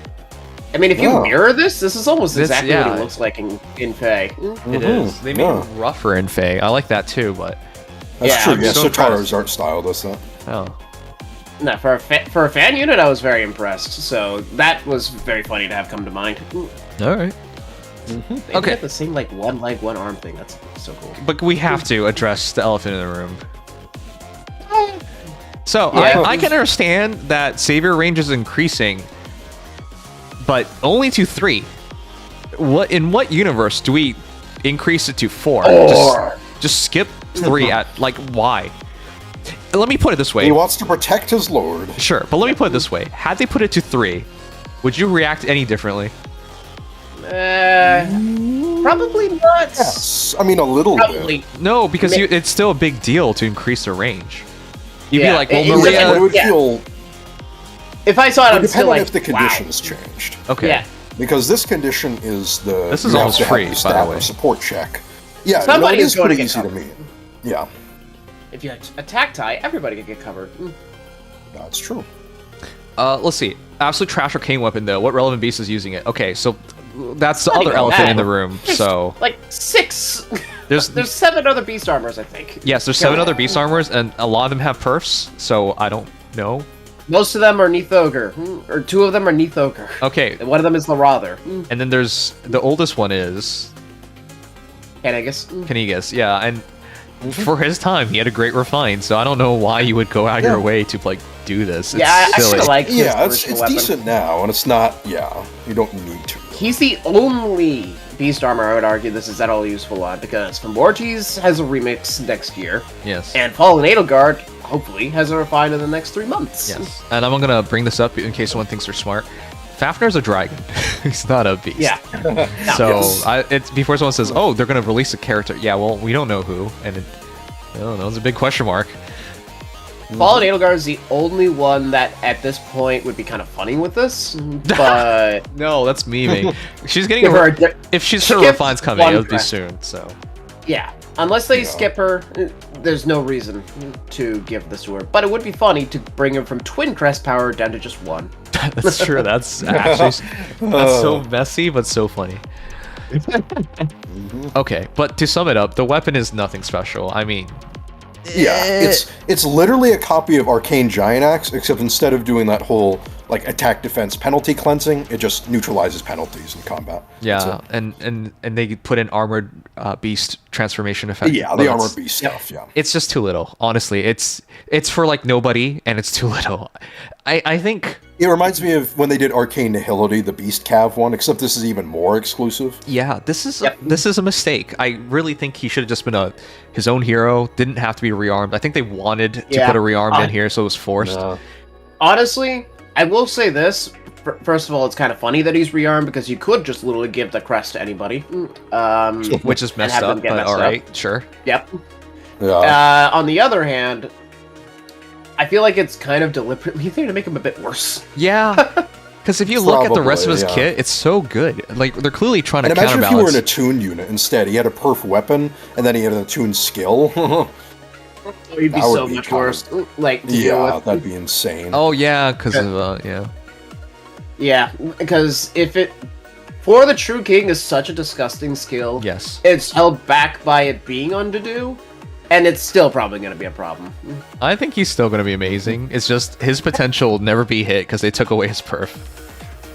I mean, if you mirror this is almost exactly what it looks like in Fae. It is. They made it rougher in Fae. I like that too, but... That's true. Yeah, Sotaro's art style does that. Oh. No, for a fan unit, I was very impressed. So that was very funny to have come to mind. All right. They okay. The same like one leg, one arm thing. That's so cool. But we have to address the elephant in the room. So I can understand that Savior range is increasing, but only to 3. In what universe do we increase it to 4? Just skip 3 at like why? Let me put it this way. He wants to protect his lord. Sure, but let me put it this way. Had they put it to 3, would you react any differently? Probably not. Yes. I mean, a little bit. No, because it's still a big deal to increase the range. You'd be like, well, Maria... It would feel... If I saw it, I'd still like, if the conditions changed. Okay. Yeah. Because this condition is the... This is almost free, by the way. Support check. Yeah, somebody is going to pretty get easy covered. to meet. Yeah. If you attack tie, everybody could get covered. That's true. Let's see. Absolute trash arcane weapon, though. What relevant beast is using it? Okay, so that's the Not other even elephant that. in the room. There's, So like 6. there's There's 7 other beast armors, I think. yes, there's 7 other beast armors, and a lot of them have perfs. So I don't know. Most of them are Neath Ogre, or 2 of them are Neath Ogre. Okay, And one of them is Larather. and then there's the oldest one is Canagus. Kanigas. Yeah, and for his time, he had a great refine. So I don't know why you would go out of your way to like do this. It's Yeah, I silly. still like his Yeah, it's original weapon. decent now, and it's not. Yeah, you don't need to. He's the only beast armor I would argue this is at all useful on, because Mortis has a remix next year, Yes. and Fallen Edelgard, hopefully, has a refine in the next 3 months. Yes. And I'm gonna bring this up in case someone thinks they're smart. Fafnir's a dragon. He's not a beast. Yeah. So Yes. it's before someone says, "Oh, they're gonna release a character." Yeah, well, we don't know who, and I don't know. It's a big question mark. Fallen Edelgard is the only one that, at this point, would be kind of funny with this, but... No, that's memeing. She's getting Give her a a. di- If she's she her gets refine's coming, one it'll be crest. soon. So Yeah, unless they skip her, there's no reason to give this to her. But it would be funny to bring her from twin crest power down to just 1. that's true. That's actually that's so messy, but so funny. Okay, but to sum it up, the weapon is nothing special. I mean, Yeah, it's literally a copy of Arcane Giant Axe, except instead of doing that whole like attack defense penalty cleansing, it just neutralizes penalties in combat. yeah, and they put in armored beast transformation effect. Yeah, the bullets. armored beast stuff. Yeah, It's just too little. Honestly, it's for like nobody, and it's too little. I think. it reminds me of when they did Arcane Nihility, the Beast Cav one, except this is even more exclusive. Yeah, this is a mistake. I really think he should have just been his own hero. Didn't have to be rearmed. I think they wanted to Yeah, put a rearmed in here, so it was forced. Honestly, I will say this. First of all, it's kind of funny that he's rearmed, because you could just literally give the crest to anybody. Which is and messed have them up, get but messed all up. right, sure. Yep. Yeah, On the other hand, I feel like it's kind of deliberately there to make him a bit worse. Yeah, because if you look at the rest of his Probably, yeah. kit, it's so good. Like they're clearly trying and to imagine if you were counterbalance. in a tuned unit instead. He had a perf weapon, and then he had an attuned skill. He'd be That would so be much kind of- worse. Like, to deal yeah, with. that'd be insane. Oh yeah, because of yeah. Yeah, because if it... For the True King is such a disgusting skill. Yes. It's held back by it being on Dedue, and it's still probably going to be a problem. I think he's still going to be amazing. It's just his potential will never be hit because they took away his perf.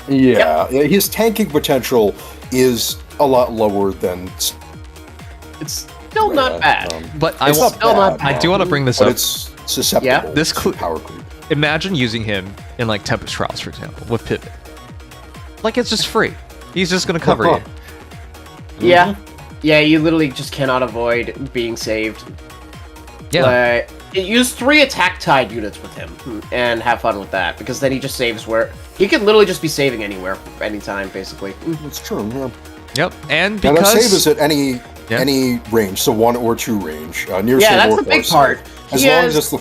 Yeah, yeah, his tanking potential is a lot lower than. It's still not bad. But I It's want, not bad, not bad. I do want to bring this but up. it's susceptible Yeah. This to cl- power creep. Imagine using him in like Tempest Trials, for example, with Pivot. Like it's just free. He's just going to cover you. Yeah. Yeah, you literally just cannot avoid being saved. Yeah. Use 3 attack tied units with him and have fun with that, because then he just saves where he can literally just be saving anywhere, anytime, basically. It's true. Yeah. Yep. And Now that because save is at any range, so 1 or 2 range. Near Yeah, save that's or the big far part. save. As He long has- as it's the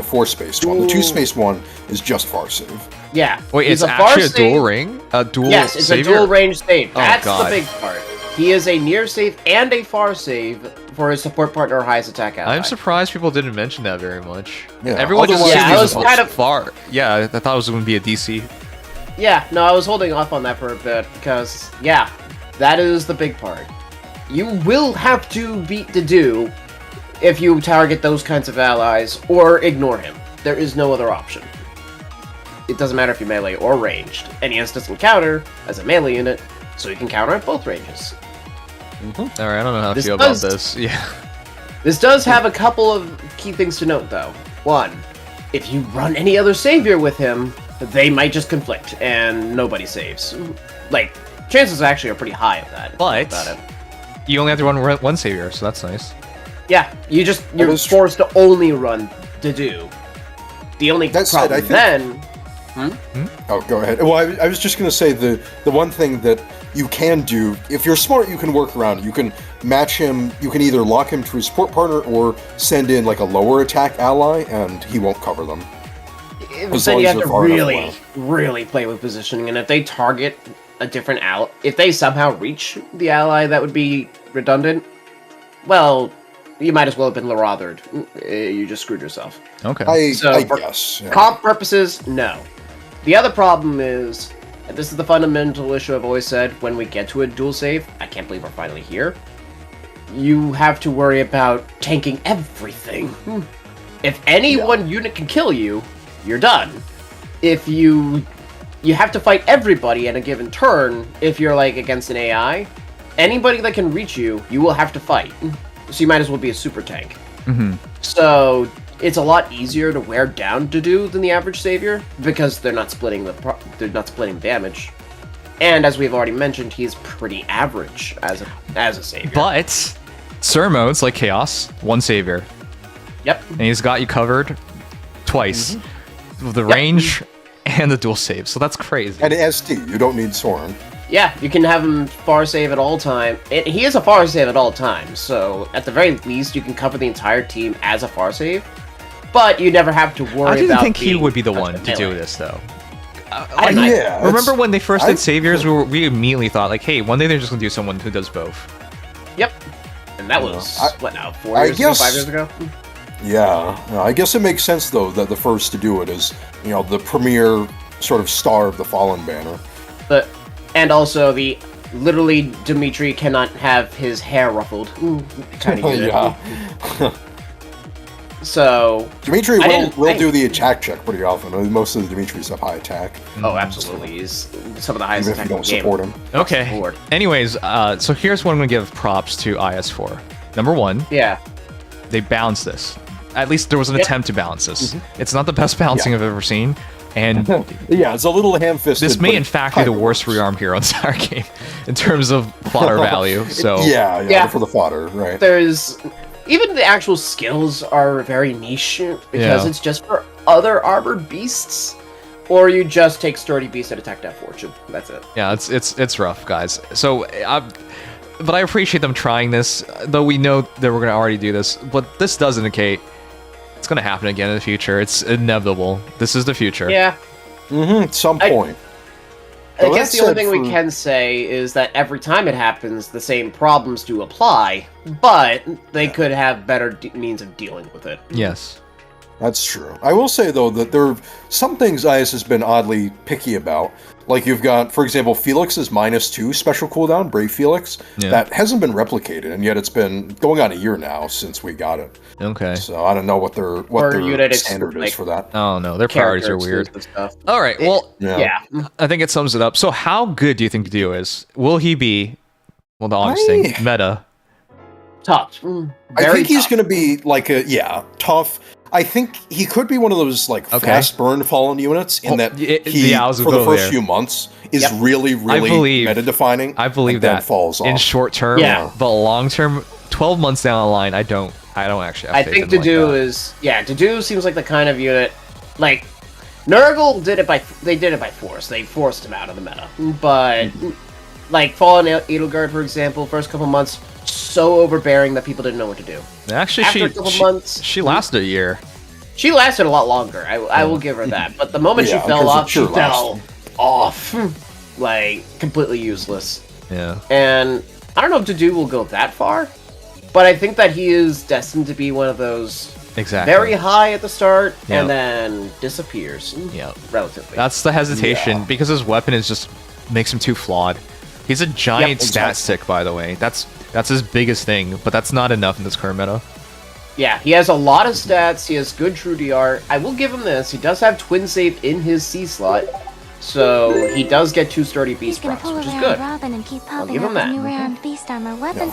four spaced one. The 2 spaced one is just far save. Yeah. wait, he's it's a far actually a save. dual ring, a dual. Yes, it's savior? a dual range save. Oh, That's God. the big part. He is a near save and a far save for his support partner or highest attack ally. I'm surprised people didn't mention that very much. Yeah, Everyone just otherwise- assumed Yeah, he I was was kind of- far. Yeah, I thought it was going to be a DC. Yeah, no, I was holding off on that for a bit because, yeah, that is the big part. You will have to beat Dedue if you target those kinds of allies or ignore him. There is no other option. It doesn't matter if you're melee or ranged. And he has to counter as a melee unit, so he can counter at both ranges. All right, I don't know how I This feel about does- this. Yeah. This does have a couple of key things to note, though. One, if you run any other savior with him, they might just conflict, and nobody saves. Like, chances actually are pretty high of that. But about it. you only have to run one savior, so that's nice. Yeah, you're is true. forced to only run Dedue. The only That said, I problem think- then... Oh, go ahead. Well, I was just going to say the one thing that you can do, if you're smart, you can work around it. You can match him, you can either lock him to his support partner or send in like a lower attack ally and he won't cover them. As Then long you as have they're to far enough really, away. really play with positioning, and if they target a different ally, if they somehow reach the ally that would be redundant, well, you might as well have been Larothered. You just screwed yourself. Okay. I So, for guess. Yeah. Comp purposes, no. The other problem is, and this is the fundamental issue I've always said, when we get to a dual save, I can't believe we're finally here, you have to worry about tanking everything. If any one unit can kill you, you're done. If you have to fight everybody at a given turn, if you're like against an AI, anybody that can reach you, you will have to fight. So you might as well be a super tank. So it's a lot easier to wear down Dedue than the average savior because they're not splitting the damage. And as we've already mentioned, he's pretty average as a savior. But Sir modes like Chaos, one savior. Yep. And he's got you covered twice. With the range and the dual save. So that's crazy. And ST, you don't need Soren. Yeah, you can have him far save at all time. He is a far save at all times, so at the very least, you can cover the entire team as a far save. But you never have to worry about. I didn't think he would be the one to do this, though. Remember when they first did saviors, we immediately thought like, hey, one day they're just gonna do someone who does both. Yep. And that was what now? 4 years ago, 5 years ago. Yeah, I guess it makes sense though that the first to do it is, the premier sort of star of the Fallen banner. And also literally Dimitri cannot have his hair ruffled. Tiny unit. So Dimitri will do the attack check pretty often. Most of the Dimitris have high attack. Oh, absolutely. He's some of the highest attack in the game. Even if you don't support him. Okay. Anyways, so here's what I'm gonna give props to IS4. Number one. Yeah. They balanced this. At least there was an attempt to balance this. It's not the best balancing I've ever seen. And it's a little ham-fisted. This may in fact be the worst rearm hero in the entire game in terms of fodder value. So for the fodder, right? There's even the actual skills are very niche because it's just for other armored beasts, or you just take sturdy beast and attack that fortune. That's it. Yeah, it's rough, guys. So, but I appreciate them trying this, though we know that we're gonna already do this. But this does indicate it's gonna happen again in the future. It's inevitable. This is the future. Yeah. At some point. I guess the only thing we can say is that every time it happens, the same problems do apply, but they could have better means of dealing with it. Yes. That's true. I will say, though, that there are some things IS has been oddly picky about. Like, you've got, for example, Felix's -2 special cooldown, Brave Felix. That hasn't been replicated, and yet it's been going on a year now since we got it. Okay. So I don't know what their standard is for that. Oh, no. Their priorities are weird. All right, well, I think it sums it up. So how good do you think Dedue is? Will he be, well, the obvious thing, meta? Tough. I think he's going to be, like, tough. I think he could be one of those fast burn Fallen units in that he for the first few months is really meta defining. I believe that falls off in short term, but long term, 12 months down the line, I don't actually have faith in Dedue seems like the kind of unit like Nurgle did it by force. They forced him out of the meta, but like Fallen Edelgard, for example, first couple months. So overbearing that people didn't know what to do. Actually, after a couple months, she lasted a year. She lasted a lot longer. I will give her that. But the moment she fell off, she fell off, like completely useless. Yeah. And I don't know if Dedue will go that far, but I think that he is destined to be one of those very high at the start and then disappears. Yeah. Relatively. That's the hesitation because his weapon makes him too flawed. He's a giant stat stick, by the way. That's his biggest thing, but that's not enough in this current meta. Yeah, he has a lot of stats. He has good true DR. I will give him this. He does have twin save in his C slot, so he does get 2 sturdy beast procs, which is good. I'll give him that.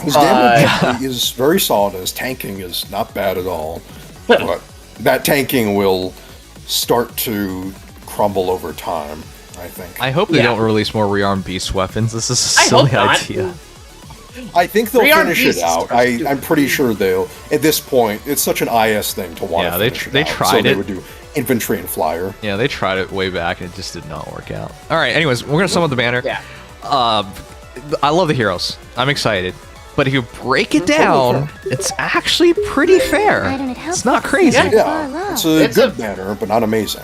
His damage is very solid. His tanking is not bad at all, but that tanking will start to crumble over time. I think. I hope they don't release more rearm beast weapons. This is a silly idea. I think they'll finish it out. I'm pretty sure they'll. At this point, it's such an IS thing to want to finish it out. Tried so it. They would do infantry and flyer. Yeah, they tried it way back and it just did not work out. All right, anyways, we're gonna sum up the banner. Yeah. I love the heroes. I'm excited. But if you break it down, it's actually pretty fair. It's not crazy. Yeah. It's a good banner, but not amazing.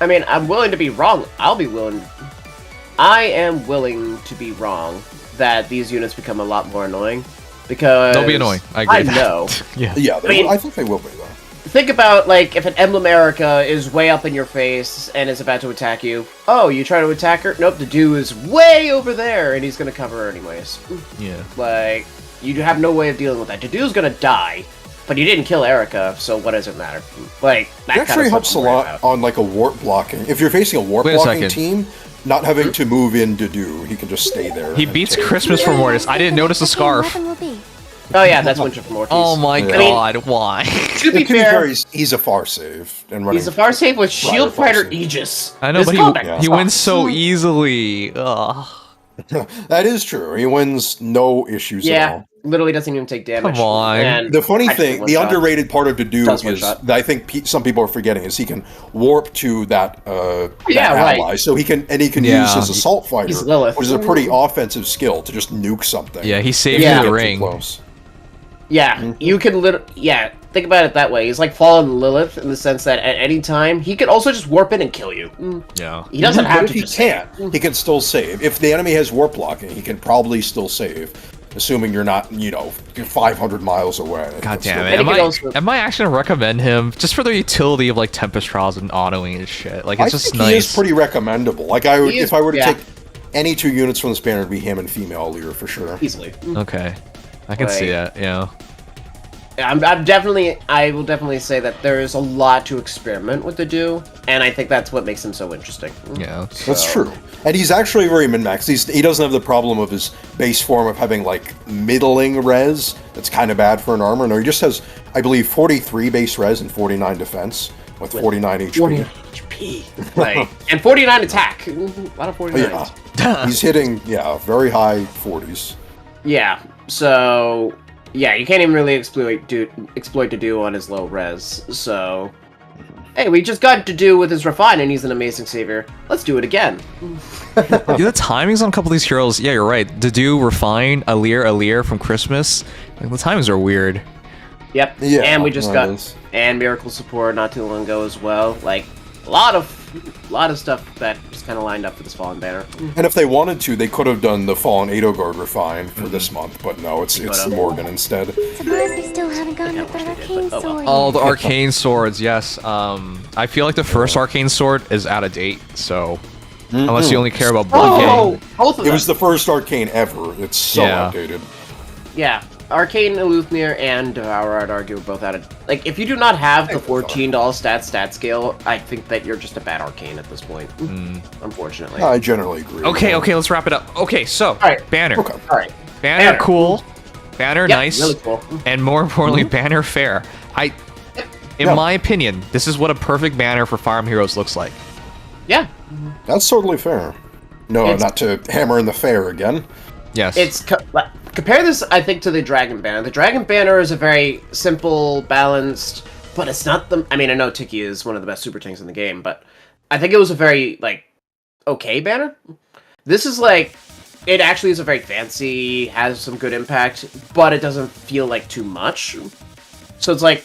I mean, I'm willing to be wrong. I am willing to be wrong that these units become a lot more annoying because they'll be annoying. I agree. I know. I think they will be though. think about, like, if an Emblem Erica is way up in your face and is about to attack you. Oh, you try to attack her? Nope, Dedue is way over there, and he's gonna cover her anyways. Yeah. Like, you have no way of dealing with that. Dedue's gonna die, but you didn't kill Erica, so what does it matter? Like, that It actually helps a lot on like a warp blocking. If you're facing a warp blocking team, not having to move in Dedue, he can just stay there. He beats Christmas for Mortis. I didn't notice the scarf. Oh yeah, that's Winter for Mortis. Oh my god, why? To be fair, he's a far save. And running he's a far save with Shield Fighter Aegis. I know, but he wins so easily. Ugh. That is true. He wins no issues at all. Literally doesn't even take damage. Come on. And the funny thing, the underrated part of Dedue is shot. that I think some people are forgetting is he can warp to that, that right. ally, so he can use his assault fighter, He's Lilith. which is a pretty offensive skill to just nuke something. Yeah, he saved you the ring. Close. Yeah, you can think about it that way. He's like Fallen Lilith in the sense that at any time he could also just warp in and kill you. Yeah. He doesn't have to. He can't. He can still save. If the enemy has warp blocking, he can probably still save, assuming you're not, you're 500 miles away. God damn it! Am I actually gonna recommend him just for the utility of like Tempest Trials and autoing and shit? Like it's just nice. He is pretty recommendable. Like if I were to take any 2 units from this banner, it'd be him and female leader for sure. Easily. Okay. I can see that, yeah. I will definitely say that there is a lot to experiment with Dedue, and I think that's what makes him so interesting. Yeah. That's true. And he's actually very min-maxed. He doesn't have the problem of his base form of having, like, middling res. That's kind of bad for an armor. No, he just has, I believe, 43 base res and 49 defense, with 49 HP. 49 HP. Like, and 49 attack. A lot of 49s. Yeah. He's hitting, very high 40s. Yeah, so... Yeah, you can't even really exploit Dedue on his low res, so... Hey, we just got Dedue with his Refine and he's an amazing savior. Let's do it again. The timings on a couple of these heroes, yeah, you're right. Dedue, Refine, Alir from Christmas. Like, the timings are weird. Yep, yeah, and we just got... And Miracle Support not too long ago as well. Like, a lot of stuff that just kind of lined up for this Fallen banner. And if they wanted to, they could have done the Fallen Edelgard Refine for this month, but no, it's Morgan instead. Surprised we still haven't gotten the third arcane sword. Oh, the arcane swords, yes. I feel like the first arcane sword is out of date, so unless you only care about Blood Gang. Both of them. It was the first arcane ever. It's so outdated. Yeah. Arcane, Eleuthir, and Devourer, I'd argue, are both out of... Like, if you do not have the $14 stat scale, I think that you're just a bad Arcane at this point. Unfortunately. I generally agree. Okay, let's wrap it up. Okay, so, Banner. Okay. Alright. Banner, cool. Banner, nice. Really cool. And more importantly, Banner fair. In my opinion, this is what a perfect banner for Fire Emblem Heroes looks like. Yeah. That's totally fair. No, not to hammer in the fair again. Yes. It's... Compare this, I think, to the Dragon Banner. The Dragon Banner is a very simple, balanced, but it's not the... I mean, I know Tiki is one of the best super tanks in the game, but I think it was a very, like, okay banner. This is, like... It actually is a very fancy, has some good impact, but it doesn't feel like too much. So it's like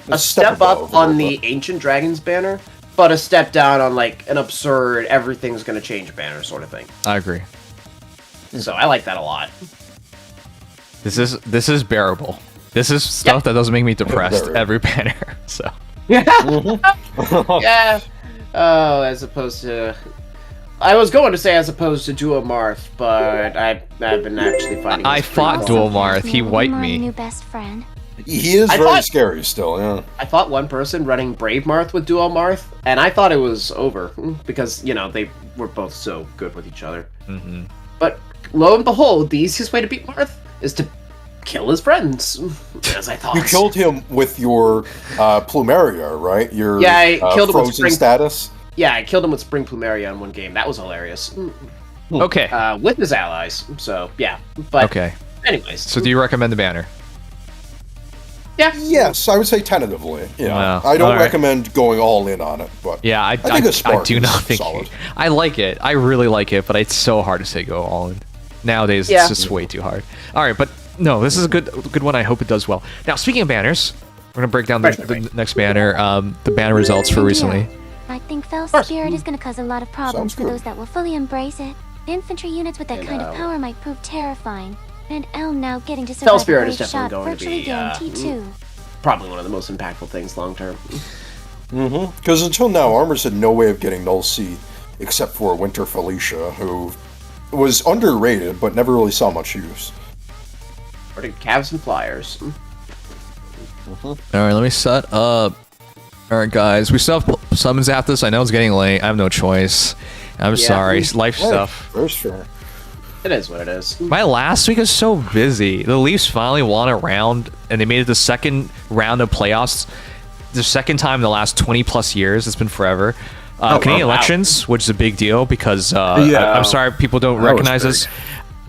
a step up on the Ancient Dragons banner, but a step down on, like, an absurd, everything's gonna change banner sort of thing. I agree. So I like that a lot. This is bearable. This is stuff that doesn't make me depressed every banner. So yeah. Oh, as opposed to, I was going to say as opposed to Duo Marth, but I've been actually fighting. I fought Duo Marth. He wiped me. New best friend. He is very scary still. Yeah. I fought one person running Brave Marth with Duo Marth, and I thought it was over because they were both so good with each other. But lo and behold, the easiest way to beat Marth is to kill his friends, as I thought. You killed him with your Plumeria, right? Your I killed him with frozen Spring status. Yeah, I killed him with Spring Plumeria in one game. That was hilarious. Okay. With his allies. So yeah. But okay. Anyways. So do you recommend the banner? Yeah. Yes, I would say tentatively. Yeah. Wow. I don't recommend going all in on it, but yeah, I think a Spark do not think solid. I like it. I really like it, but it's so hard to say go all in. Nowadays, it's just way too hard. All right, but no, this is a good one. I hope it does well. Now, speaking of banners, we're gonna break down the next banner. The banner results for recently. I think Fell Spirit is gonna cause a lot of problems for those that will fully embrace it. Infantry units with that kind of power might prove terrifying. And Elm now getting to survive Spirit a is brave definitely shot going to virtually be, guaranteed too. probably one of the most impactful things long term. Because until now, Armors had no way of getting Null C except for Winter Felicia, who was underrated but never really saw much use. Or to Cavs and Flyers. All right, let me set up. All right, guys, we still have summons after this. I know it's getting late. I have no choice. I'm sorry. Life stuff. First fair. It is what it is. My last week is so busy. The Leafs finally won a round, and they made it the second round of playoffs. The second time in the last 20 plus years. It's been forever. Canadian elections, which is a big deal because I'm sorry people don't recognize this.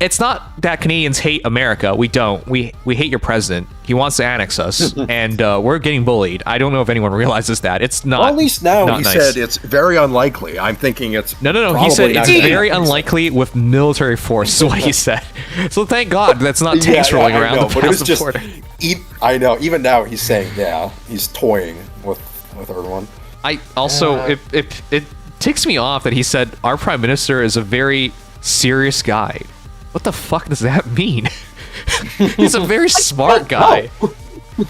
It's not that Canadians hate America. We don't. We hate your president. He wants to annex us, and we're getting bullied. I don't know if anyone realizes that. It's not. Well, at least now he nice. said it's very unlikely. I'm thinking it's no. He said it's very unlikely with military force. Is what he said. So thank God that's not tanks rolling around know, the past border. I know. Even now he's saying, he's toying with everyone. I also it ticks me off that he said our prime minister is a very serious guy. What the fuck does that mean? He's a very smart guy.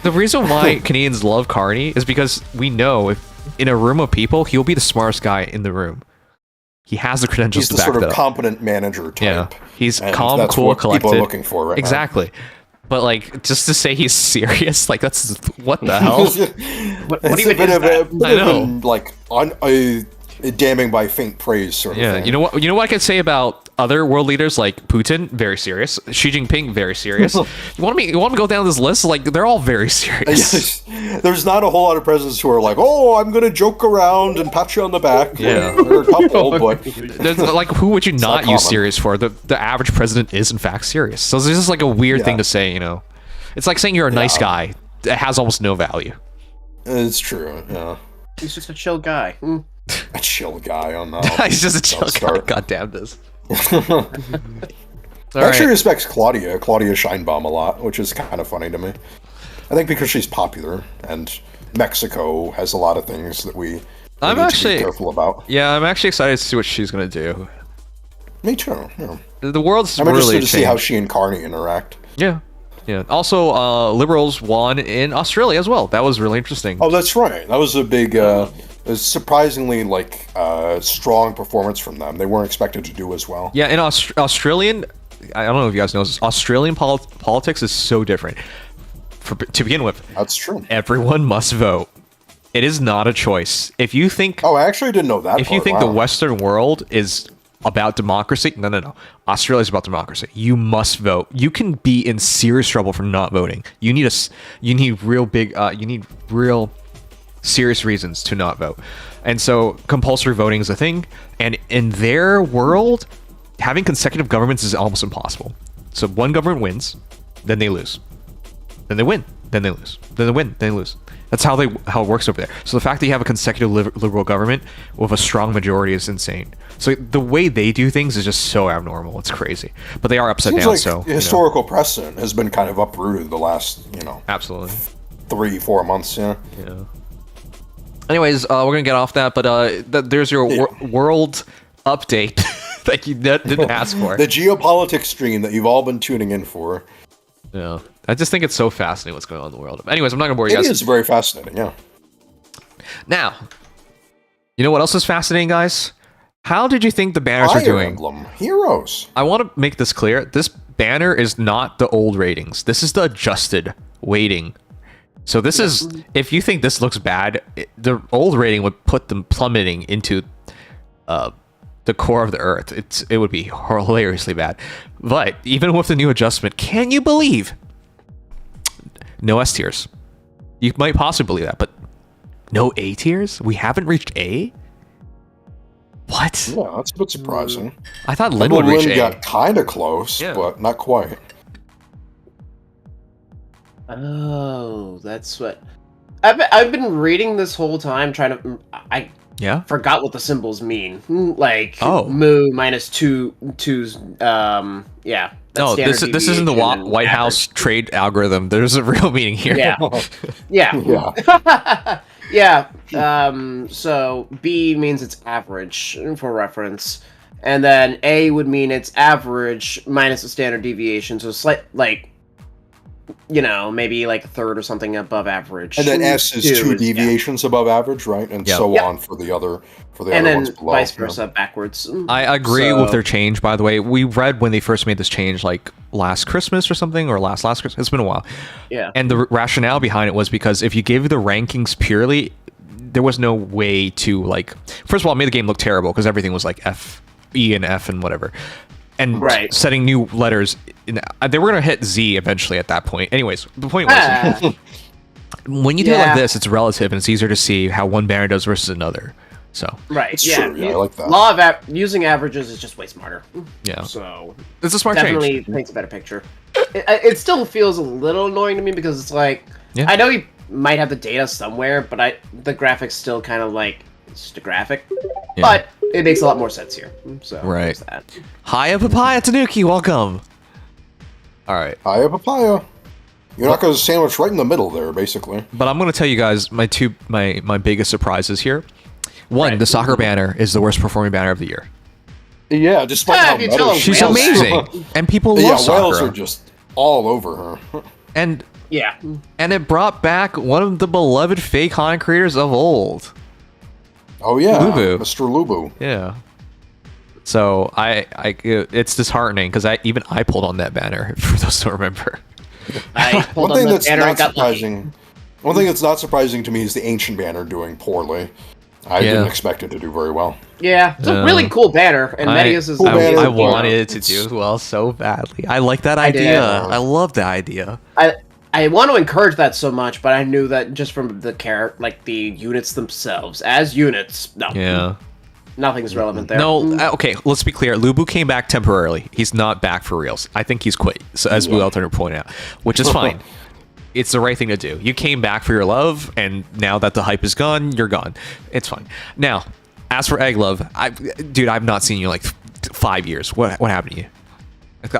The reason why Canadians love Carney is because we know if in a room of people, he'll be the smartest guy in the room. He has the credentials to back that up. He's the sort of competent manager type. Yeah, he's calm, cool, collected. People are looking for right exactly. Now. But like, just to say he's serious, like that's what the hell? what even is that? I know, like damning by faint praise sort of thing. You know what I can say about other world leaders like Putin, very serious. Xi Jinping, very serious. You want me to go down this list? Like they're all very serious. There's not a whole lot of presidents who are like, oh, I'm gonna joke around and pat you on the back. Yeah, there are a couple, but like who would you not use serious for? The average president is in fact serious. So this is like a weird thing to say. It's like saying you're a nice guy. It has almost no value. It's true. Yeah, he's just a chill guy. A chill guy on that. He's just a chill guy. God damn this. I actually respect Claudia Scheinbaum a lot, which is kind of funny to me. I think because she's popular, and Mexico has a lot of things that we need to be careful about. Yeah, I'm actually excited to see what she's going to do. Me too. Yeah. The world's I'm really interested to changed. see how she and Carney interact. Yeah. Also, Liberals won in Australia as well. That was really interesting. Oh, that's right. That was a big... surprisingly strong performance from them. They weren't expected to do as well. Yeah, in Australian, I don't know if you guys know this, Australian politics is so different. To begin with, that's true. Everyone must vote. It is not a choice. If you think... Oh, I actually didn't know that. If you think the Western world is about democracy, no. Australia's about democracy. You must vote. You can be in serious trouble for not voting. You need real serious reasons to not vote. And so compulsory voting is a thing, and in their world having consecutive governments is almost impossible. So one government wins, then they lose, then they win, then they lose, then they win, then they lose. That's how it works over there. So the fact that you have a consecutive liberal government with a strong majority is insane. So the way they do things is just so abnormal. It's crazy. But they are upside down. Like so historical precedent has been kind of uprooted the last absolutely 3-4 months. Yeah. Anyways, we're gonna get off that, but there's your world update that you didn't ask for. The geopolitics stream that you've all been tuning in for. Yeah, I just think it's so fascinating what's going on in the world. Anyways, I'm not gonna bore you guys. It is very fascinating. Yeah. Now, you know what else is fascinating, guys? How did you think the banners are doing? Emblem Heroes. I want to make this clear. This banner is not the old ratings. This is the adjusted weighting. So this is, if you think this looks bad, the old rating would put them plummeting into the core of the earth. It would be hilariously bad. But even with the new adjustment, can you believe? No S tiers. You might possibly believe that, but no A tiers? We haven't reached A? What? Yeah, that's a bit surprising. I thought Lynn would reach A. Got kind of close, but not quite. Oh, that's what... I've been reading this whole time trying to... I forgot what the symbols mean. Like, moo minus two's, yeah. No, this isn't the White House trade algorithm. There's a real meaning here. Yeah. So B means it's average, for reference. And then A would mean it's average minus a standard deviation. So slight, like... you know, maybe like a third or something above average. And then S is two deviations above average, right? And so on for the other and then ones below. vice versa, backwards. I agree with their change, by the way. We read when they first made this change, like last Christmas or something, or last Christmas. It's been a while. Yeah. And the rationale behind it was because if you gave the rankings purely, there was no way to, like... First of all, it made the game look terrible, because everything was like F, E, and F, and whatever. And setting new letters... they were going to hit Z eventually at that point. Anyways, the point was... when you do it like this, it's relative, and it's easier to see how one banner does versus another. So That's true. Yeah, I like that. Law of using averages is just way smarter. Yeah. So it's a smart definitely change. paints a better picture. It still feels a little annoying to me because it's like I know you might have the data somewhere, but the graphics still kind of like it's just a graphic. Yeah. But it makes a lot more sense here. So there's that. Hiya Papaya Tanuki, welcome. All right. Hiya Papaya. You're not going to sandwich right in the middle there, basically. But I'm going to tell you guys my biggest surprises here. One, the soccer banner is the worst performing banner of the year. Yeah, despite how meta she's amazing, and people love Sakura. Whales are just all over her. And it brought back one of the beloved fake content creators of old. Oh yeah, Lubu. Mr. Lubu. Yeah. So it's disheartening because I pulled on that banner. For those who don't remember. One thing that's not surprising to me is the ancient banner doing poorly. I didn't expect it to do very well. Yeah, it's a really cool banner, and Medius is. I wanted it to do well so badly. I like that idea. I love that idea. I want to encourage that so much, but I knew that just from the the units themselves as units. No. Yeah. Nothing's relevant there. No, okay, let's be clear. Lubu came back temporarily. He's not back for reals. I think he's quit, so, as Blue Alternative pointed out, which is fine. It's the right thing to do. You came back for your love, and now that the hype is gone, you're gone. It's fine. Now, as for Egg Love, dude, I've not seen you in like 5 years. What happened to you?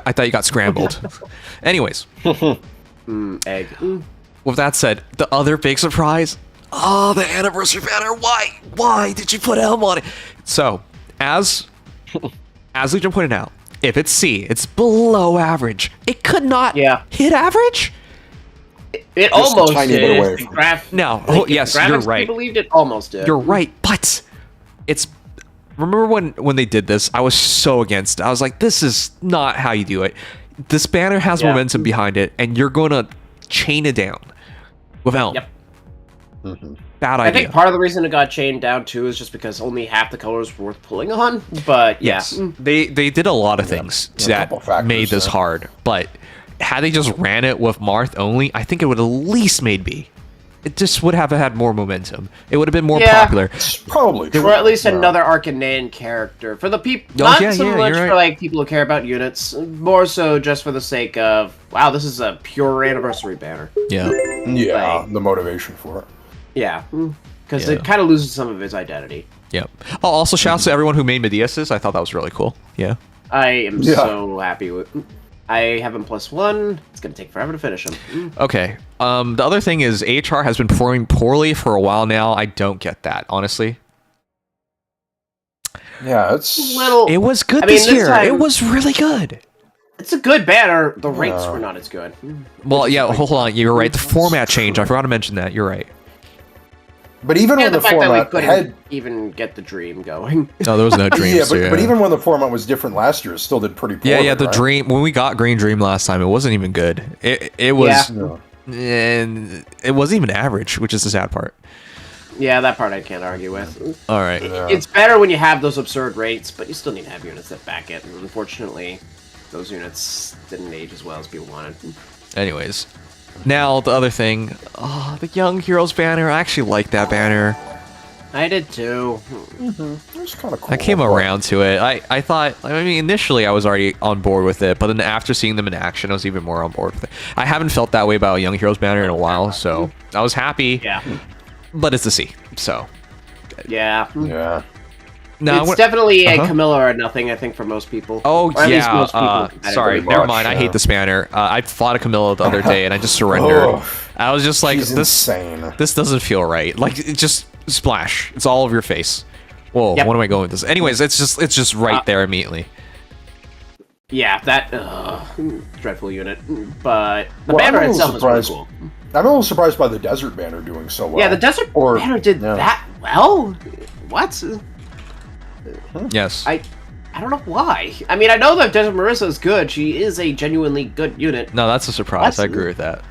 I thought you got scrambled. Anyways. Egg. With that said, the other big surprise... Oh, the anniversary banner. Why did you put Elm on it? So, as Legion pointed out, if it's C, it's below average. It could not hit average? It almost tiny did. bit away No. Yes, you're right. I believed it almost did. You're right, but it's... Remember when they did this? I was so against it. I was like, this is not how you do it. This banner has momentum behind it, and you're going to chain it down with Elm. Yep. Bad idea. I think part of the reason it got chained down too is just because only half the colors were worth pulling on. But yes, they did a lot of things that made this hard. But had they just ran it with Marth only, I think it would at least made B. It just would have had more momentum. It would have been more popular. It's probably true. Or at least another Arcanine character for the people. Not so much for like people who care about units, more so just for the sake of wow, this is a pure anniversary banner. Yeah, the motivation for it. Yeah, because it kind of loses some of its identity. Yep. Oh, also shouts to everyone who made Mediases. I thought that was really cool. Yeah. I am so happy with. I have him +1. It's gonna take forever to finish him. Okay. The other thing is HR has been performing poorly for a while now. I don't get that, honestly. Yeah, it's It was good this year. It was really good. It's a good banner. The rates were not as good. Well, yeah. Hold on. You're right. The format changed. I forgot to mention that. You're right. But even when the fact format that we couldn't even get the dream going. No, there was no dream. But even when the format was different last year, it still did pretty poorly. Yeah. The dream, when we got Green Dream last time, it wasn't even good. It was, and it wasn't even average, which is the sad part. Yeah, that part I can't argue with. All right. It's better when you have those absurd rates, but you still need to have units that back it. And unfortunately, those units didn't age as well as people wanted. Anyways. Now, the other thing, the Young Heroes banner. I actually like that banner. I did too. It was kind of cool. I came around to it. I thought, I mean, initially I was already on board with it, but then after seeing them in action, I was even more on board with it. I haven't felt that way about a Young Heroes banner in a while, so I was happy. Yeah. But it's a C, so. Yeah. Yeah. No, it's definitely a Camilla or nothing, I think, for most people. Oh, or at least most yeah. people Sorry, never mind. I hate this banner. I fought a Camilla the other day, and I just surrendered. I was just like, She's insane. This doesn't feel right. Like, it just splash. It's all over your face. Whoa, what am I going with this? Anyways, it's just right there immediately. Yeah, that dreadful unit. But the banner itself is really cool. I'm a little surprised by the desert banner doing so well. Yeah, the desert banner did that well. What? Yes. I don't know why. I mean, I know that Desert Marissa is good. She is a genuinely good unit. No, that's a surprise. I agree with that.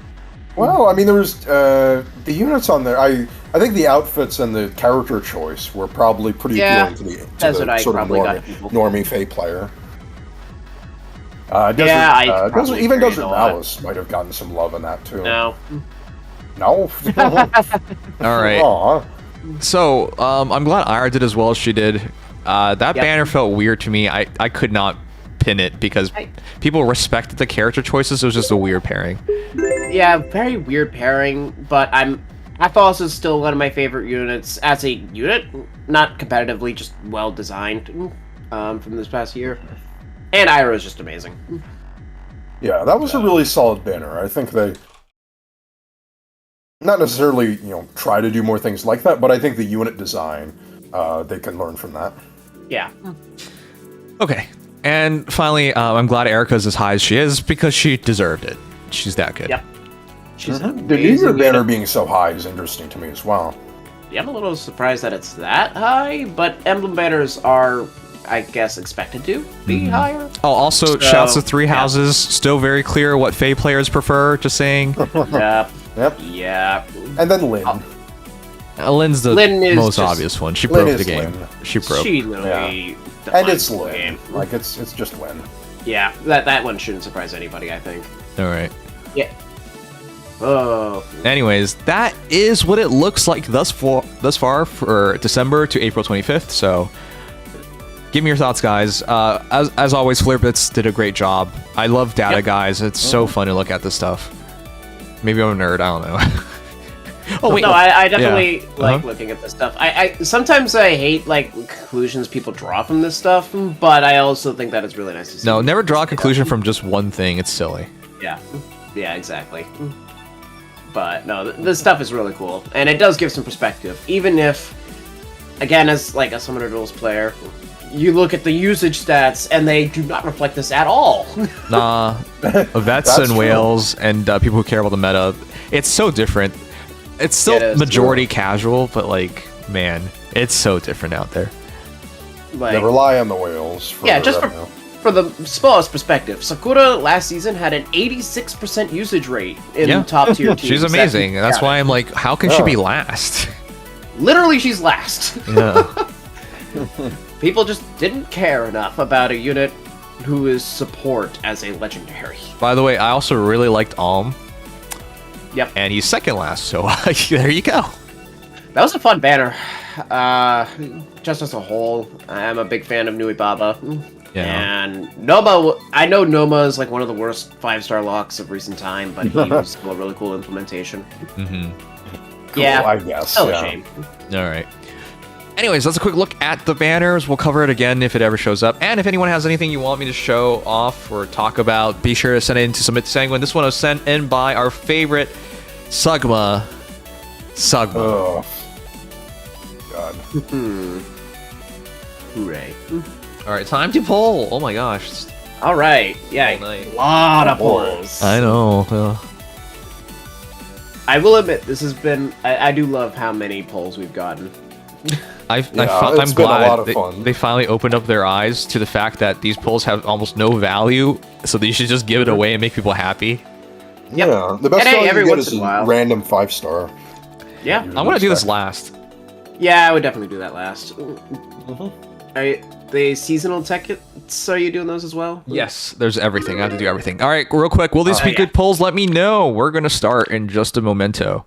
Well, I mean, there's the units on there. I think the outfits and the character choice were probably pretty appealing to the sort of normie Fae player. Even Desert Malice might have gotten some love in that too. No. No. All right. Aww. So I'm glad Ira did as well as she did. That banner felt weird to me. I could not pin it because people respected the character choices. It was just a weird pairing. Yeah, very weird pairing. But Athos is still one of my favorite units as a unit, not competitively, just well designed from this past year. And Ira is just amazing. Yeah, that was a really solid banner. I think they not necessarily, try to do more things like that, but I think the unit design, they can learn from that. Yeah. Okay. And finally, I'm glad Erica's as high as she is because she deserved it. She's that good. Yep. She's the Dedue banner being so high is interesting to me as well. Yeah, I'm a little surprised that it's that high, but Emblem banners are, I guess, expected to be higher. Oh, also, shouts to Three Houses. Still very clear what Fae players prefer, just saying. Yep. Yeah. And then Lynn. Lynn's the most obvious one. She broke the game. She broke. She literally and it's Lynn. Like, it's just Lynn. Yeah, that one shouldn't surprise anybody, I think. All right. Yeah. Oh. Anyways, that is what it looks like thus far for December to April 25th. So, give me your thoughts, guys. As always, Flairbits did a great job. I love data, guys. It's so fun to look at this stuff. Maybe I'm a nerd. I don't know. Oh wait. No, I definitely like looking at this stuff. I sometimes I hate like conclusions people draw from this stuff, but I also think that it's really nice to see. No, never draw a conclusion from just one thing. It's silly. Yeah. Yeah, exactly. But no, this stuff is really cool, and it does give some perspective. Even if, again, as like a Summoner Duels player, you look at the usage stats and they do not reflect this at all. Nah, vets and whales and people who care about the meta, it's so different. It's still majority casual, but like, man, it's so different out there. Like, they rely on the whales. For the smallest perspective, Sakura last season had an 86% usage rate in top tier teams. She's amazing. That's why I'm like, how can she be last? Literally, she's last. Yeah. People just didn't care enough about a unit who is support as a legendary. By the way, I also really liked Alm. Yep. And he's second last, so there you go. That was a fun banner. Just as a whole, I'm a big fan of Nui Baba. Yeah. And Noma, I know Noma is like one of the worst 5-star locks of recent time, but he was still a really cool implementation. Cool, yeah, I guess. Still a shame. All right. Anyways, that's a quick look at the banners. We'll cover it again if it ever shows up. And if anyone has anything you want me to show off or talk about, be sure to send it in to Submit to Sanguine. This one was sent in by our favorite Sugma. Oh. God. Hooray. All right, time to poll. Oh my gosh. All right. Yeah, a lot of polls. I know. I will admit, this has been... I do love how many polls we've gotten. I'm glad a lot of fun. They finally opened up their eyes to the fact that these polls have almost no value, so they should just give it away and make people happy. Yep. Yeah, the best value every you get once is in a a while. random 5-star. Yeah. I'm going to do this last. Yeah, I would definitely do that last. The seasonal tickets, are you doing those as well? Yes, there's everything. I have to do everything. All right, real quick. Will these be good polls? Let me know. We're going to start in just a momento.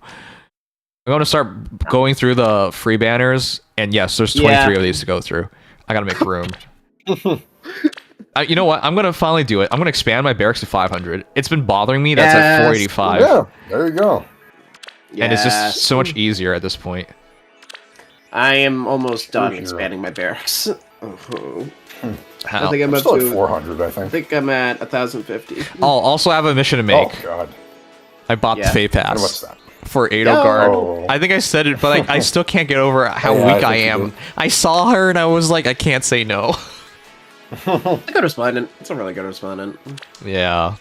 I'm going to start going through the free banners, and yes, there's 23 of these to go through. I got to make room. You know what? I'm going to finally do it. I'm going to expand my barracks to 500. It's been bothering me. That's at 485. Yeah, there you go. And it's just so much easier at this point. I am almost done expanding my barracks. How? I think I'm up still to at 400, I think. I think I'm at 1,050. I'll also have a mission to make. Oh, God. I bought the Fae Pass. And what's that? For Edelgard. I think I said it, but I still can't get over how weak I am. I saw her and I was like, I can't say no. It's a good respondent. It's a really good respondent. Yeah.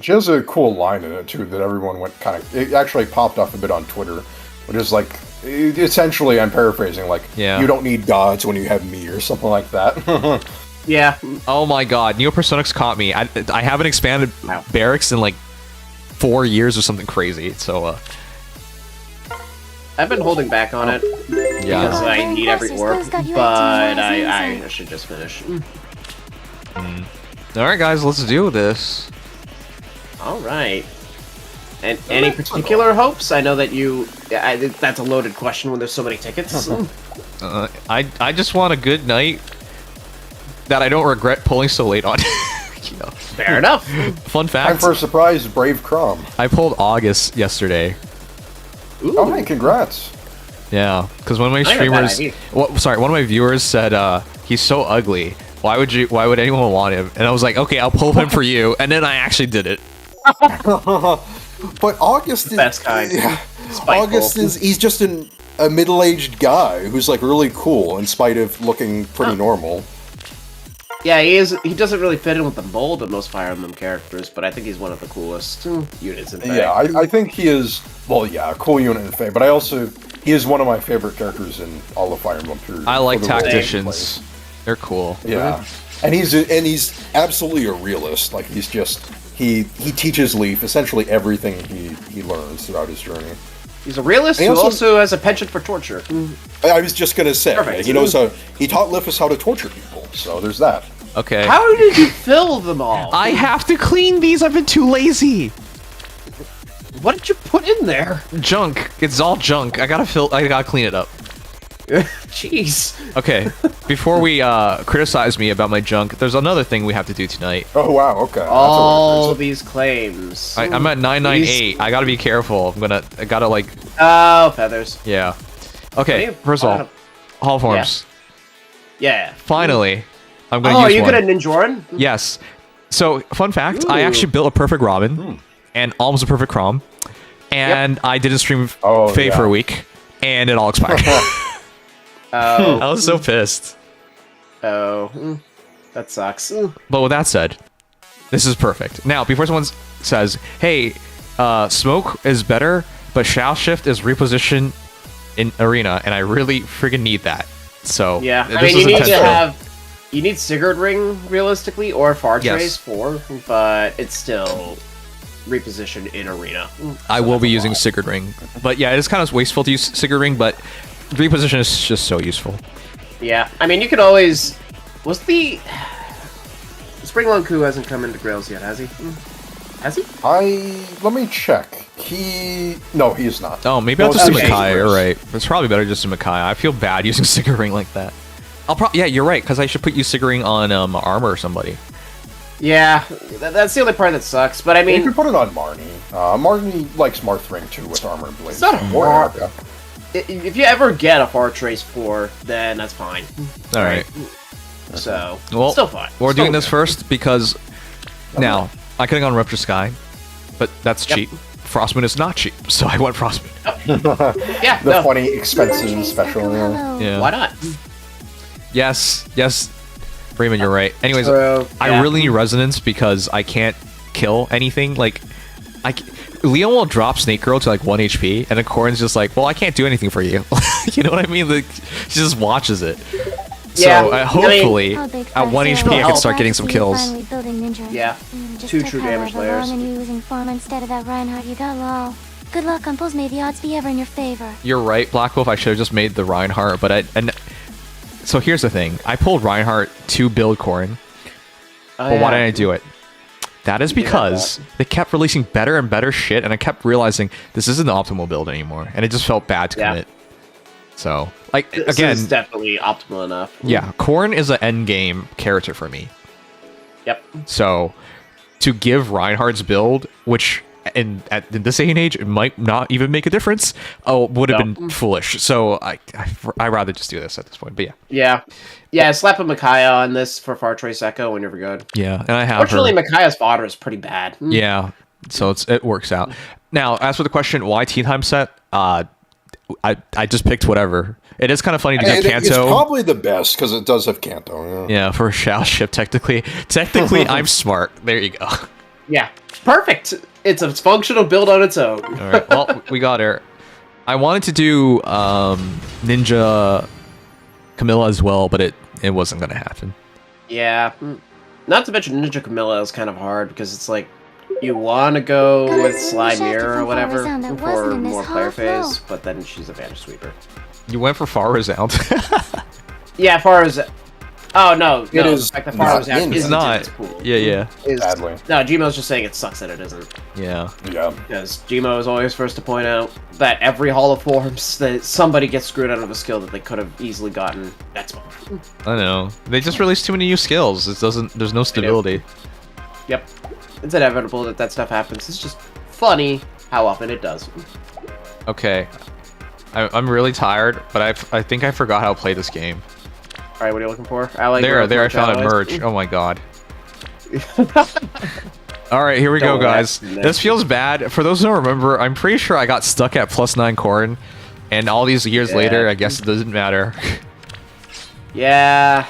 She has a cool line in it too that everyone went kind of. It actually popped up a bit on Twitter, which is like, essentially, I'm paraphrasing, like, Yeah. you don't need gods when you have me, or something like that. Yeah. Oh my god, Neopersonix caught me. I haven't expanded barracks in like 4 years or something crazy. So I've been holding back on it because I need every orb, but I should just finish. all right, guys, let's do this. All right. And any particular hopes? I know that that's a loaded question when there's so many tickets. I just want a good night that I don't regret pulling so late on. You know. Fair enough. Fun fact. Time for a surprise, Brave Crom. I pulled August yesterday. Ooh. Oh, hey, congrats. Yeah, because one of my streamers, one of my viewers said, he's so ugly. Why would anyone want him? And I was like, okay, I'll pull him for you. And then I actually did it. But August is best kind. Yeah, Spiteful. August he's just a middle-aged guy who's like really cool in spite of looking pretty normal. Yeah, he doesn't really fit in with the mold of most Fire Emblem characters, but I think he's one of the coolest units in Fae. Yeah, I think he is, well, yeah, a cool unit in Fae, but he is one of my favorite characters in all of Fire Emblem period. I like tacticians. They're cool. Yeah. And he's absolutely a realist. Like, he's just, he teaches Leaf essentially everything he learns throughout his journey. He's a realist who also has a penchant for torture. I was just gonna say, Perfect. He taught Liffus how to torture people, so there's that. Okay. How did you fill them all? I have to clean these. I've been too lazy. What did you put in there? Junk. It's all junk. I gotta clean it up. Jeez. Okay. Before we criticize me about my junk, there's another thing we have to do tonight. Oh wow, okay. All these claims. I'm at 998. I gotta be careful. I gotta like. Oh, feathers. Yeah. Okay. First of all, Hall Forms. Yeah. Finally, I'm gonna use one. Oh, are you good at Ninjoran? Yes. So, fun fact, I actually built a perfect Robin, and almost a perfect Crom, and I didn't stream Fae for a week, and it all expired. Oh. I was so pissed. Oh. That sucks. But with that said, this is perfect. Now, before someone says, hey, smoke is better, but shell shift is reposition in arena, and I really freaking need that. So, yeah, I this mean, is you need Sigurd Ring, realistically, or Far Yes. Trace 4, but it's still reposition in arena. I will be using Sigurd Ring. But yeah, it is kind of wasteful to use Sigurd Ring, but reposition is just so useful. Yeah, I mean, you could always... Springlong Ku hasn't come into Grails yet, has he? Has he? Let me check. No, he is not. Oh, maybe I'll just do Makai. You're right. It's probably better just to Makai. I feel bad using Sigurd Ring like that. Yeah, you're right, because I should put you Sigurd Ring on armor or somebody. Yeah, that's the only part that sucks, but I mean... You can put it on Marnie. Marnie likes Marth Ring too with armor and blades. It's not hard. If you ever get a Far Trace 4, then that's fine. Alright. So, Well, still fine. We're Still doing this good. first because... Now, I could have gone Rupture Sky, but that's cheap. Frostmoon is not cheap, so I went Frostmoon. Yeah, The funny, expensive special. Hello. Yeah. Why not? Yes, Raymond, you're right. Anyways, True, I yeah. really need Resonance because I can't kill anything. Like, Leon will drop Snake Girl to like 1 HP, and then Corin's just like, well, I can't do anything for you. You know what I mean? Like, she just watches it. Yeah, So, I mean- hopefully, Oh, big at 1 fast HP, I zero. can start getting some Finally kills. building ninja. Yeah. Just 2 took true damage however layers. long and you're using farm instead of that Reinhardt you got lol. Good luck, uncles. May the odds be ever in your favor. You're right, Black Wolf. I should have just made the Reinhardt, but so here's the thing. I pulled Reinhardt to build Corin, but why didn't I do it? That is because they kept releasing better and better shit, and I kept realizing this isn't the optimal build anymore, and it just felt bad to commit. So, like, This again, is definitely optimal enough. yeah, Corrin is an end game character for me. Yep. So, to give Reinhardt's build, which in this day and age it might not even make a difference, would have been foolish. So I rather just do this at this point. But Yeah, slap a Micaiah on this for Far Trace Echo and you're good. yeah, and I have Fortunately, her. Micaiah's fodder is pretty bad. Yeah, so it works out. Now, as for the question, why Tea Time set? I just picked whatever. It is kind of funny to get It's Kanto. probably the best because it does have Kanto. Yeah, for a Shao ship, technically. I'm smart. There you go. Yeah, perfect. It's a functional build on its own. All right, well, we got her. I wanted to do Ninja Camilla as well, but it wasn't going to happen. Yeah. Not to mention Ninja Camilla is kind of hard because it's like you want to go with Slide Mirror or whatever for more player phase, but then she's a Vanish Sweeper. You went for Far Resound. Yeah, Far as oh no, It is the fact that Far Resound in- It's isn't not. as cool. Yeah. Sadly. No, Gmo's just saying it sucks that it isn't. Yeah. Yeah. Because Gmo is always first to point out that every Hall of Forms that somebody gets screwed out of a skill that they could have easily gotten. That's one. I know. They just released too many new skills. There's no stability. Yep. It's inevitable that that stuff happens. It's just funny how often it does. Okay. I'm really tired, but I think I forgot how to play this game. All right, what are you looking for? Ally, There, Growth, I found a Allies? merge. Oh my god. Alright, here we go, Don't guys. laugh. This feels bad. For those who don't remember, I'm pretty sure I got stuck at +9 Corrin, and all these years later, I guess it doesn't matter. Yeah.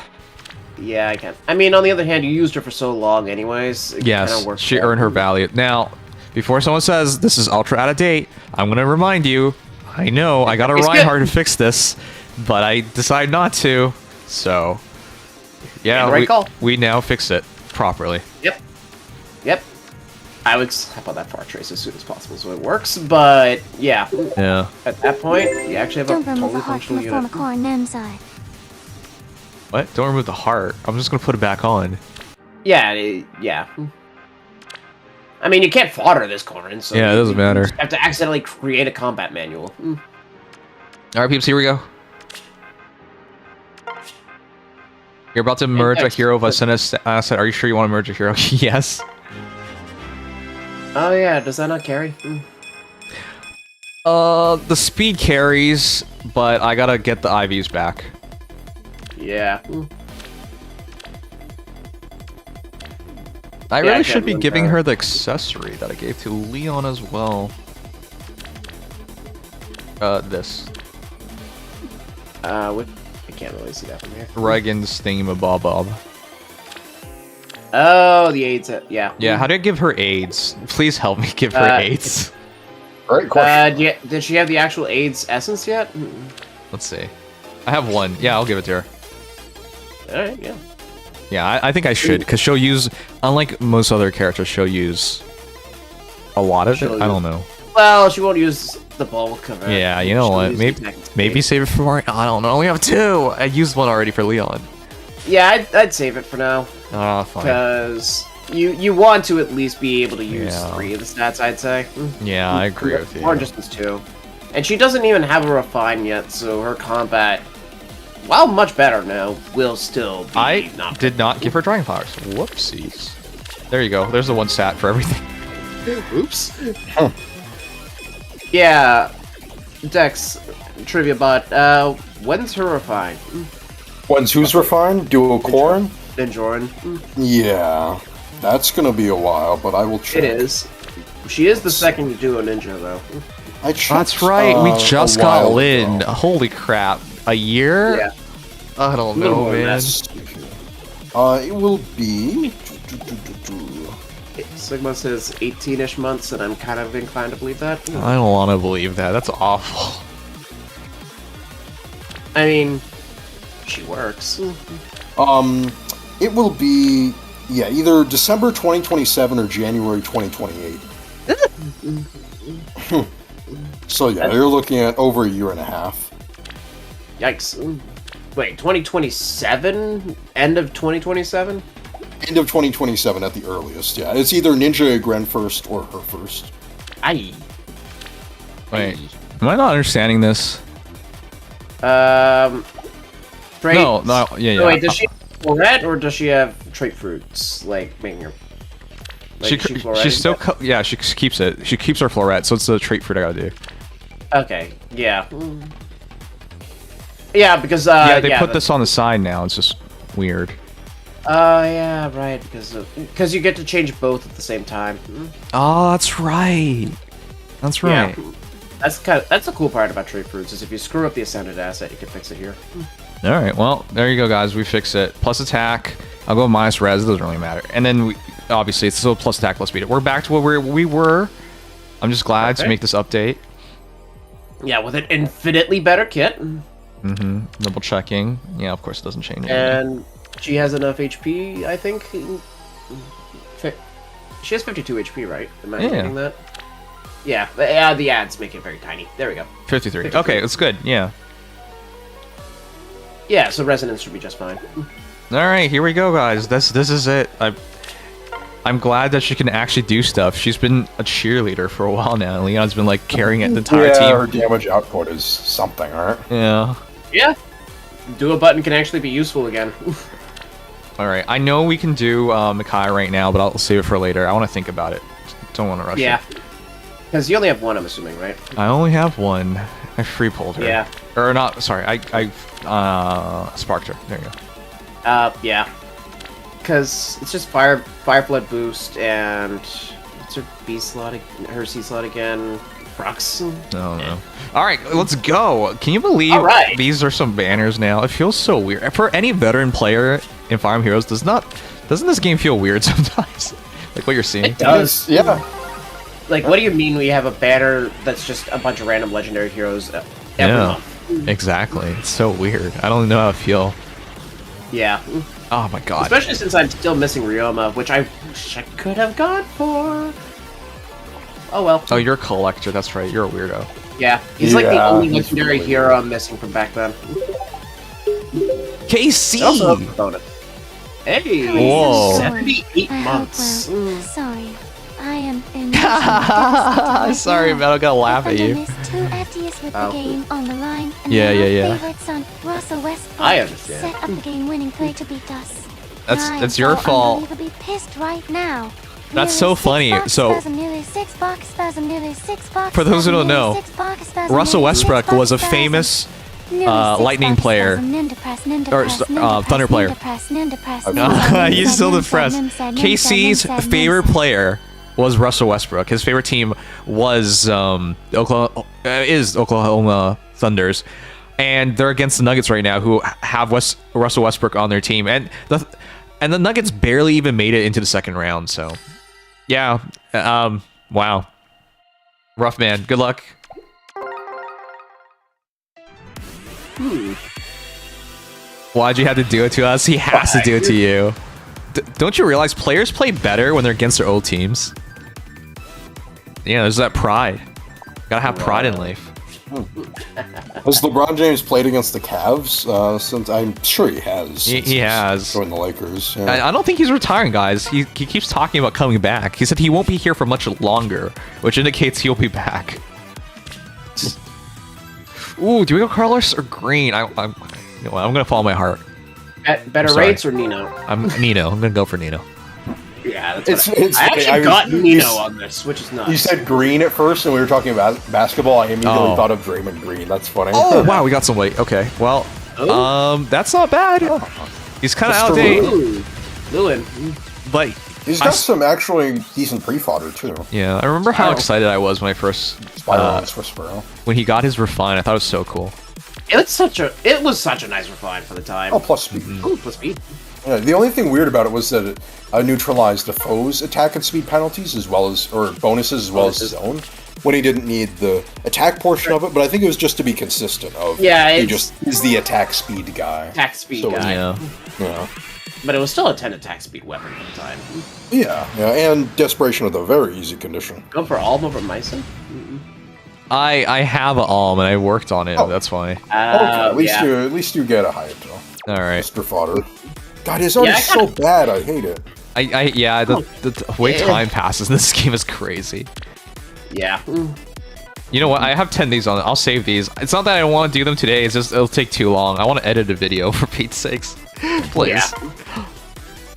Yeah, I can. I mean, on the other hand, you used her for so long anyways. It Yes, kinda works she out. earned her value. Now, before someone says this is ultra out of date, I'm gonna remind you, I know, I got a It's good. Reinhardt to fix this, but I decided not to, so... Yeah, Yeah, right call. we now fix it properly. Yep. Yep. I would hop on that far trace as soon as possible so it works, but yeah. Yeah. At that point, you actually have Don't a remove totally a heart from functional the form unit. of core NEM side. What? Don't remove the heart. I'm just gonna put it back on. Yeah, yeah. I mean, you can't fodder this Corrin, so Yeah, it doesn't matter. You have to accidentally create a combat manual. Alright, peeps, here we go. You're about to merge a next- hero with a asset. Are you sure you want to merge a hero? Yes. Oh yeah, does that not carry? The speed carries, but I gotta get the IVs back. Yeah. I Yeah, I really can't should be remember. giving her the accessory that I gave to Leon as well. This. I can't really see that from here. Regan's thingamabob. Oh, the AIDS. Yeah. Yeah, how do I give her AIDS? Please help me give her AIDS. Great question. Did she have the actual AIDS essence yet? Let's see. I have one. Yeah, I'll give it to her. Alright, yeah. Yeah, I think I should, because she'll use, unlike most other characters, she'll use a lot of it. I don't know. Well, she won't use the bulk of it. Yeah, you know She'll what? use Maybe the attack maybe save it for Mario. I don't know. We have two. I used one already for Leon. Yeah, I'd save it for now. Ah, fine. Because you want to at least be able to use Yeah. 3 of the stats, I'd say. Yeah, I agree with you. Or just 2. And she doesn't even have a refine yet, so her combat, while much better now, will still be I not did not give her Dragon Powers. Whoopsies. There you go. There's the one stat for everything. Oops. Yeah, Dex, trivia bot, when's her refine? When's who's refined? Duo Corrin? Ninjorin. Yeah. That's gonna be a while, but I will check. It is. She is the second to do a ninja, though. I checked, That's right. We just a got while Lin. ago. Holy crap. A year? Yeah. I don't Little know, more than man. that. It will be... Sigma says 18-ish months, and I'm kind of inclined to believe that. I don't want to believe that. That's awful. I mean, she works. It will be, yeah, either December 2027 or January 2028. So yeah, you're looking at over a year and a half. Yikes. Wait, 2027? End of 2027? End of 2027 at the earliest, yeah. It's either Ninja Gren first or her first. Aye. Wait. Am I not understanding this? Trait... No, yeah. Oh, wait, does she have Floret, or does she have trait fruits? Like, making her... Like, She still, yeah, she keeps it. She keeps her floret, so it's a trait fruit I gotta do. Okay, yeah. Yeah, because, Yeah, they put this on the side now. It's just weird. Yeah, right, because you get to change both at the same time. Oh, that's right. That's right. Yeah. That's the cool part about trade fruits is if you screw up the ascended asset, you can fix it here. All right, well, there you go, guys. We fix it. Plus attack. I'll go minus res. It doesn't really matter. And then, obviously, it's still plus attack, plus speed. We're back to where we were. I'm just glad to make this update. Yeah, with an infinitely better kit. Mm-hmm. Double checking. Yeah, of course, it doesn't change anything. And she has enough HP, I think. She has 52 HP, right? Am I getting that? Yeah, the ads make it very tiny. There we go. 53. Okay, that's good. Yeah. Yeah, so resonance should be just fine. All right, here we go, guys. This is it. I'm glad that she can actually do stuff. She's been a cheerleader for a while now. Leon's been like carrying it the entire team. Her damage output is something, right? Yeah. Yeah. Do a button can actually be useful again. All right, I know we can do Makai right now, but I'll save it for later. I want to think about it. Don't want to rush it. Yeah. Because you only have one, I'm assuming, right? I only have one. I free pulled her. Yeah. Or not, sorry, I sparked her. There you go. Yeah. Because it's just Fire Flood boost and what's her B slot, her C slot again? Brux. Oh no. All right, let's go. Can you believe these are some banners now? It feels so weird. For any veteran player in Fire Emblem Heroes, doesn't this game feel weird sometimes? Like what you're seeing? It does. Yeah. Like, what do you mean we have a banner that's just a bunch of random legendary heroes every month? Exactly. It's so weird. I don't know how to feel. Yeah. Oh my god. Especially since I'm still missing Ryoma, which I wish I could have gone for. Oh well. Oh, you're a collector. That's right. You're a weirdo. Yeah. He's like the only legendary hero I'm missing from back then. KC! Also have a bonus. Hey! Whoa. 78 months. Sorry. I am Sorry, man. I gotta laugh at you. Too FDS with the game on the line. And Yeah. Favorite son, Russell Westbrook, I understand. set up the game-winning play to beat us. That's your fault. Unbelievably pissed right now. That's so funny. So, for those who don't know, Russell Westbrook was a famous Lightning player, or Thunder player. He's still depressed. KC's favorite player was Russell Westbrook. His favorite team was Oklahoma Thunders, and they're against the Nuggets right now, who have Russell Westbrook on their team, and the Nuggets barely even made it into the second round. So, yeah, wow, rough, man. Good luck. Why'd you have to do it to us? He has to do it to you. Don't you realize players play better when they're against their old teams? Yeah, there's that pride. Gotta have pride in life. Has LeBron James played against the Cavs? Since I'm sure he has. He has. Joined the Lakers. Yeah. I don't think he's retiring, guys. He keeps talking about coming back. He said he won't be here for much longer, which indicates he'll be back. Ooh, do we go colorless or green? I'm gonna follow my heart. Better rates or Nino? I'm Nino. I'm gonna go for Nino. Yeah, that's I actually got Nino on this, which is nuts. You said green at first, and we were talking about basketball. I immediately thought of Draymond Green. That's funny. Oh wow, we got some weight. Okay, well, that's not bad. He's kind of outdated. Lewin, but he's got some actually decent pre-fodder too. Yeah, I remember how excited I was when I first when he got his refine. I thought it was so cool. It was such a nice refine for the time. Oh, plus speed. Ooh, plus speed. Yeah, the only thing weird about it was that it neutralized the foe's attack and speed penalties or bonuses as well as his own, when he didn't need the attack portion of it. But I think it was just to be consistent. He just is the attack speed guy. Attack speed guy. Yeah. But it was still a 10 attack speed weapon at the time. Yeah, and desperation with a very easy condition. Go for Alm over Myson? I have an Alm and I worked on it. That's why. Okay, at least you get a Hayato. All right. Mr. Fodder. God, his art is so bad. I hate it. The way time passes in this game is crazy. Yeah. You know what? I have 10 of these on it. I'll save these. It's not that I don't want to do them today. It's just it'll take too long. I want to edit a video for Pete's sakes. Please. Yeah.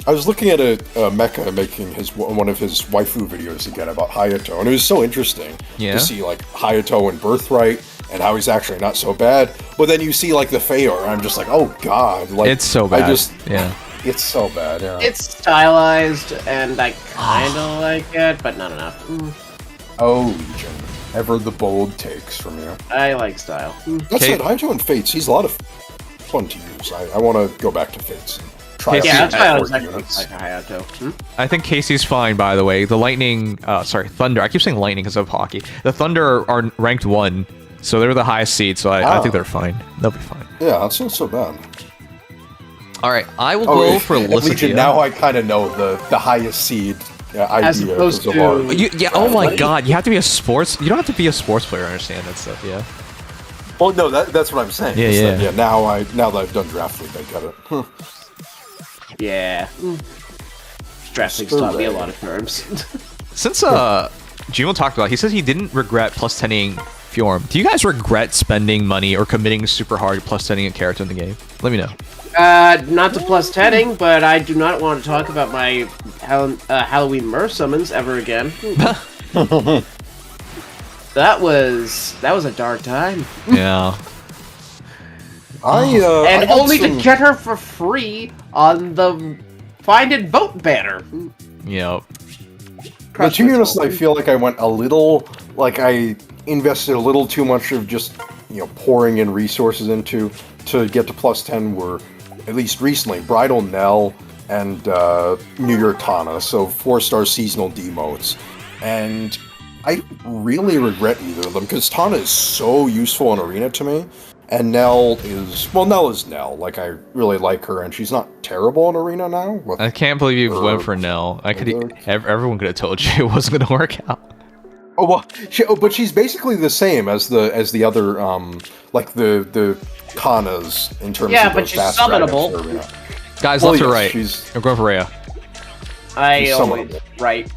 I was looking at a mecha making one of his waifu videos again about Hayato, and it was so interesting to see like Hayato in Birthright and how he's actually not so bad. But then you see like the Feyor, and I'm just like, oh god, like it's so bad. It's so bad. Yeah. It's stylized, and I kind of like it, but not enough. Oh, Legion. Whatever the bold takes from you. I like style. That's it. Hayato and Fates. He's a lot of fun to use. I want to go back to Fates. Try out Yeah, that's why I was 40 actually units. like Hayato. I think Casey's fine, by the way. The Lightning, Thunder. I keep saying Lightning because of hockey. The Thunder are ranked 1, so they're the highest seed, so I think they're fine. They'll be fine. Yeah, that's not so bad. Alright, I will go for Legion. Now I kind of know the highest seed idea. As opposed because of to- our- Oh my god, you have to be a sports... You don't have to be a sports player to understand that stuff, yeah. Well, no, that's what I'm saying. Yeah, is that, yeah. now that I've done Draft League, I get it. Yeah. Draft League's taught me a lot of terms. Since Gino talked about it, he says he didn't regret plus 10ing Fjorm. Do you guys regret spending money or committing super hard to plus 10ing a character in the game? Let me know. Not to plus 10ing, but I do not want to talk about my Halloween Mer summons ever again. That was a dark time. Yeah. And only to get her for free on the Find and Vote banner. Yep. But to be honest, I feel like I went a little, like I invested a little too much of just, pouring in resources into to get to plus 10 were, at least recently, Bridal Nell and New Year Tana, so 4-star seasonal demotes. And I really regret either of them, because Tana is so useful in Arena to me, and Nell is Nell. Like, I really like her, and she's not terrible in Arena now. I can't believe you went for Nell. Everyone could have told you it wasn't going to work out. Oh well, but she's basically the same as the other like the Kanas in terms of but she's fast summonable. dragons. Guys, Well, left or yes, right? I'm going for Rhea. I always summonable. right.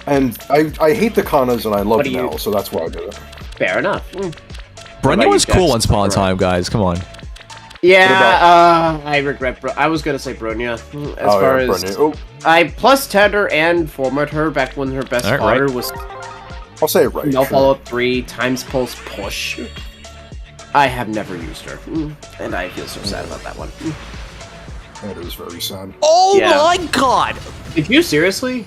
And I hate the Kanas and I love What do you- Nell, so that's why I did it. Fair enough. Bronya was you cool guys? once upon a time, guys. Come on. Yeah, I regret. I was gonna say Bronya. As far as Brony. I plus 10'd her and format her back when her best Alright, fodder right. was I'll say it right. no sure. follow-up 3 times pulse push. I have never used her, and I feel so sad about that one. That is very sad. Oh Yeah. my god! Did you seriously?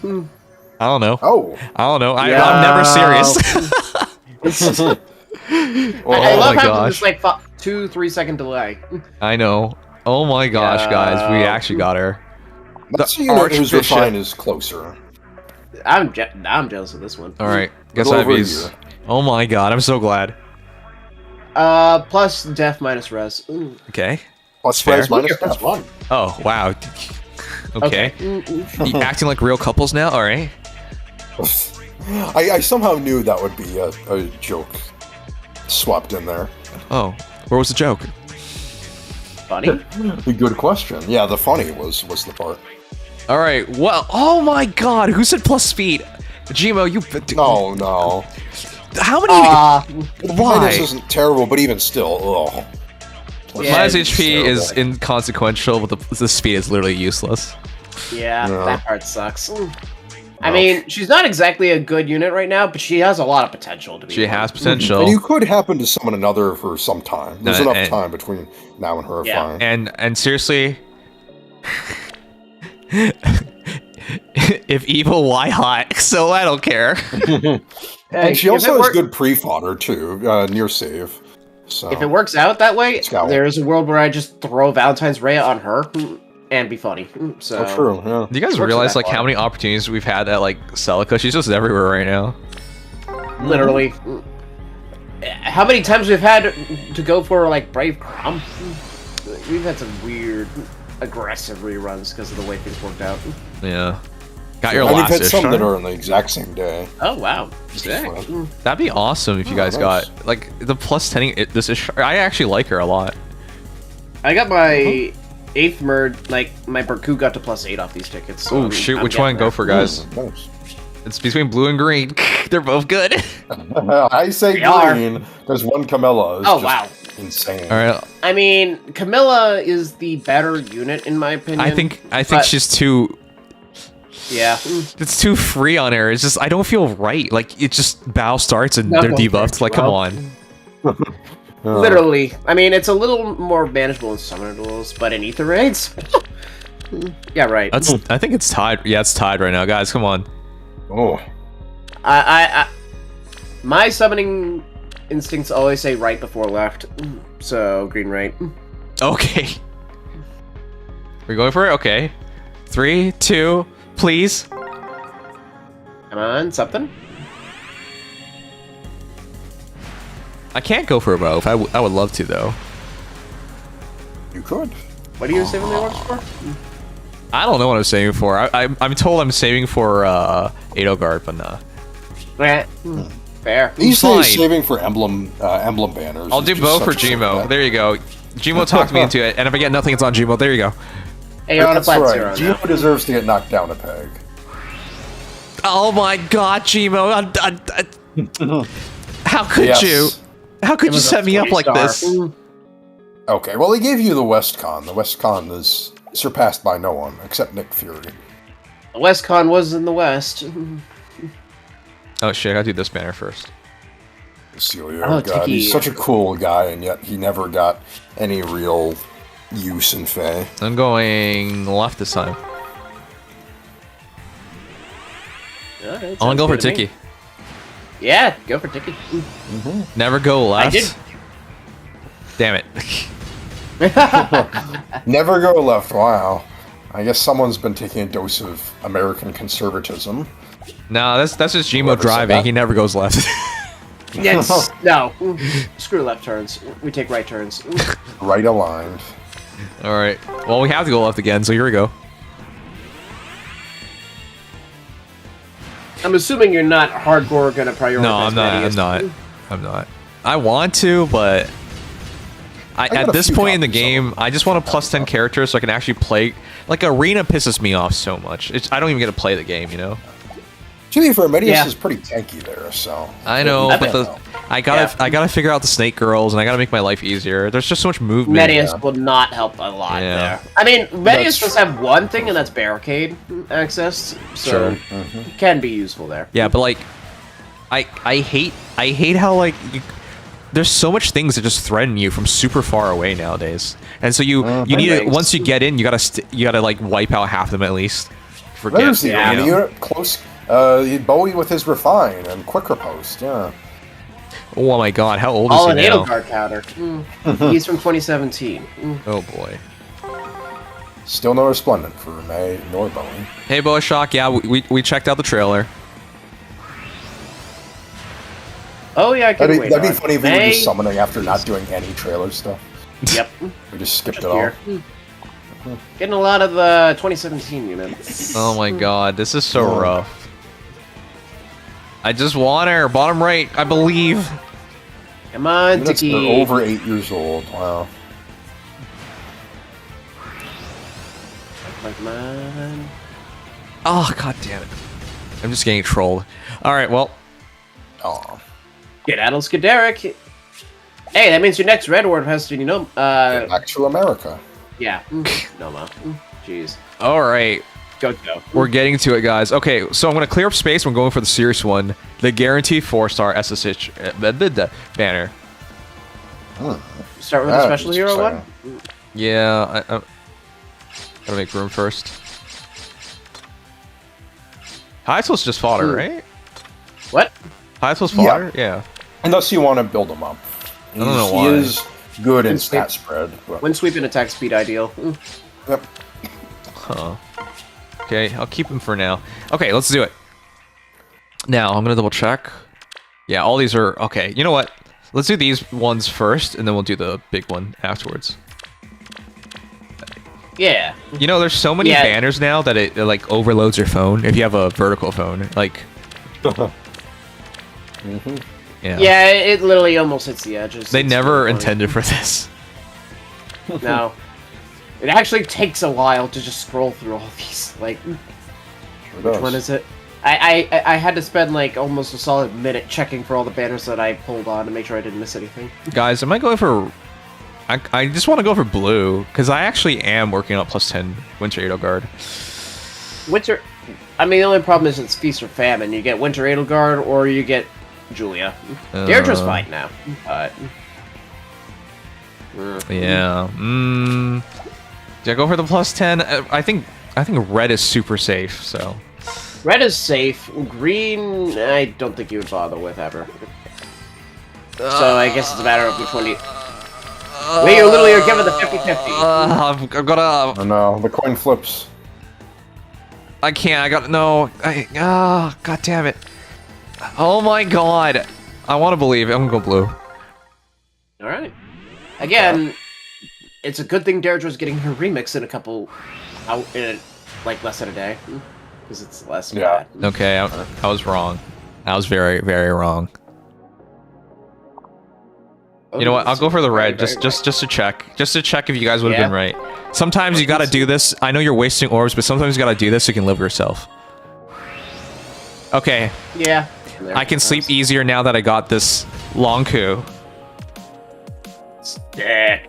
I don't know. Oh. I don't know. Yeah. I'm never serious. I Oh love my having gosh. this like 2-3 second delay. I know. Oh my gosh, guys. We actually got her. That's The the unit whose Archbishop. refine is closer. I'm jealous of this one. Alright. Guess Little I have over a these. year. Oh my god. I'm so glad. Plus death minus res. Okay. Plus Fair. res minus Plus death. 1. Oh, wow. Okay. You acting like real couples now? Alright. I somehow knew that would be a joke swapped in there. Oh. Where was the joke? Funny. A good question. Yeah, the funny was the part. Alright. Well, oh my god. Who said plus speed? Gmo, you. No. How many. Why? Minus isn't terrible, but even still, ugh. Yeah, Minus it's HP is terrible. inconsequential, but the speed is literally useless. Yeah, Yeah. that part sucks. I mean, she's not exactly a good unit right now, but she has a lot of potential to be. She one. has potential. And you could happen to summon another for some time. There's enough and- time between now and her Yeah. fine. And seriously, if evil, why hot? So I don't care. And she if also it has work- good pre-fodder too, near save. So If it works out that way, Scowl. there's a world where I just throw Valentine's Rhea on her and be funny. So oh, true, yeah. Do you guys Works realize that like how far. many opportunities we've had at like Celica? She's just everywhere right now. literally. How many times we've had to go for like Brave Crom? We've had some weird, aggressive reruns because of the way things worked out. Yeah. Got your And we've last had some that issue. are on the exact same day. Oh wow! Sick. fun. That'd be awesome if you guys nice. got like the plus 10. This is. I actually like her a lot. I got my 8th Murd, like my Berku got to plus 8 off these tickets. So Oh shoot! I'm Which one getting go there. for, guys? Nice. It's between blue and green. They're both good. I say They are. green because one Camilla is Oh, just wow. insane. All right. I mean, Camilla is the better unit in my opinion. I think but- she's too. Yeah. It's too free on her. It's just I don't feel right. Like it just bow starts and No, they're okay. debuffed. Like come Well, on. Literally. I mean, it's a little more manageable in summoner duels, but in ether raids? Yeah, right. I think it's tied. Yeah, it's tied right now, guys. Come on. Oh, I My summoning instincts always say right before left, so green right. Okay. We're going for it? Okay. 3, 2, please. Come on, something. I can't go for both. I would love to, though. You could. What are you saving the orbs for? I don't know what I'm saving for. I'm told I'm saving for Edelgard, but nah. Yeah, fair. These Fine. days, saving for emblem banners. I'll is do just both for such a silly Gmo. bet. There you go. Gmo talked me into it, and if I get nothing, it's on Gmo. There you go. Hey, you're on a That's flat right. zero now. Gmo deserves to get knocked down a peg. Oh my God, Gmo! How could Yes. you? How could It you was a set me up like 40 this? star. Okay, well, he gave you the WestCon. The WestCon is surpassed by no one except Nick Fury. The WestCon was in the West. Oh shit! I gotta do this banner first. Celia, Oh, God, Tiki. he's such a cool guy, and yet he never got any real use in Fae. I'm going left this time. Alright, I'm gonna sounds go for good to me. Tiki. Yeah, go for Tiki. Never go left. I did. Damn it. Never go left. Wow. I guess someone's been taking a dose of American conservatism. No, that's just Gmo Whoever said driving. that. He never goes left. Yes. No. Screw left turns. We take right turns. Right aligned. All right. Well, we have to go left again, so here we go. I'm assuming you're not hardcore gonna prioritize. No, I'm not. Medius. I'm not. I want to, but got at a this few point in the copies, so- game, I just want a plus 10 character so I can actually play. Like Arena pisses me off so much. I don't even get to play the game, you know. To be fair, Medius Yeah. is pretty tanky there, so... I know, Yeah, but I gotta figure out the snake girls, and I gotta make my life easier. There's just so much movement. Medius will not help a lot Yeah. there. I mean, Medius That's does have one thing, and that's barricade access, so Sure. it can be useful there. Yeah, but like, I hate how like there's so much things that just threaten you from super far away nowadays, and so you need to, Thanks. once you get in, you gotta like wipe out half of them at least. Forget. There's the Yeah. arena unit close... Bowie with his Refine and Quick Riposte, yeah. Oh my God, how old All is an he now? Edelgard powder. He's from 2017. Oh boy. Still no Resplendent for May nor Bowie. Hey, Boa Shock. Yeah, we checked out the trailer. Oh yeah, I can wait. That'd be on. funny if we were May- just summoning after not doing any trailer stuff. Yep. We just skipped Just it all. here. Getting a lot of 2017 units. Oh my God, this is so Yeah. rough. I just want her. Bottom right, I believe. Come on, Units that Tiki. are over 8 years old. Wow. Come on. Oh God damn it! I'm just getting trolled. All right, well. Aw. Get Adel Skideric. Hey, that means your next Red Orb has to, you know, Back to America. yeah. Noma. Jeez. All right. Go. We're getting to it, guys. Okay, so I'm going to clear up space. We're going for the serious one. The guaranteed 4-star SSH banner. Start with the That special is hero exciting. one? Yeah, I gotta make room first. Hythel's just fodder, right? What? Hythel's Yeah. fodder? Yeah. Unless you want to build him up. I don't know He why. is good in Wind sweep. stat spread. But, Wind sweep and attack speed ideal. yep. Huh. Okay, I'll keep him for now. Okay, let's do it. Now, I'm gonna double check. Yeah, all these are... Okay, you know what? Let's do these ones first, and then we'll do the big one afterwards. Yeah. You know, there's so many Yeah. banners now that it like overloads your phone if you have a vertical phone. Like... Yeah. Yeah, it literally almost hits the edges. They It's never really funny. intended for this. No. It actually takes a while to just scroll through all these. Like, Sure which does. one is it? I had to spend like almost a solid minute checking for all the banners that I pulled on to make sure I didn't miss anything. Guys, am I going for... I just want to go for blue, because I actually am working on plus 10 Winter Edelgard. Winter. I mean, the only problem is it's Feast or Famine. You get Winter Edelgard or you get Julia. Deirdre's fine now, but. Yeah. Did I go for the plus 10? I think red is super safe, so... Red is safe. Green, I don't think you would bother with ever. So I guess it's a matter of which one you... Wait, you literally are given the 50-50. I've got Oh no, the coin flips. I can't. I got no. God damn it. Oh my god. I want to believe. I'm gonna go blue. All right. Again, it's a good thing Deirdre's getting her remix in a couple, like less than a day, because it's less. Yeah. Bad. Okay, I was wrong. I was very, very wrong. You know what? I'll go for the red, just to check, if you guys would have been right. Sometimes you gotta do this. I know you're wasting orbs, but sometimes you gotta do this so you can live yourself. Okay. Yeah. I can sleep easier now that I got this long coup. Yeah.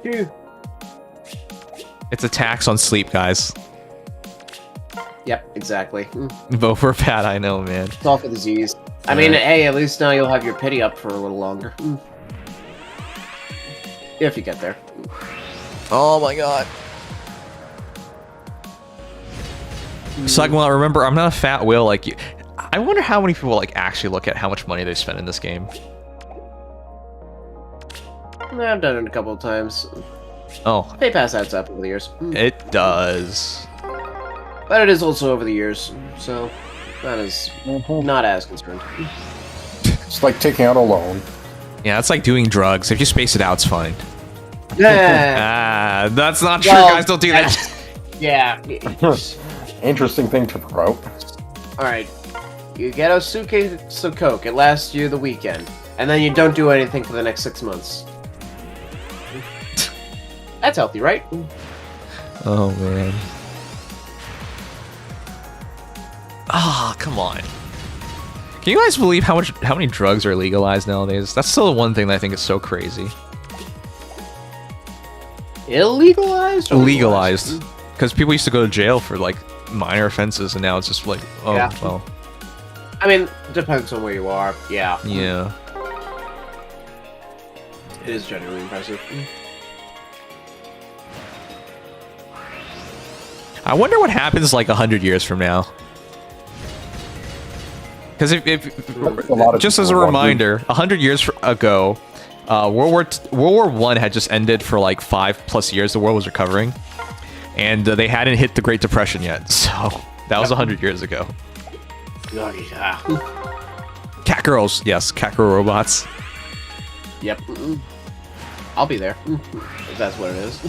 It's a tax on sleep, guys. Yep, exactly. Vote for Pat, I know, man. It's all for the Z's. I mean, hey, at least now you'll have your pity up for a little longer. If you get there. Oh my god. Sagmont, remember, I'm not a fat whale like you. I wonder how many people like actually look at how much money they spend in this game. I've done it a couple of times. Oh. PayPass adds up over the years. It does. But it is also over the years, so that is not as concerned. It's like taking out a loan. Yeah, it's like doing drugs. If you space it out, it's fine. Yeah. That's not true, Well, guys. Don't do that. Yeah. Interesting thing to promote. Alright. You get a suitcase of Coke. It lasts you the weekend. And then you don't do anything for the next 6 months. That's healthy, right? Oh, man. Ah, come on. Can you guys believe how many drugs are legalized nowadays? That's still the one thing that I think is so crazy. Illegalized? Or Legalized. Because people used to go to jail for, like, minor offenses, and now it's just like, oh, Yeah. well. I mean, depends on where you are. Yeah. Yeah. It is genuinely impressive. I wonder what happens, like, 100 years from now. Because just as a reminder, 100 years ago, World War I had just ended for like 5+ years. The world was recovering, and they hadn't hit the Great Depression yet. So that was 100 years ago. Oh, yeah. Cat girls, yes, cat girl robots. Yep. I'll be there if that's what it is.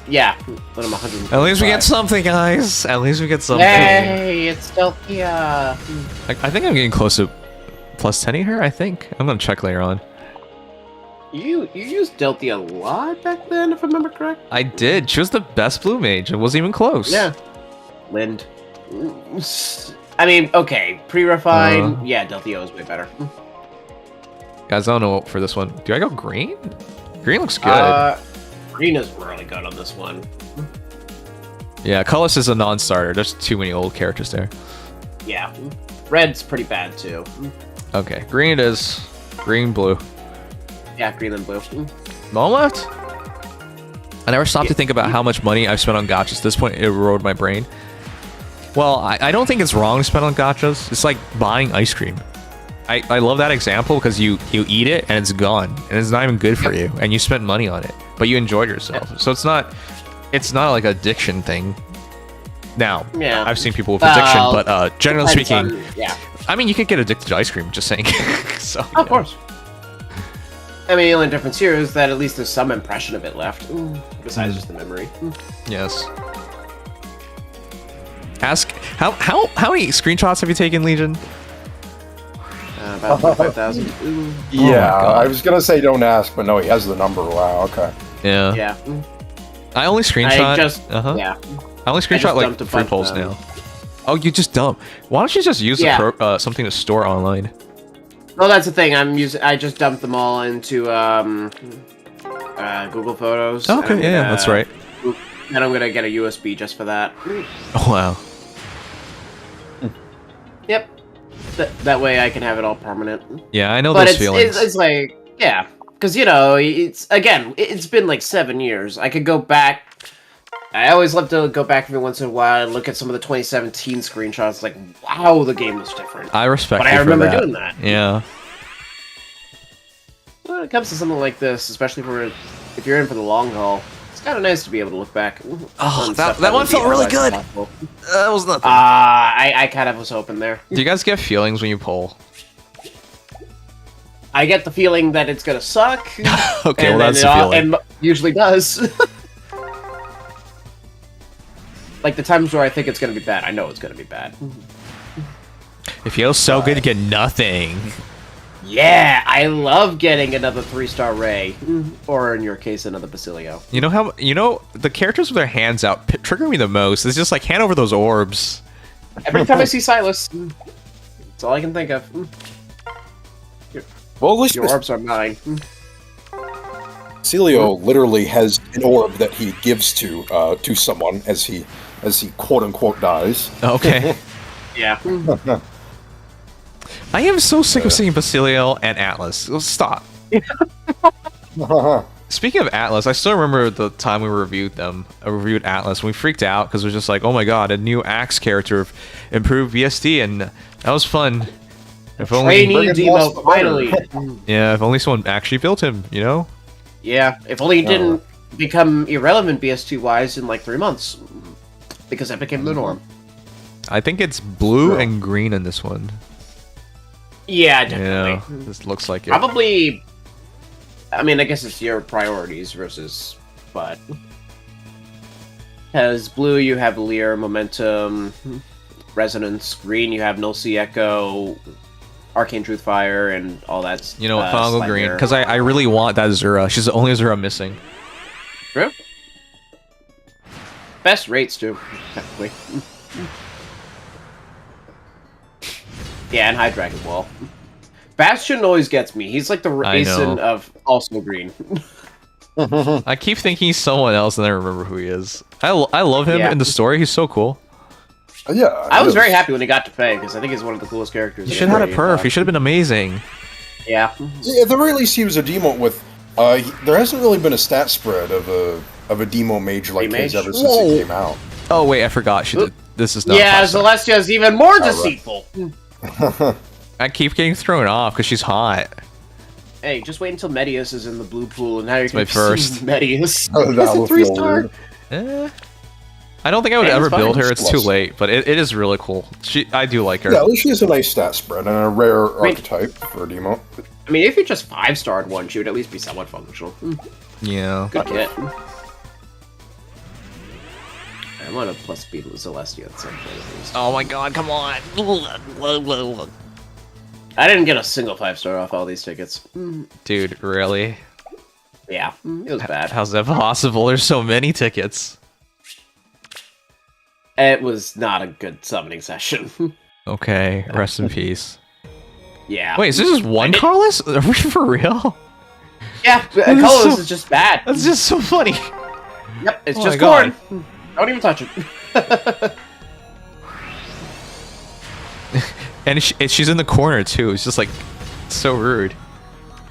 Yeah, when I'm 100. At least we get something, guys. At least we get something. Hey, it's Delphia. I think I'm getting close to +10 here. I think I'm gonna check later on. You used Delphia a lot back then, if I remember correct. I did. She was the best blue mage. It wasn't even close. Yeah. Lind. I mean, okay, pre-refined. Yeah, Delphia was way better. Guys, I don't know for this one. Do I go green? Green looks good. Green is really good on this one. Yeah, colorless is a non-starter. There's too many old characters there. Yeah. Red's pretty bad too. Okay, green it is. Green, blue. Yeah, green and blue. Moment? I never stopped to think about how much money I've spent on gachas. At this point, it rode my brain. Well, I don't think it's wrong to spend on gachas. It's like buying ice cream. I love that example because you eat it and it's gone and it's not even good for you and you spent money on it, but you enjoyed yourself. So it's not like an addiction thing. Now, Yeah. I've seen people with addiction, but generally Depends speaking, on- yeah. I mean, you can get addicted to ice cream. Just saying. So, Oh, of course. I mean, the only difference here is that at least there's some impression of it left, besides just the memory. Yes. Ask how many screenshots have you taken, Legion? About 25,000. Yeah, God. I was gonna say don't ask, but no, he has the number. Wow, okay. Yeah. Yeah. I only screenshot. I just, Uh-huh. yeah. I only screenshot just like dumped a 3 bunch polls of them. now. Oh, you just dump. Why don't you just use Yeah. something to store online? Well, that's the thing. I just dumped them all into Google Photos. Oh, okay, yeah, that's right. And I'm gonna get a USB just for that. Oh wow. Yep. That way I can have it all permanent. Yeah, I know But those feelings. it's like, yeah, because it's been like 7 years. I could go back. I always love to go back every once in a while and look at some of the 2017 screenshots. Like, wow, the game was different. I respect. But you I for remember that. doing that. Yeah. when it comes to something like this, especially if you're in for the long haul, it's kind of nice to be able to look back. Oh, that one felt really good. That was nothing. I kind of was hoping there. Do you guys get feelings when you pull? I get the feeling that it's gonna suck. Okay, well that's the feeling. And usually does. Like the times where I think it's gonna be bad, I know it's gonna be bad. It feels so good to get nothing. Yeah, I love getting another 3-star Ray, or in your case, another Basilio. You know the characters with their hands out trigger me the most. It's just like hand over those orbs. Every time I see Silas, that's all I can think of. Well, at least Your orbs are mine. Celio literally has an orb that he gives to someone as he quote unquote dies. Okay. Yeah. I am so sick of seeing Basilio and Atlas. Stop. Speaking of Atlas, I still remember the time we reviewed them. I reviewed Atlas, and we freaked out because it was just like, oh my god, a new Axe character, improved VSD, and that was fun. If only Trainee demo, finally. Yeah, if only someone actually built him, you know? Yeah, if only he didn't become irrelevant BS2-wise in like 3 months. Because that became the norm. I think it's blue and green in this one. Yeah, definitely. Yeah, this looks like it. Probably... I mean, I guess it's your priorities versus... But... Because blue, you have Leer, Momentum, Resonance. Green, you have Null Sea Echo, Arcane Truthfire, and all that. You know what? I'll go green because I really want that Azura. She's the only Azura missing. True. Best rates too, technically. Yeah, and High Dragon Ball. Bastion always gets me. He's like the Raisin of also green. I keep thinking he's someone else, and I remember who he is. I love him in the story. He's so cool. Yeah, I was very happy when he got to Fae because I think he's one of the coolest characters. He should have had a perf. He should have been amazing. Yeah. At the very least, he was a demo with. There hasn't really been a stat spread of a demo mage like his ever since it came out. Oh wait, I forgot. She did. This is not. Yeah, Celestia is even more deceitful. I keep getting thrown off because she's hot. Hey, just wait until Medius is in the blue pool, and now you're my first. Medius. That It's a 3-star. I don't think I would ever build her. It's too late, but it is really cool. I do like her. Yeah, at least she has a nice stat spread and a rare archetype for a demo. I mean, if you just 5-starred one, she would at least be somewhat functional. Yeah. Good kit. I want to plus speed with Celestia at some point at least. Oh my god, come on. I didn't get a single 5-star off all these tickets. Dude, really? Yeah, it was bad. How's that possible? There's so many tickets. It was not a good summoning session. Okay, rest in peace. Yeah. Wait, is this just one Carlos? Are we for real? Yeah, Carlos is just bad. That's just so funny. Yep, it's just corn. Don't even touch it. And she's in the corner too. It's just like so rude.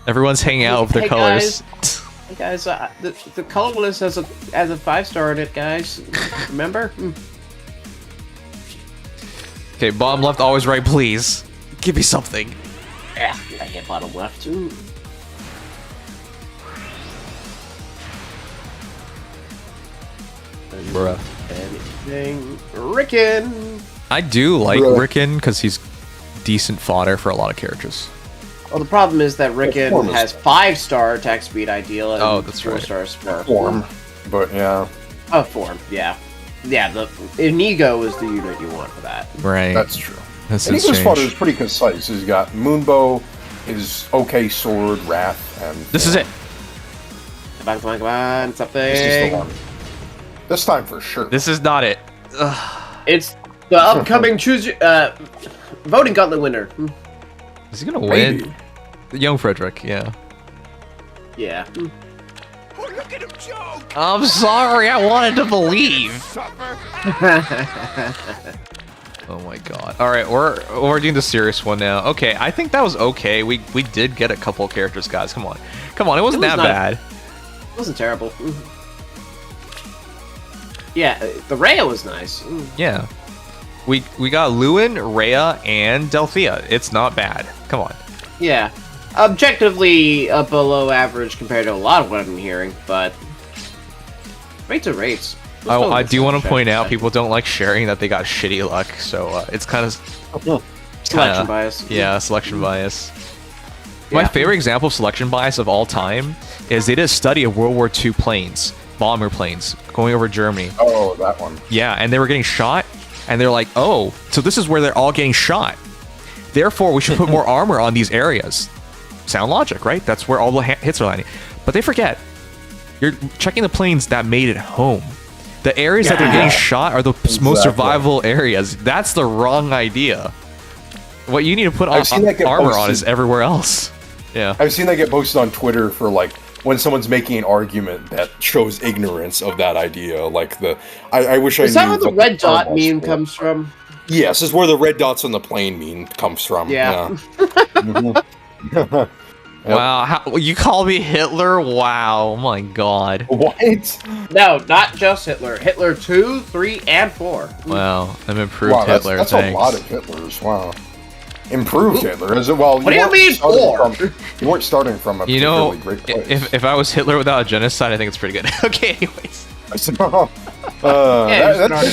Everyone's hanging out with their colors. Hey guys, the colorless has a 5-star in it, guys. Remember? Okay, bottom left, always right, please. Give me something. Yeah, I hit bottom left too. Bruh. Anything, Rickon. I do like Rickon because he's decent fodder for a lot of characters. Well, the problem is that Rickon has 5-star attack speed ideal and that's 4-star spare. Form, but yeah. Form, yeah. Yeah, the Inigo is the unit you want for that. Right. That's true. That's and Ego's fodder is pretty concise. He's got Moonbow, his OK sword, Wrath, and... This is it. Come on, something. This is the one. This time for sure. This is not it. It's the upcoming voting gauntlet winner. Is he gonna win? The young Frederick, yeah. Yeah. Oh, look at him joke! I'm sorry, I wanted to believe. Oh my god. Alright, we're doing the serious one now. Okay, I think that was okay. We did get a couple characters, guys. Come on. Come on, it wasn't that bad. It wasn't terrible. Yeah, the Rhea was nice. Yeah. We got Lewin, Rhea, and Delphia. It's not bad. Come on. Yeah. objectively below average compared to a lot of what I'm hearing, but rates are rates. I do want to point out people don't like sharing that they got shitty luck, so it's kind of selection bias. Yeah, selection bias. My favorite example of selection bias of all time is they did a study of World War II planes, bomber planes, going over Germany. Oh, that one. Yeah, and they were getting shot, and they're like, oh, so this is where they're all getting shot. Therefore, we should put more armor on these areas. Sound logic, right? That's where all the hits are landing. But they forget. You're checking the planes that made it home. The areas that they're getting shot are the most survivable areas. That's the wrong idea. What you need to put armor on is everywhere else. Yeah. I've seen that get posted on Twitter for like when someone's making an argument that shows ignorance of that idea. Like I wish I knew. Is that where the red dot meme comes from? Yes, is where the red dots on the plane meme comes from. Yeah. Yep. Wow, you call me Hitler? Wow, oh my god. What? No, not just Hitler. Hitler 2, 3, and 4. Wow, I'm improved Hitler. That's a lot of Hitlers. Wow. Improved Hitler, is it? Well, what do you mean 4? You weren't starting from a particularly great place. If I was Hitler without a genocide, I think it's pretty good. Okay, anyways. That's just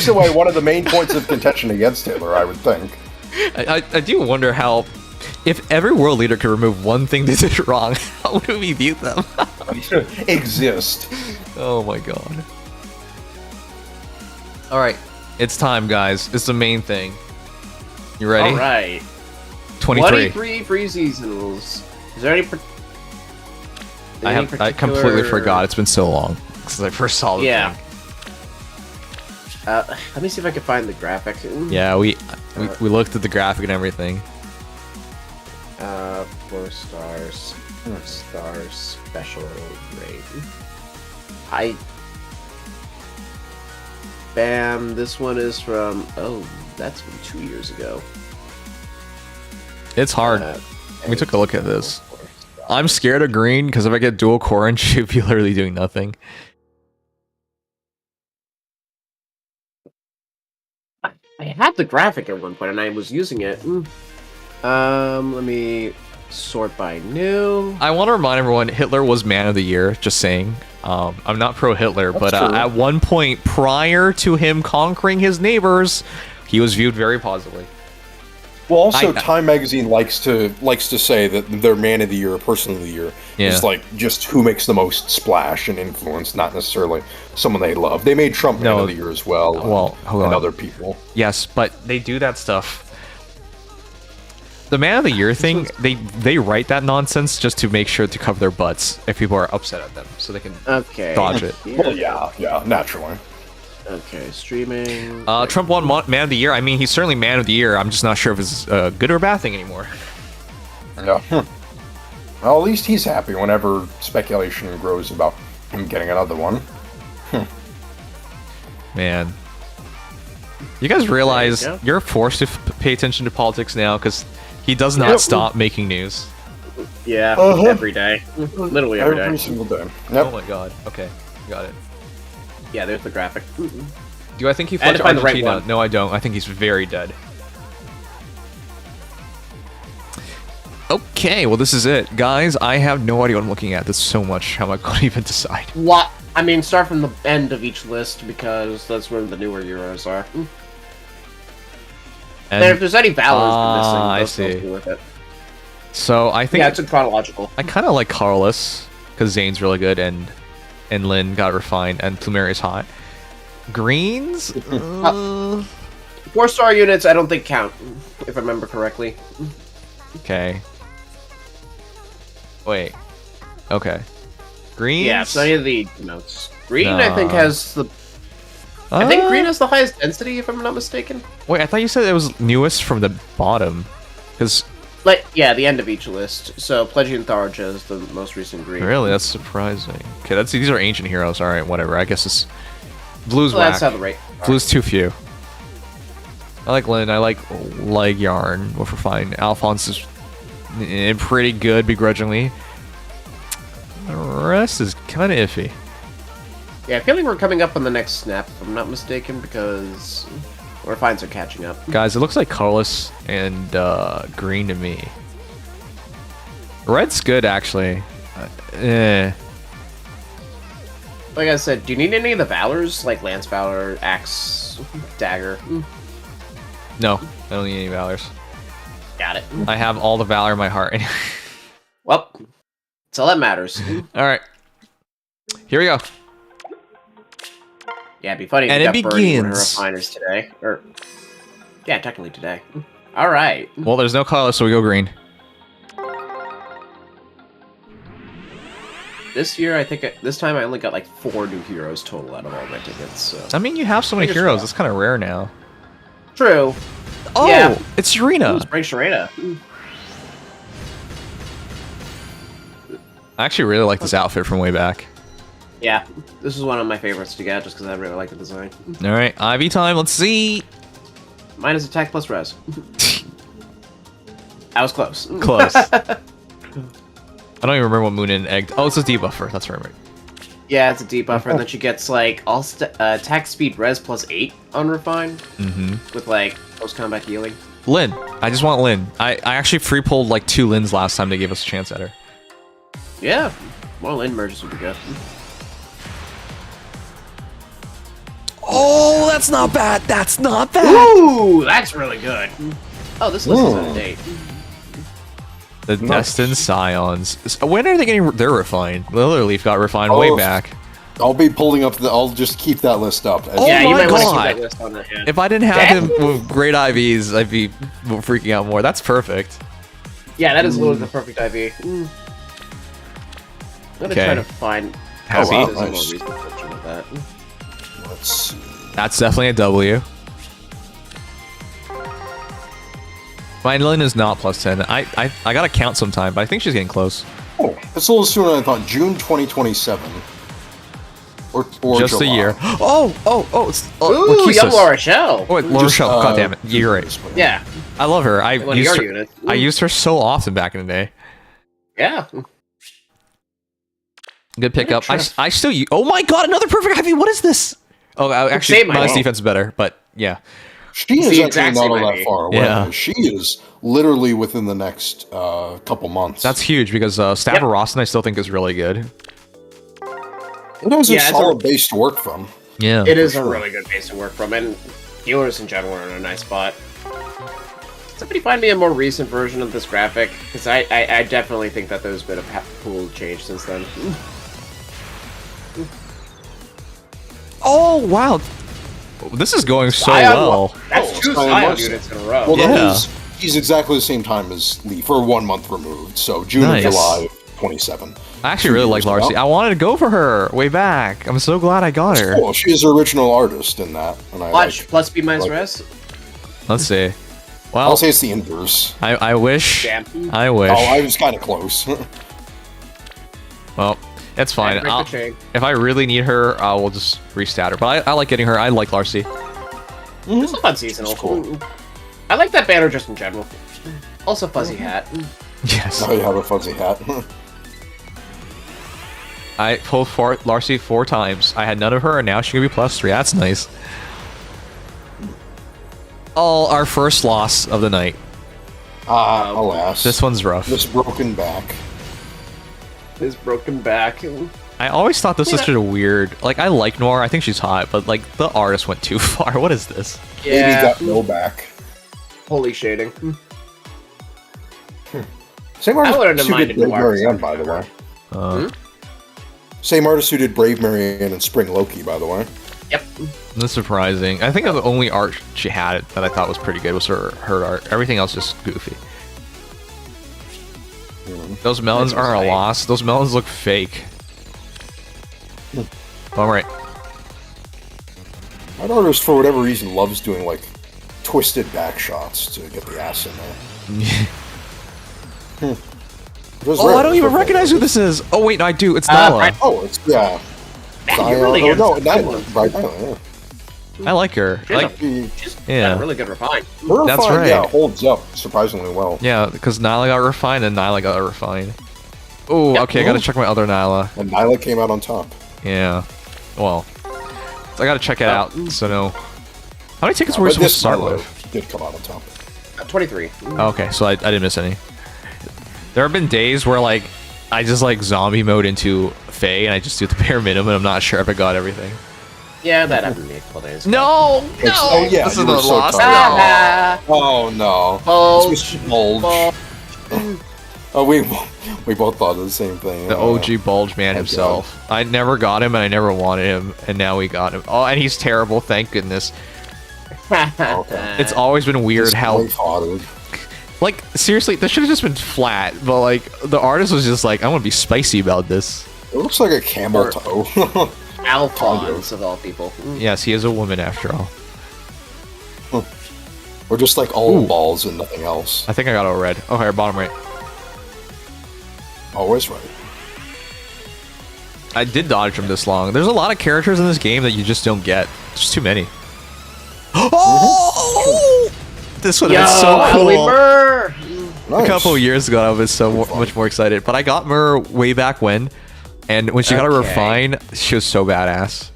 away one of the main points of contention against Hitler, I would think. I do wonder how, if every world leader could remove one thing they did wrong, how would we view them? Exist. Oh my god. Alright, it's time, guys. It's the main thing. You ready? Alright. 23. 23 free seasons. Is there any I completely forgot. It's been so long since I first saw the thing. Let me see if I can find the graphic. Yeah, we looked at the graphic and everything. 4 stars. 4 stars special rate. Bam, this one is from... Oh, that's from 2 years ago. It's hard. We took a look at this. I'm scared of green, because if I get dual core and she'd be literally doing nothing. I had the graphic at one point, and I was using it. Let me sort by new. I want to remind everyone, Hitler was Man of the Year, just saying. I'm not pro-Hitler, but at one point prior to him conquering his neighbors, he was viewed very positively. Well, also, Time Magazine likes to say that their Man of the Year or Person of the Year is like just who makes the most splash and influence, not necessarily someone they love. They made Trump Man of the Year as well, and other people. Yes, but they do that stuff. The Man of the Year thing, they write that nonsense just to make sure to cover their butts if people are upset at them, so they can dodge it. Well, yeah, naturally. Okay, streaming. Trump won Man of the Year. I mean, he's certainly Man of the Year. I'm just not sure if it's a good or bad thing anymore. Yeah. Well, at least he's happy whenever speculation grows about him getting another one. Man. You guys realize you're forced to pay attention to politics now because he does not stop making news. Yeah, every day. Literally every day. Every single day. Yep. Oh my god. Okay, got it. Yeah, there's the graphic. Do I think he fled to Argentina? No, I don't. I think he's very dead. Okay, well this is it. Guys, I have no idea what I'm looking at. There's so much. How am I going to even decide? What? I mean, start from the end of each list because that's where the newer Euros are. And if there's any Valors missing, those go with it. So I think... Yeah, it's chronological. I kind of like Carlos, because Zane's really good, and Lin got refined, and Plumeri's hot. Greens? 4-star units I don't think count, if I remember correctly. Okay. Wait. Okay. Greens? Yeah, so any of the notes. Green, I think, has the... I think green has the highest density, if I'm not mistaken. Wait, I thought you said it was newest from the bottom. Because... Like, yeah, the end of each list. So, Pledgian Tharja is the most recent green. Really? That's surprising. Okay, these are ancient heroes. Alright, whatever. I guess it's... Blue's well, whack. that's how the rate. Blue's too few. I like Lin. I like Leg Yarn. What for fine. Alphonse is pretty good, begrudgingly. The rest is kind of iffy. Yeah, I feel like we're coming up on the next snap, if I'm not mistaken, because our fines are catching up. Guys, it looks like Carlos and Green to me. Red's good, actually. Like I said, do you need any of the Valors? Like Lance Valor, Axe, Dagger? No, I don't need any Valors. Got it. I have all the Valor in my heart. Well, that's all that matters. Alright. Here we go. Yeah, it'd be funny if And you it got Birdie when her begins. refiners today. Or, yeah, technically today. Alright. Well, there's no color, so we go green. This year, I think, this time I only got like 4 new heroes total out of all my tickets, so. I mean, you have so many Fingers heroes. crossed. It's kind of rare now. True. Oh, Yeah. it's Serena. Ooh, Spring Sharena. I actually really like this outfit from way back. Yeah, this is one of my favorites to get just because I really like the design. All right, Ivy time. Let's see. Mine is attack plus res. I was close. Close. I don't even remember what Moon and Egg. Oh, it's a debuffer. That's right. Yeah, it's a debuffer, and then she gets like all attack speed res plus 8 on refine with like post combat healing. Lynn. I just want Lynn. I actually free pulled like 2 Lyns last time they gave us a chance at her. Yeah, more Lin merges would be good. Oh, that's not bad. That's not bad. Ooh, that's really good. Oh, this list is out of date. The Destined Scions. When are they getting their refined? The other Leaf got refined way back. I'll be pulling up I'll just keep that list up. Oh Yeah, you my might want to keep God. that list on the hand. If I didn't have him with great IVs, I'd be freaking out more. That's perfect. Yeah, that is literally the perfect IV. I'm gonna try to find. Happy. There's a Nice. more recent version of that. Let's see. That's definitely a W. My Lynn is not plus 10. I gotta count sometime, but I think she's getting close. Oh, it's a little sooner than I thought. June 2027. Or Just July. a year. It's Ooh, Lachesis. young Laura Shell. Oh, wait, Laura Just, Shell. God damn it. You're right. Yeah, I love her. I one of used your her, units. I used her so often back in the day. Yeah. Good pickup. What a I still use. Oh my god, another perfect heavy. What is this? Oh, actually, save my my name. defense is better, but yeah. She is the actually exact not same all that ID. far away. Yeah. She is literally within the next couple months. That's huge because Stavros I still think is really good. it has Yeah, a it's solid base to work from. Yeah. It is a really good base to work from, and healers in general are in a nice spot. Somebody find me a more recent version of this graphic, because I definitely think that there's been a pool change since then. Oh wow. This is going so Scion well. That's 2 Scion Scion Marcy. units in a row. Well, Yeah. he's exactly the same time as Leaf, or 1 month removed. So June Nice. and July 27. I actually really like Larcy. I wanted to go for her way back. I'm so glad I got her. Well, she is the original artist in that. And I Watch, like, plus B minus like res. Let's see. I'll Well, say it's the inverse. I wish. Damn. I wish. Oh, I was kind of close. Well, it's fine. Break the chain. If I really need her, we'll just restat her. But I like getting her. I like Larcy. It's a fun seasonal. It's cool. I like that banner just in general. Also fuzzy hat. Yes. Now you have a fuzzy hat. I pulled Larcy 4 times. I had none of her, and now she can be +3. That's nice. Oh, our first loss of the night. Alas. This one's rough. This broken back. His broken back. I always thought this was sort of weird. Like, I like Noir. I think she's hot, but like the artist went too far. What is this? Baby Yeah. got no back. Holy shading. Same I wouldn't artist have who did minded Brave Noir. Marianne, by the way. Same artist who did Brave Marianne and Spring Loki, by the way. Yep. That's surprising. I think the only art she had that I thought was pretty good was her art. Everything else just goofy. Those melons That's are a fake. loss. Those melons look fake. All right. That artist, for whatever reason, loves doing, like, twisted back shots to get the ass in there. Oh, I don't even recognize who this is. Oh wait, no, I do. It's Nyla. right. Oh, it's, yeah. Man, you're really good. No, at not, this. right, yeah. I like her. She's Like, She's Yeah. got a really good refine. Her That's fine, right. Yeah, holds up surprisingly well. yeah, because Nyla got refined and Nyla got refined. Oh, Yep. okay, I gotta check my other Nyla. And Nyla came out on top. Yeah. Well, so I gotta check it out. So no. How many tickets were we But supposed to this start Nyla with? did come out on top. 23. Oh, okay, so I didn't miss any. There have been days where like I just like zombie mode into Faye and I just do the bare minimum. I'm not sure if I got everything. Yeah, that happened to me a couple days ago. No, no. Oh yeah, This you is were the so lost. tired. Oh no. Bulge. Bulge. Oh, we both thought of the same thing. The OG Bulge man himself. I never got him and I never wanted him, and now we got him. Oh, and he's terrible. Thank goodness. Okay. It's always been weird how, Fathered. like, seriously, this should have just been flat. But like, the artist was just like, I want to be spicy about this. It looks like a camel toe. Alphonse of all people. Yes, he is a woman after all. Or just like all balls and nothing else. I think I got a red. Oh, here, bottom right. Always right. I did dodge him this long. There's a lot of characters in this game that you just don't get. There's too many. Oh! This would have been so cool. Nice. A couple years ago, I was so much more excited. But I got Myrrh way back when, and when she got her refine, she was so badass.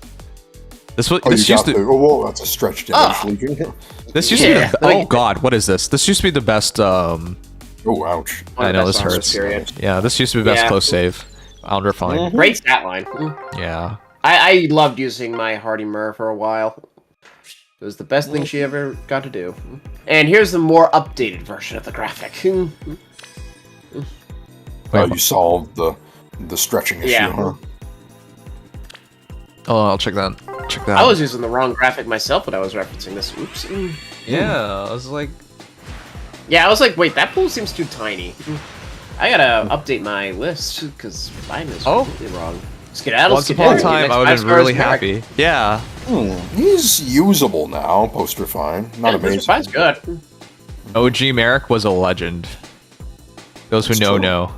This was this used to. Oh, whoa, that's a stretch damage legion. This used to be the. Oh god, what is this? This used to be the best. Oh ouch! I know this hurts. Yeah, this used to be the best close save. On refine. Great stat line. Yeah. I loved using my Hardy Myrrh for a while. It was the best thing she ever got to do. And here's the more updated version of the graphic. Oh, you solved the stretching issue, huh? Oh, I'll check that. Check that. I was using the wrong graphic myself when I was referencing this. Oops. Yeah, I was like. Yeah, I was like, wait, that pool seems too tiny. I gotta update my list because mine is completely wrong. Skedaddle, Once upon a time, I would have been really happy. Yeah. He's usable now, post refine. Not amazing. Refine's good. OG Merrick was a legend. Those who know.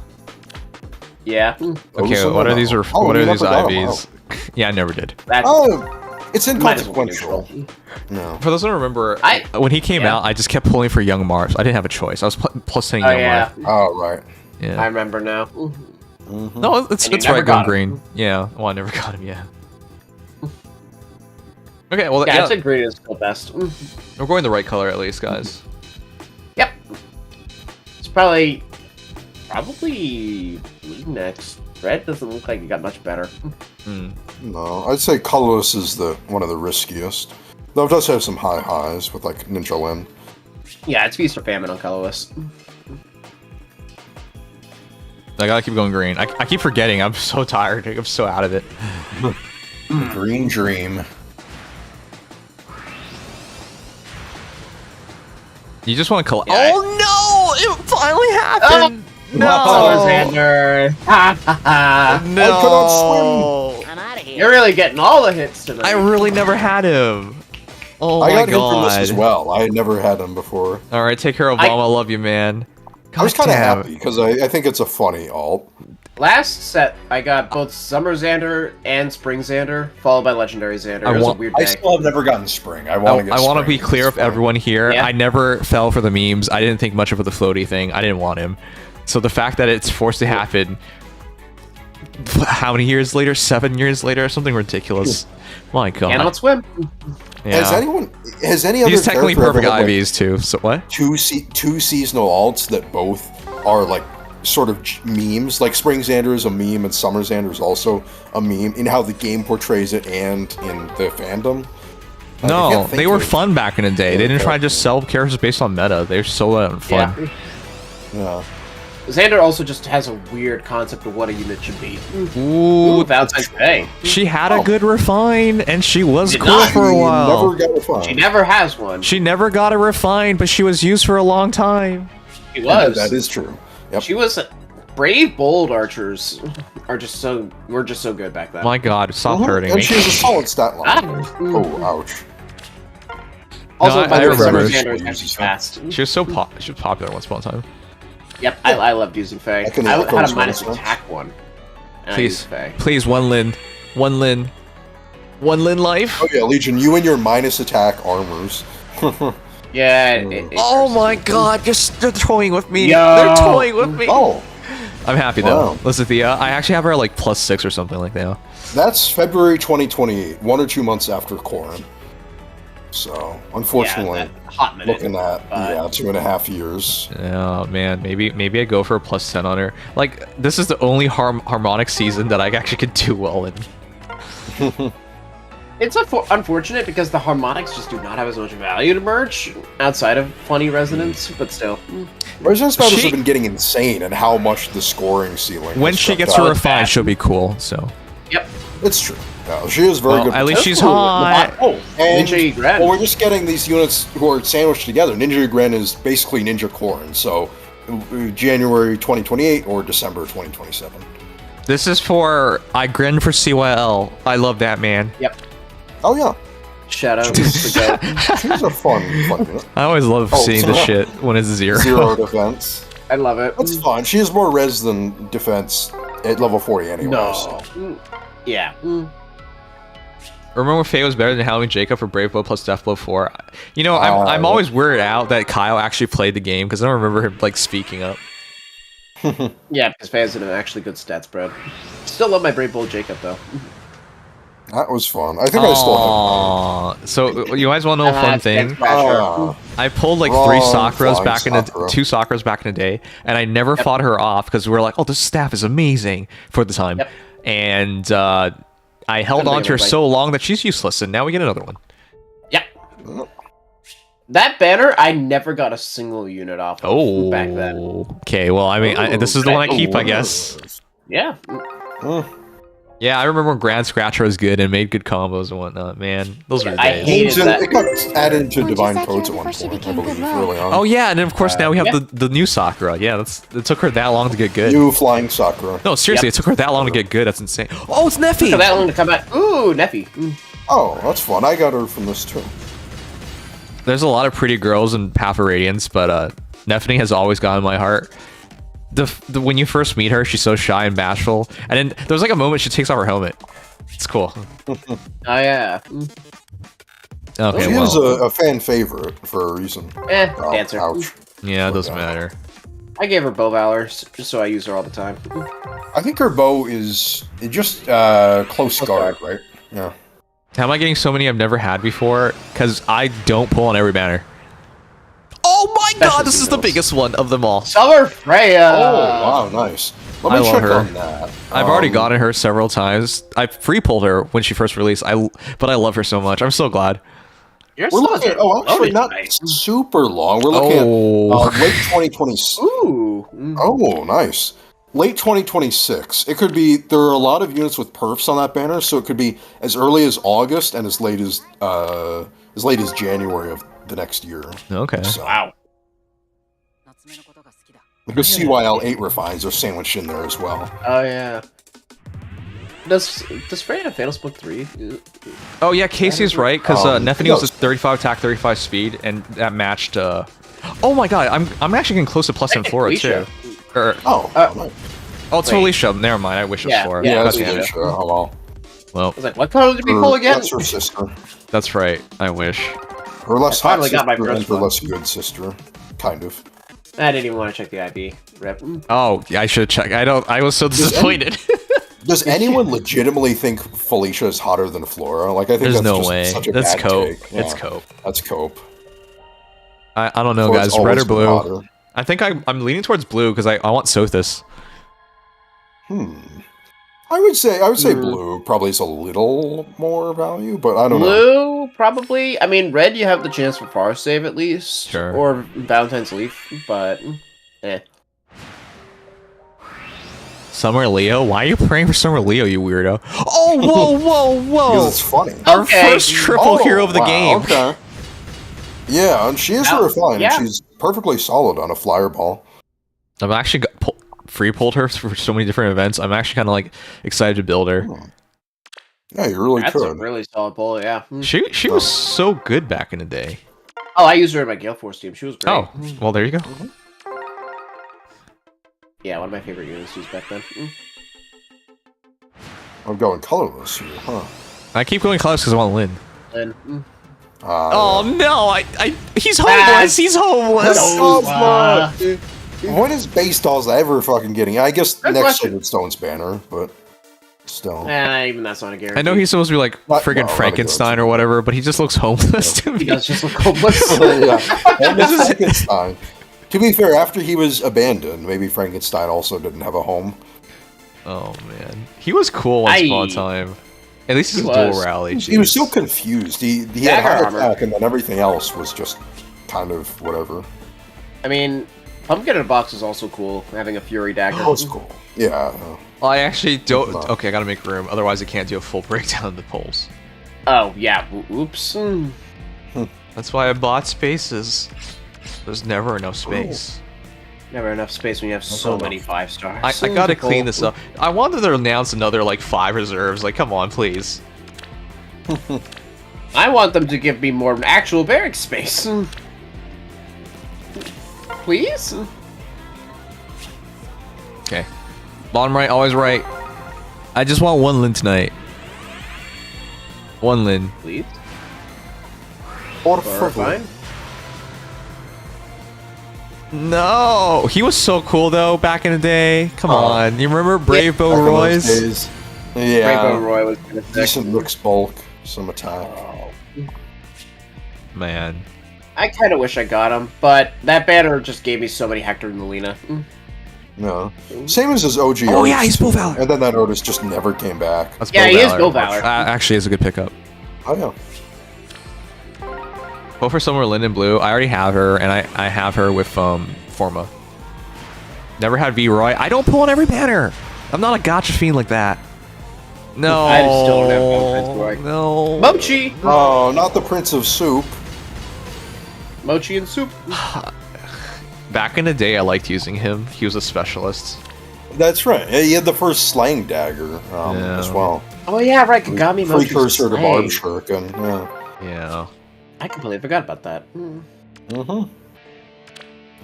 Yeah. Okay, what are these? What are these IVs? Yeah, I never did. It's inconsequential. No. For those who don't remember, when he came out, I just kept pulling for Young Mars. I didn't have a choice. I was plusing Young Mars. Oh, right. Yeah. I remember now. No, it's right, going green. Yeah. Well, I never got him, yeah. Okay, well, yeah, I think green is the best. We're going the right color at least, guys. Yep. It's probably blue next. Red doesn't look like it got much better. No, I'd say colorless is one of the riskiest. Though it does have some high highs with like Ninja Lin. Yeah, it's feast or famine on colorless. I gotta keep going green. I keep forgetting. I'm so tired. I'm so out of it. Green dream. You just want to collect. Oh no! It finally happened. No, Xander. No. I cannot swim. I'm out of here. You're really getting all the hits tonight. I really never had him. Oh I my got god! him from this as well. I had never had him before. All right, take care, Obama. I love you, man. I was kind of happy because I think it's a funny alt. Last set, I got both Summer Xander and Spring Xander, followed by Legendary Xander. It was a weird day. I still have never gotten Spring. I want to be clear with everyone here. Yeah. I never fell for the memes. I didn't think much of the floaty thing. I didn't want him. So the fact that it's forced to happen, how many years later? 7 years later? Something ridiculous. My god. Cannot swim. Yeah. Has any other He's technically perfect had, IVs too, so what? Two seasonal alts that both are like sort of memes, like Spring Xander is a meme and Summer Xander is also a meme in how the game portrays it and in the fandom. No, they were fun back in the day. They didn't try to just sell characters based on meta. They were so fun. Yeah. Xander also just has a weird concept of what a unit should be. Ooh, Valentine's Day. She had a good refine, and she was cool for a while. Never got refined. She never has one. She never got a refine, but she was used for a long time. She was. That is true. Yep. She was. Brave, bold archers were just so good back then. My god, stop hurting and me. she has a solid stat line. Oh, ouch. Also, no, I remember. Fast. She was popular once upon a time. Yep, I loved using Faye. I had a minus attack one. Please, one Lin life. Oh yeah, Legion, you and your minus attack armors. Yeah. Oh my god, they're toying with me. They're toying with me. Oh. I'm happy though. Listen, Thea, I actually have her like +6 or something like that. That's February 2028, 1 or 2 months after Corrin. So, unfortunately, that hot minute, looking at 2.5 years. Oh man, maybe I go for a +10 on her. Like, this is the only harmonic season that I actually could do well in. It's unfortunate because the harmonics just do not have as much value to merch outside of funny resonance, but still. Resonance battles have been getting insane and how much the scoring ceiling. When she gets her refined, she'll be cool. So. Yep. It's true. Yeah, she is very good. At least she's hot. And, Ninja Gren. well, we're just getting these units who are sandwiched together. Ninja Gren is basically Ninja Corn, so January 2028 or December 2027. This is for I grin for CYL. I love that man. Yep. Oh yeah. Shout out to the goat. She's a fun unit. I always love seeing this shit when it's 0. 0 defense. I love it. That's fine. She has more res than defense at level 40 anyway. No. So. Yeah. Remember when Faye was better than Halloween Jacob for Brave Blow plus Death Blow 4? You know, I'm always weirded out that Kyle actually played the game because I don't remember him like speaking up. Yeah, because Faye's an actually good stats spread. Still love my Brave Bull Jacob though. That was fun. I think I still have. So you guys want to know a fun thing? I pulled like Wrong 2 Sakuras back in the day, and I never fought her off because we were like, "Oh, this staff is amazing" for the time, and I held on to her so long that she's useless, and now we get another one. Yep. That banner, I never got a single unit off of back then. Okay, well, I mean, this is the one I keep, I guess. Yeah. Yeah, I remember when Grand Scratcher was good and made good combos and whatnot. Man, those were the I days. hated that. It got added to When she Divine sat Codes here at one before she point, I became believe, good early on. Oh yeah, and then of course now we have the new Sakura. Yeah, it took her that long to get good. New Flying Sakura. No, seriously, it took her that long to get good. That's insane. Oh, it's Neffy! Took that long to come back. Ooh, Neffy. Oh, that's fun. I got her from this too. There's a lot of pretty girls in Path of Radiance, but Neffy has always gotten my heart. When you first meet her, she's so shy and bashful, and then there's like a moment she takes off her helmet. It's cool. Oh yeah. Okay, She is a fan favorite for a reason. Dancer. Ouch. Yeah, it doesn't matter. I gave her bow valor just so I use her all the time. I think her bow is just close guard, right? Yeah. How am I getting so many I've never had before? Because I don't pull on every banner. Oh my god, this is the biggest one of them all. Summer Freya! Oh, wow, nice. Let me check on that. I've already gotten her several times. I free pulled her when she first released. But I love her so much. I'm so glad. We're looking at, actually not super long. We're looking at late 2026. Ooh. Oh, nice. Late 2026. It could be, there are a lot of units with perfs on that banner, so it could be as early as August and as late as January of the next year. Okay. So, Wow. because CYL 8 refines are sandwiched in there as well. Oh yeah. Does Freya have Fatal Split 3? Oh yeah, Casey's right, because Neffany was 35 attack, 35 speed, and that matched oh my god, I'm actually getting close to plus in Flora too. It's Felicia. Never mind, I wish it was Flora. Yeah, that's Felicia. Felicia. Oh I well. was like, what color did we pull again? That's her sister. That's right, I wish. Her less I hot finally got my sister and first her one. less good sister. Kind of. I didn't even want to check the IP. Rep. Oh, yeah, I should check. I was so disappointed. Does anyone legitimately think Felicia is hotter than Flora? Like, I think There's that's no just way. such a That's bad cope. take. Yeah, It's cope. That's cope. I don't know, Flora's guys. Red or always been blue? hotter. I think I'm leaning towards blue because I want Sothis. I would say blue probably is a little more value, but I don't know. Blue, probably. I mean, red, you have the chance for far save at least. Sure. Or Valentine's Leaf, but Summer Leo? Why are you praying for Summer Leo, you weirdo? Oh, whoa! Because it's funny. Our first triple hero of the game. Okay. Yeah, and she is refined. yeah. She's perfectly solid on a flyer ball. I've actually free pulled her for so many different events. I'm actually kind of like excited to build her. Yeah, you really that's could. a really solid pull, yeah. She was so good back in the day. Oh, I used her in my Gale Force team. She was great. Oh, well, there you go. Yeah, one of my favorite units used back then. I'm going colorless here, huh? I keep going close because I want Lynn. And, Oh no! He's homeless. He's homeless. What is base dolls ever fucking getting? I guess Good next question. Sacred Stone's banner, but Still. Even that's not a guarantee. I know he's supposed to be like friggin' not a Frankenstein or whatever, but he just looks homeless to me. He does just look hopeless. Yeah. And this is Frankenstein. To be fair, after he was abandoned, maybe Frankenstein also didn't have a home. Oh man, he was cool once upon a time. At least his dual rally. He was so confused. He had heart attack, and then everything else was just kind of whatever. I mean, Pumpkin in a Box is also cool. Having a Fury dagger. Oh, it's cool. Yeah. I actually don't. Okay, I gotta make room. Otherwise, I can't do a full breakdown of the polls. Oh yeah. Oops. That's why I bought spaces. There's never enough space. Never enough space when you have so many 5 stars. I gotta clean this up. I wanted to announce another like 5 reserves. Like, come on, please. I want them to give me more actual barrack space. Please? Okay. Bottom right, always right. I just want 1 Lin tonight. 1 Lin. Please? Or Fine. No! He was so cool though back in the day. Come on. You remember Brave Bow Roy's? Yeah. Brave Bow Roy was kind of Decent looks bulk, some attack. Man. I kind of wish I got him, but that banner just gave me so many Hector and Melina. No. Same as his OG. Oh yeah, he's Bull Valor. And then that Otis just never came back. That's Yeah, Bull he is Valor. Bull Valor. Actually, is a good pickup. Oh yeah. Go for somewhere Lin and Blue. I already have her, and I have her with Forma. Never had V Roy. I don't pull on every banner. I'm not a gotcha fiend like that. No. I still don't have confidence, Roy. No. Mochi! Oh, not the Prince of Soup. Mochi and soup. Back in the day, I liked using him. He was a specialist. That's right. Yeah, he had the first slang dagger as well. Oh yeah, right. Kagami Mochi. Precursor to Barb Shuriken. Yeah. Yeah. I completely forgot about that. Mm-hmm.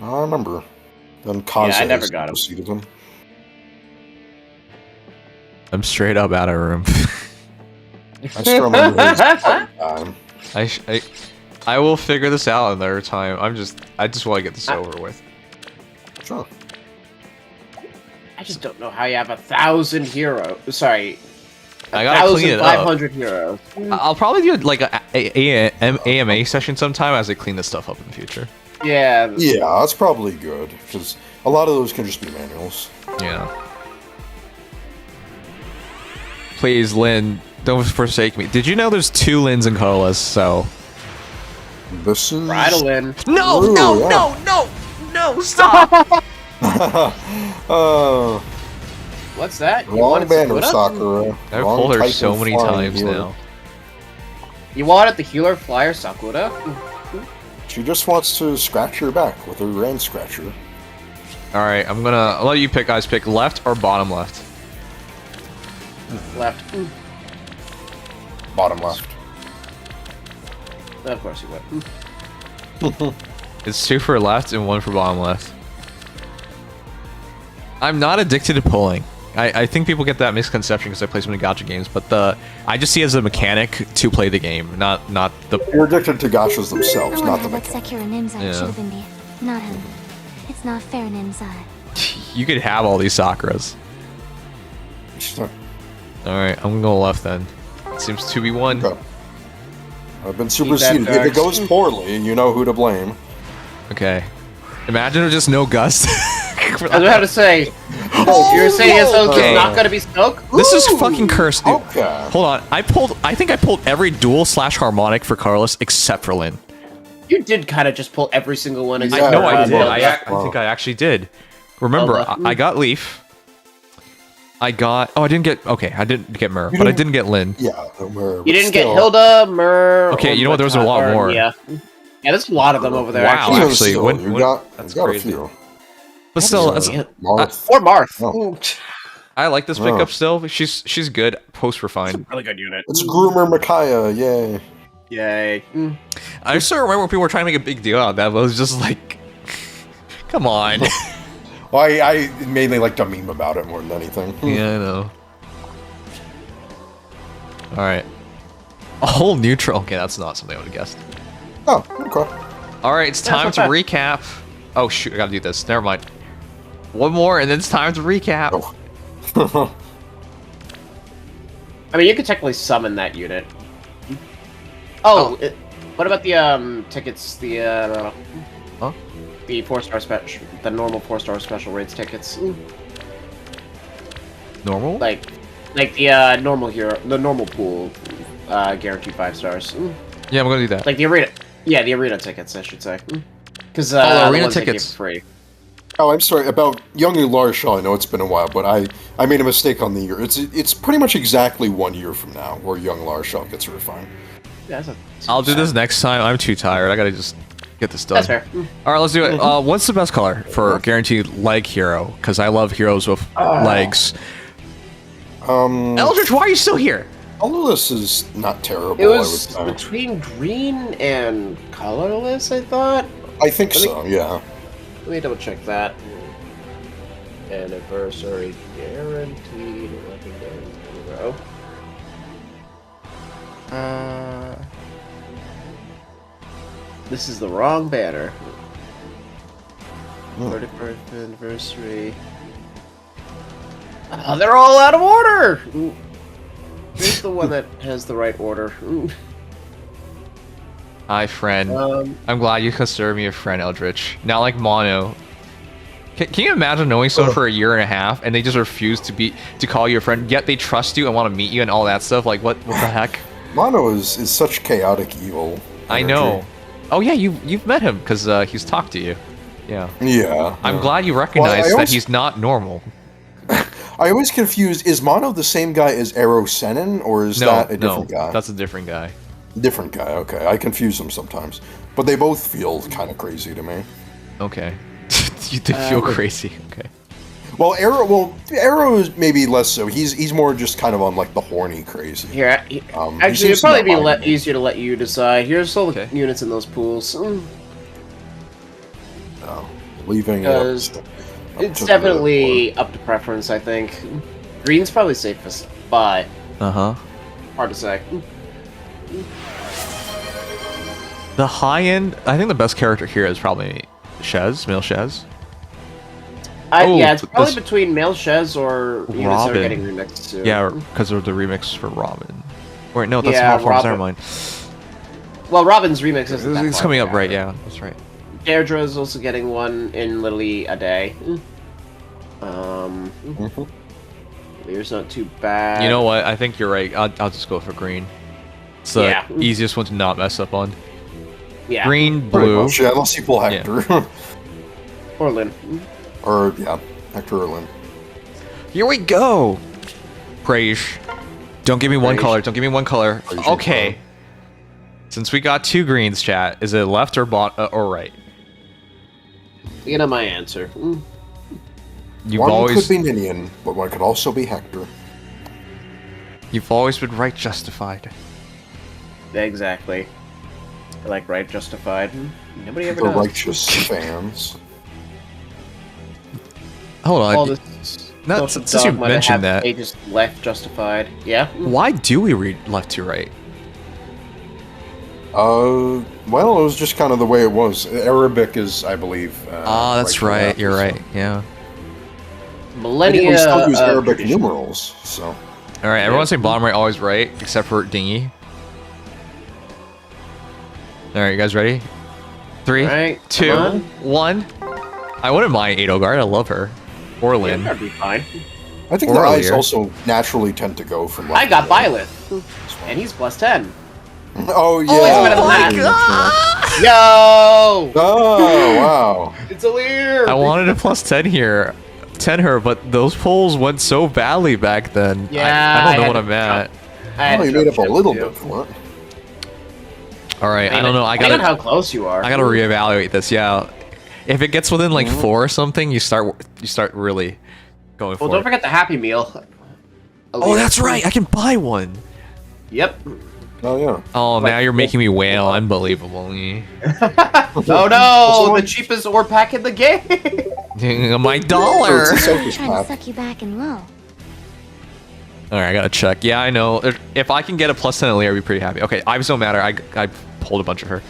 I remember. Then Kaze I never got him. preceded him. I'm straight up out of room. I still remember his time. I will figure this out another time. I just want to get this over with. Sure. I just don't know how you have 1,000 heroes. Sorry. I gotta clean it up. 1,500 heroes. I'll probably do like a AMA session sometime as I clean this stuff up in the future. Yeah. Yeah, that's probably good, because a lot of those can just be manuals. Yeah. Please, Lin, don't forsake me. Did you know there's 2 Lins in Colorless, so... This is... Bridalin. No, Ooh, no, yeah. no, stop! Oh, What's that? You long wanted banner, Sakura? Sakura. I've Long pulled her Titan so many flying times healer. now. You wanted the healer flyer Sakura? She just wants to scratch your back with her Rand Scratcher. Alright, I'll let you guys pick left or bottom left. Left. Bottom left. Of course you would. It's 2 for left and 1 for bottom left. I'm not addicted to pulling. I think people get that misconception because I play so many gacha games, but I just see it as a mechanic to play the game, not the... You're addicted to gachas I themselves, not wonder the that mechanic. Sekiro Nimzai Yeah. should have been the... Not him. It's not fair, Nimzai. You could have all these Sakuras. Sure. Alright, I'm gonna go left then. Seems 2v1. Okay. I've been superseded. If it goes poorly, you know who to blame. Okay. Imagine just no gust. I was about to say, you're saying it's okay. not gonna be Smoke? This is fucking cursed, dude. Okay. Hold on. I think I pulled every dual / harmonic for Carlos except for Lin. You did kind of just pull every single one. Yeah, I know I did. well, I think I actually did. Remember, I got Leaf. I didn't get... Okay, I didn't get Myrrh, but I didn't get Lin. Yeah, You didn't get Hilda, Myrrh... Okay, you know what? There was a lot more. Yeah. Yeah, there's a lot of them over there, Wow, actually. Even actually, still, when- you got that's a crazy. few. But still, Marth. Or Marth. Oh. I like this Oh. pickup still. She's good. Post refined. Really good unit. It's Groomer Micaiah, yay. Yay. I still remember when people were trying to make a big deal out of that, but it was just like, come on. Well, I mainly like to meme about it more than anything. Yeah, I know. All right. A whole neutral. Okay, that's not something I would have guessed. Oh, okay. All right, it's time not to bad. recap. Oh shoot, I gotta do this. Never mind. One more, and then it's time to recap. Oh. I mean, you could technically summon that unit. Oh, what about the tickets? The Huh? The 4-star special, the normal 4-star special rates tickets. Normal? Like the normal hero, the normal pool, guaranteed 5 stars. Yeah, I'm gonna do that. Like the arena, yeah, the arena tickets, I should say. Because the arena ones they give tickets. for free. Oh, I'm sorry about Young and Large Shaw. I know it's been a while, but I made a mistake on the year. It's pretty much exactly 1 year from now where Young Large Shaw gets refined. Yeah, I'll do this next time. I'm too tired. I gotta just get this done. That's fair. All right, let's do it. What's the best color for guaranteed leg hero? Because I love heroes with legs. Eldritch, why are you still here? Colorless is not terrible. It was I would say. between green and colorless, I thought. I think so. Yeah. Let me double check that. Anniversary guaranteed. Hero. This is the wrong banner. 31st anniversary. Oh, they're all out of order! Here's the one that has the right order. Hi, friend. I'm glad you consider me a friend, Eldritch. Not like Mono. Can you imagine knowing someone for a year and a half and they just refuse to call you a friend, yet they trust you and want to meet you and all that stuff? Like, what the heck? Mono is such chaotic evil. I know. Oh yeah, you've met him because he's talked to you. Yeah. Yeah. I'm glad you recognize that he's not normal. I always confuse, is Mono the same guy as Arrow Senin, or is that a different guy? That's a different guy. Different guy, okay. I confuse them sometimes. But they both feel kind of crazy to me. Okay. You did feel crazy, okay. Well, Arrow is maybe less so. He's more just kind of on, like, the horny crazy. Here, actually, it'd probably be easier to let you decide. Here's all the units in those pools. Leaving it's definitely up to preference, I think. Green's probably safest, but hard to say. The high end, I think the best character here is probably Shez, male Shez. Yeah, it's probably between male Shez or units that are getting remixed too. Yeah, because of the remix for Robin. Wait, no, that's Small Forms, never mind. Well, Robin's remix isn't that It's coming up, right, yeah, that's right. Deirdre is also getting one in literally a day. Lear's not too bad. You know what? I think you're right. I'll just go for green. It's the easiest one to not mess up on. Yeah. Green, blue. Yeah, unless you pull Hector. Yeah. Or Lyn. Or, yeah, Hector or Lyn. Here we go! Praise. Don't give me one color. Don't give me one color. Okay. Since we got 2 greens, chat, is it left or or right? You know my answer. One could be Ninian, but one could also be Hector. You've always been right justified. Exactly. I like right justified. Nobody ever The does. righteous fans. Hold on. All this Since you mentioned that, they just left justified. Yeah. why do we read left to right? Well, it was just kind of the way it was. Arabic is, I believe. That's right. You're right. Yeah. Millennia. We still use Arabic numerals, so. All right. Everyone say bottom right always right, except for Dingy. All right, you guys ready? 3, 2, 1. I wouldn't mind Edelgard. I love her. Or Lyn. Yeah, that'd be fine. I think the eyes also naturally tend to go from. I got Byleth, and he's +10. Oh yeah! Oh my god! Yo! Oh wow! It's a Lear. I wanted a +10 here, 10 her, but those polls went so badly back then. Yeah, I don't know what I'm at. Oh, you made up a little bit for it. All right, I don't know. I gotta how close you are. I gotta reevaluate this. Yeah, if it gets within like 4 or something, you start really going for it. Well, don't forget the Happy Meal. Oh, that's right. I can buy one. Yep. Oh yeah. Oh, now you're making me wail. Unbelievable. Oh no! The cheapest ore pack in the game. My dollar. Trying to suck you back and low. All right, I gotta check. Yeah, I know. If I can get a +10 at Lear, I'd be pretty happy. Okay, Ives don't matter. I pulled a bunch of her.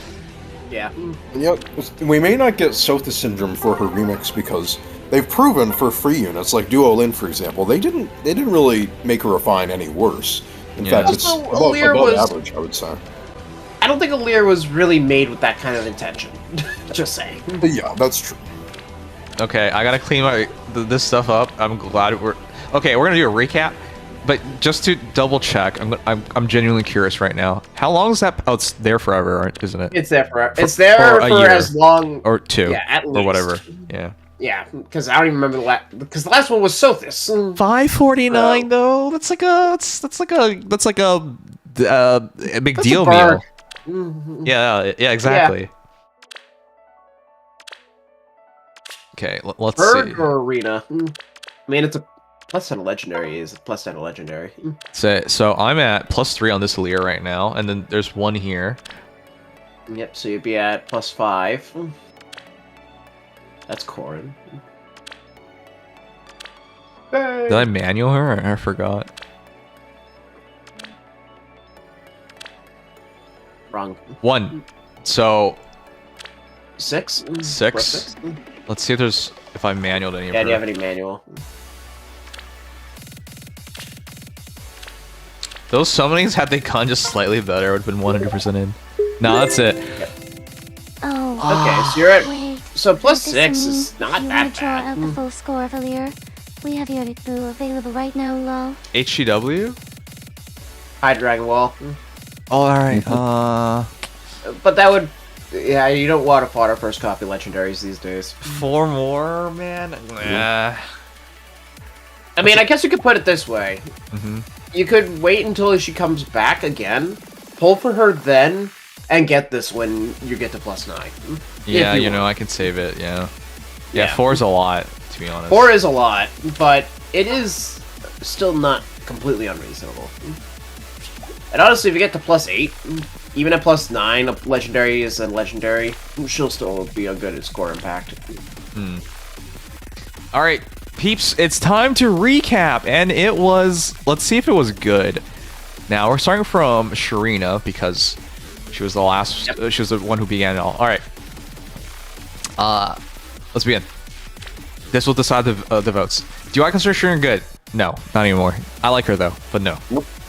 Yeah. Yep. We may not get Sotha Syndrome for her remix because they've proven for free units like Duo Lyn, for example, they didn't really make her refine any worse. In Yeah. fact, it's Also, above Alear was- average, I would say. I don't think Alear was really made with that kind of intention. Just saying. But yeah, that's true. Okay, I gotta clean this stuff up. I'm glad we're... Okay, we're gonna do a recap, but just to double check, I'm genuinely curious right now. How long is that? Oh, it's there forever, isn't it? It's there for it's there for a for year. as long Or 2, yeah, at or least. whatever. Yeah. Yeah, because I don't even remember the last. Because the last one was Sothis. 549 though. That's like a big That's deal a bird. meal. Yeah, exactly. Okay, let's Bird see. or arena? I mean, it's a plus 10 legendary. Is plus 10 legendary? So I'm at +3 on this Alear right now, and then there's one here. Yep. So you'd be at +5. That's Corrin. Did I manual her? I forgot. Wrong. 1. So 6. 6. Let's see if I manualed any of Yeah, her. do you have any manual? Those summonings, had they gone just slightly better, would have been 100% in. No, that's it. Oh. Okay, so you're at. Wait. So plus Does this 6 mean is not you that wanna draw bad. out the full score of Alear? We have your Dedue available right now, lol. HGW? High Dragon Wall. Oh, alright. But that would. Yeah, you don't want to fodder first copy legendaries these days. 4 more, man? I mean, I guess you could put it this way. Mm-hmm. You could wait until she comes back again, pull for her then, and get this when you get to +9. Yeah, If you you know, I can save it, yeah. Yeah. Yeah, 4 is a lot, to be honest. 4 is a lot, but it is still not completely unreasonable. And honestly, if you get to +8, even at +9, a legendary is a legendary, she'll still be a good score impact. Alright, peeps, it's time to recap, and it was... Let's see if it was good. Now, we're starting from Sharina, because she was the last... she was the one who began it all. Alright. Let's begin. This will decide the votes. Do I consider Sharina good? No, not anymore. I like her, though, but no.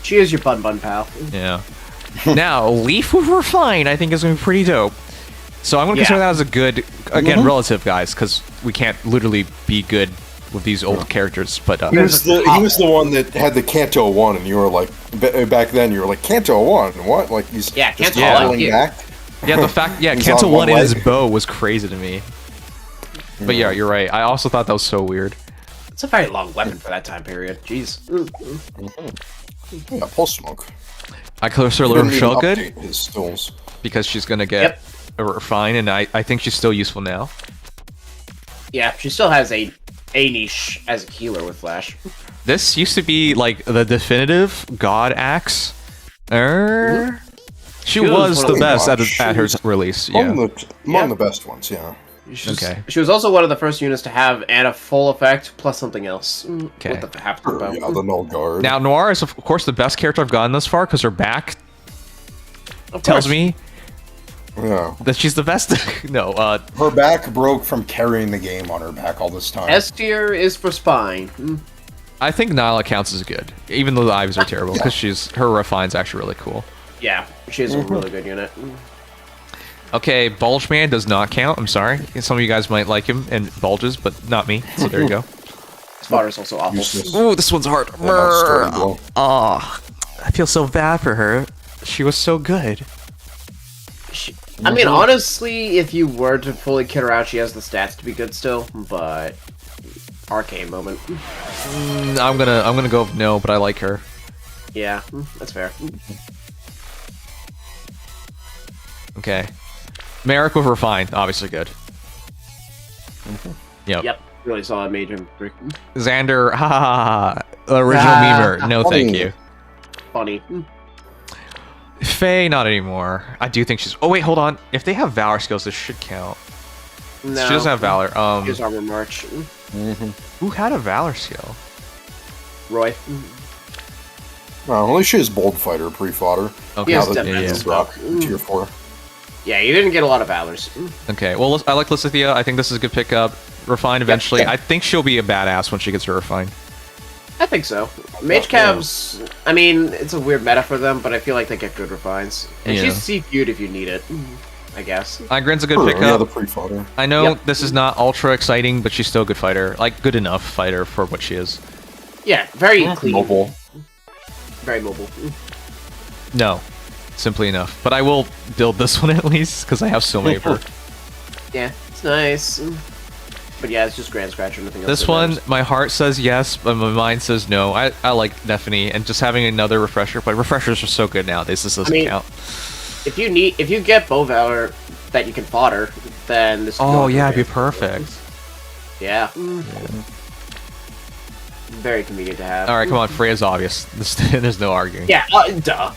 She is your bun pal. Yeah. Now, Leaf with Refine, I think, is going to be pretty dope. So I'm going to consider that as a good, again, relative, guys, because we can't literally be good with these old characters. But He was the one that had the Kanto 1, and you were like, back then you were like, Kanto 1? What? Like, he's just Kanto hobbling back? yeah, the fact, He's Kanto on 1 one in his leg. bow was crazy to me. But yeah, you're right. I also thought that was so weird. It's a very long weapon for that time period. Jeez. Yeah, Pulse Smoke. I consider He didn't even Rochelle good update his skills. because she's going to get a Refine, and I think she's still useful now. Yeah, she still has a niche as a healer with Flash. This used to be like the definitive God Axe. She was one the of best the- at her release. Yeah. Among the best ones, yeah. Okay. She was also one of the first units to have and a full effect plus something else. Okay. With the half Sure, bow. yeah, the Null Guard. Now Noir is of course the best character I've gotten thus far because her back Of tells course. me Yeah. that she's the best. No, Her back broke from carrying the game on her back all this time. S tier is for spine. I think Nyla counts as good, even though the Ives are terrible because her Refine's actually really cool. Yeah, she is a really good unit. Okay, Bulge Man does not count. I'm sorry. Some of you guys might like him and bulges, but not me. So there you go. Spotter is also awful. Useless. Ooh, this one's hard. Yeah, that's starting blow. Oh, I feel so bad for her. She was so good. I mean, honestly, if you were to fully kit her out, she has the stats to be good still, but arcane moment. I'm gonna go no, but I like her. Yeah, that's fair. Okay, Merrick with Refine, obviously good. Yep, really solid mage infantry. Xander, ha ha ha. Original memer, no thank you. Funny. Faye, not anymore. I do think she's. Oh wait, hold on. If they have Valor skills, this should count. No. She doesn't have Valor. She has Armor March. Who had a Valor skill? Roy. No, at least she has Bold Fighter pre-fodder. Okay, Yes, Now that definitely. it's dropped to tier 4. Yeah, you didn't get a lot of Valors. Okay, well, I like Lysithea. I think this is a good pickup. Refine eventually. Yep. I think she'll be a badass when she gets her Refine. I think so. Mage Cavs, I mean, it's a weird meta for them, but I feel like they get good refines. And she's CQ'd if you need it, I guess. Grin's a good Sure, pickup. yeah, the pre-fodder. I know this is not ultra exciting, but she's still a good fighter. Like, good enough fighter for what she is. Yeah, very clean. Mobile. Very mobile. No, simply enough. But I will build this one at least, because I have so many of her. Yeah, it's nice. But yeah, it's just Grand Scratcher, nothing else. This one, my heart says yes, but my mind says no. I like Stephanie, and just having another refresher, but refreshers are so good nowadays, this doesn't count. If you get Bow Valor that you can fodder, then this. Oh yeah, it'd be perfect. Yeah. Very convenient to have. All right, come on, Freya's obvious. There's no arguing. Yeah, duh.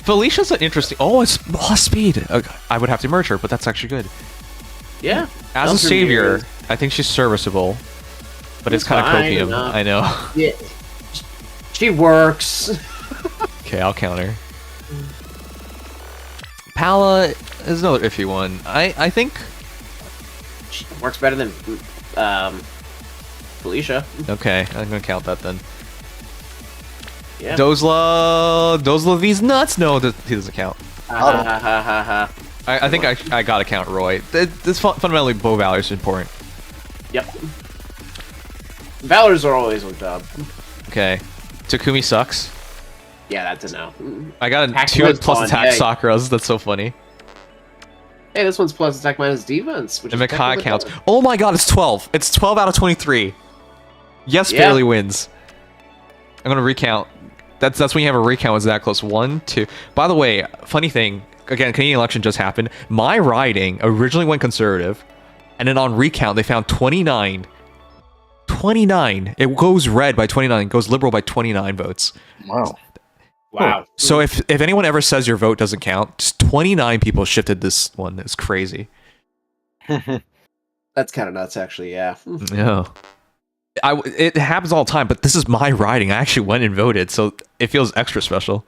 Felicia's an interesting. Oh, it's lost speed. I would have to merge her, but that's actually good. Yeah. As a savior, I think she's serviceable, but it's kind of copium. I know. Yeah. She works. Okay, I'll counter. Pala is another iffy one. I think She works better than Felicia. Okay, I'm gonna count that then. Yeah. Dozla V's nuts. No, he doesn't count. I think I gotta count Roy. This fundamentally Bow Valor is important. Yep. Valors are always on top. Okay, Takumi sucks. Yeah, that's a no. I got a Attack 2 minus plus one, attack yay. Sakura's. That's so funny. Hey, this one's plus attack minus defense, which And is Makai technically counts. better. Oh my god, it's 12. It's 12 out of 23. Yes, Yeah. barely wins. I'm gonna recount. That's when you have a recount. Is that close? 1, 2. By the way, funny thing. Again, Canadian election just happened. My riding originally went conservative, and then on recount they found 29. 29. It goes red by 29. It goes liberal by 29 votes. Wow. Wow. So if anyone ever says your vote doesn't count, just 29 people shifted this one. It's crazy. That's kind of nuts, actually. Yeah. Yeah. It happens all the time, but this is my riding. I actually went and voted, so it feels extra special.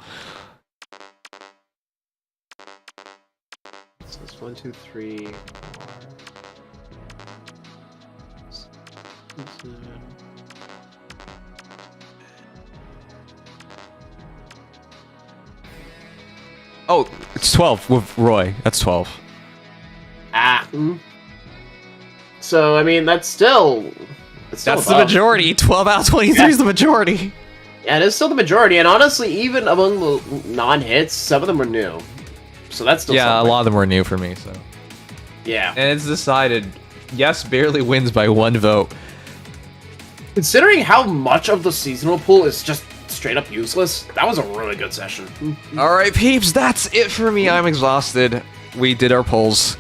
So it's 1, 2, 3. Oh, it's 12 with Roy. That's 12. So I mean, that's still. That's That's the above. majority. 12 out of 23 is the majority. Yeah, it is still the majority, and honestly, even among the non-hits, some of them are new. So that's still Yeah, something. a lot of them were new for me. So. Yeah. And it's decided. Yes, barely wins by 1 vote. Considering how much of the seasonal pool is just straight up useless, that was a really good session. All right, peeps, that's it for me. I'm exhausted. We did our polls.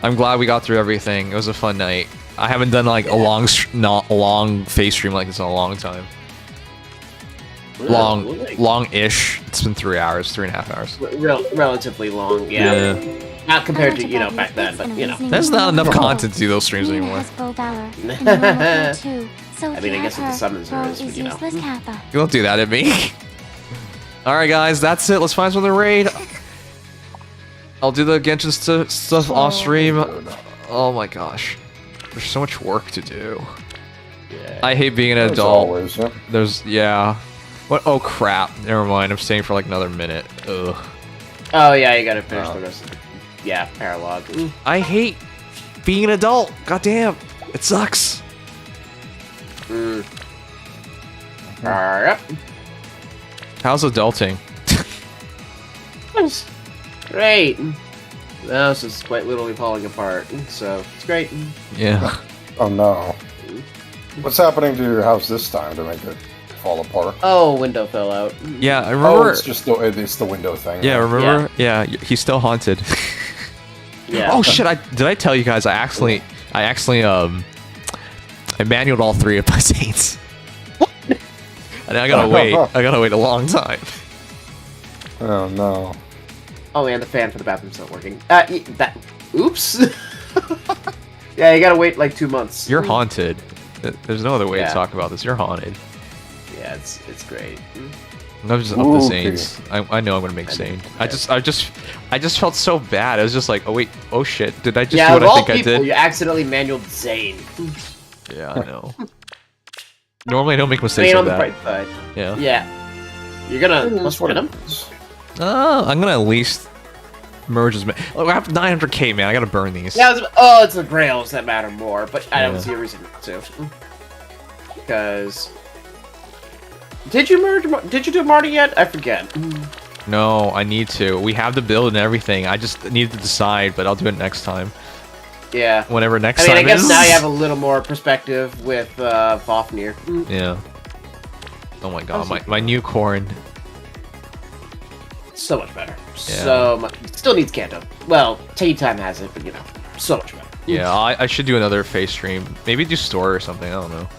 I'm glad we got through everything. It was a fun night. I haven't done like a long face stream like this in a long time. Long-ish. It's been 3 hours, 3.5 hours. Relatively long, yeah. Not compared to, back then, but, There's not enough content to do those streams anymore. I mean, I guess if the summons there is, but, You don't do that at me. Alright, guys, that's it. Let's find some other raid. I'll do the Genshin stuff off stream. Oh my gosh. There's so much work to do. Yeah. I hate being an As adult. always, yeah. Yeah. What? Oh crap. Never mind. I'm staying for like another minute. Ugh. Oh, yeah, you gotta finish the rest of it. Yeah, paralog. I hate being an adult. Goddamn. It sucks. Yep. How's adulting? Great. The house is quite literally falling apart, so it's great. Yeah. Oh no. What's happening to your house this time to make it fall apart? Oh, window fell out. Yeah, I Oh, remember. it's just it's the window thing. Yeah, remember? Yeah, he's still haunted. Yeah. Oh shit! Did I tell you guys? I actually I manualed all 3 of my saints. And I gotta wait. I gotta wait a long time. Oh no. Oh, and the fan for the bathroom's not working. Oops. Yeah, you gotta wait like 2 months. You're haunted. There's no other way Yeah. to talk about this. You're haunted. Yeah, it's great. I'm just up the Okay. Saints. I know I'm gonna make Saint. I just felt so bad. I was just like, oh wait, oh shit, did I just Yeah, do of what I all think people, I did? you accidentally manualed Zane. Yeah, I know. Normally I don't make I mistakes mean, on like the that. bright side. Yeah. Yeah. You're gonna plus one him? I'm gonna at least merge as many. Look, I have 900k, man. I gotta burn these. Yeah, it's the grails that matter more, but I don't see a reason not to. Because... Did you do Marty yet? I forget. No, I need to. We have the build and everything. I just need to decide, but I'll do it next time. Yeah. Whenever next I mean, time I guess is. now you have a little more perspective with Fafnir. Yeah. Oh my god, my new corn. So much better. Yeah. So much. Still needs Kanto. Well, Tea Time has it, but you know, so much better. Yeah, I should do another face stream. Maybe do story or something. I don't know.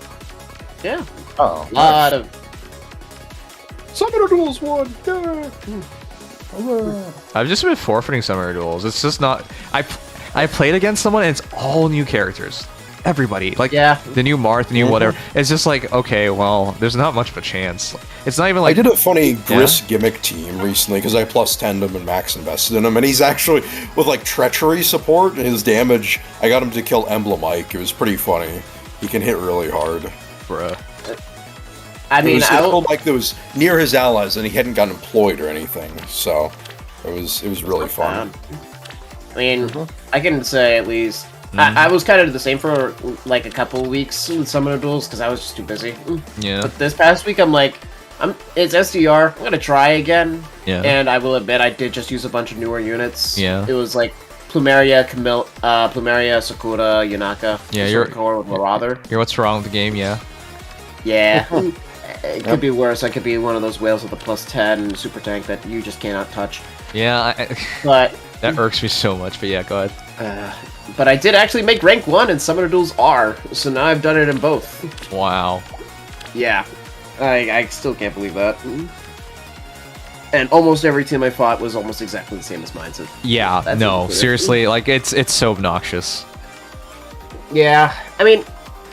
Yeah. Oh, A lot of... Summoner Duels won! I've just been forfeiting summoner duels. It's just not. I played against someone and it's all new characters. Everybody, like the new Marth, the new whatever. It's just like, okay, well, there's not much of a chance. It's not even like I did a funny Gris gimmick team recently because I plus 10'd him and max invested in him, and he's actually with like treachery support. His damage, I got him to kill Emblem Ike. It was pretty funny. He can hit really hard. Bruh. I mean, it was like that was near his allies, and he hadn't gotten employed or anything. So it was really fun. I mean, I can say at least I was kind of the same for like a couple of weeks with Summoner Duels because I was just too busy. Yeah. But this past week, I'm like, it's SDR. I'm gonna try again. Yeah. And I will admit, I did just use a bunch of newer units. Yeah. It was like Plumeria, Plumeria, Sakura, Yanaka. Yeah, you're core with Marauder. You're what's wrong with the game? Yeah. Yeah. It could be worse. I could be one of those whales with a plus 10 super tank that you just cannot touch. Yeah. But that irks me so much. But yeah, go ahead. But I did actually make rank 1 in Summoner Duels R, so now I've done it in both. Wow. Yeah. I still can't believe that. And almost every team I fought was almost exactly the same as mine. So Yeah. that's No. Seriously, like it's so obnoxious. Yeah. I mean,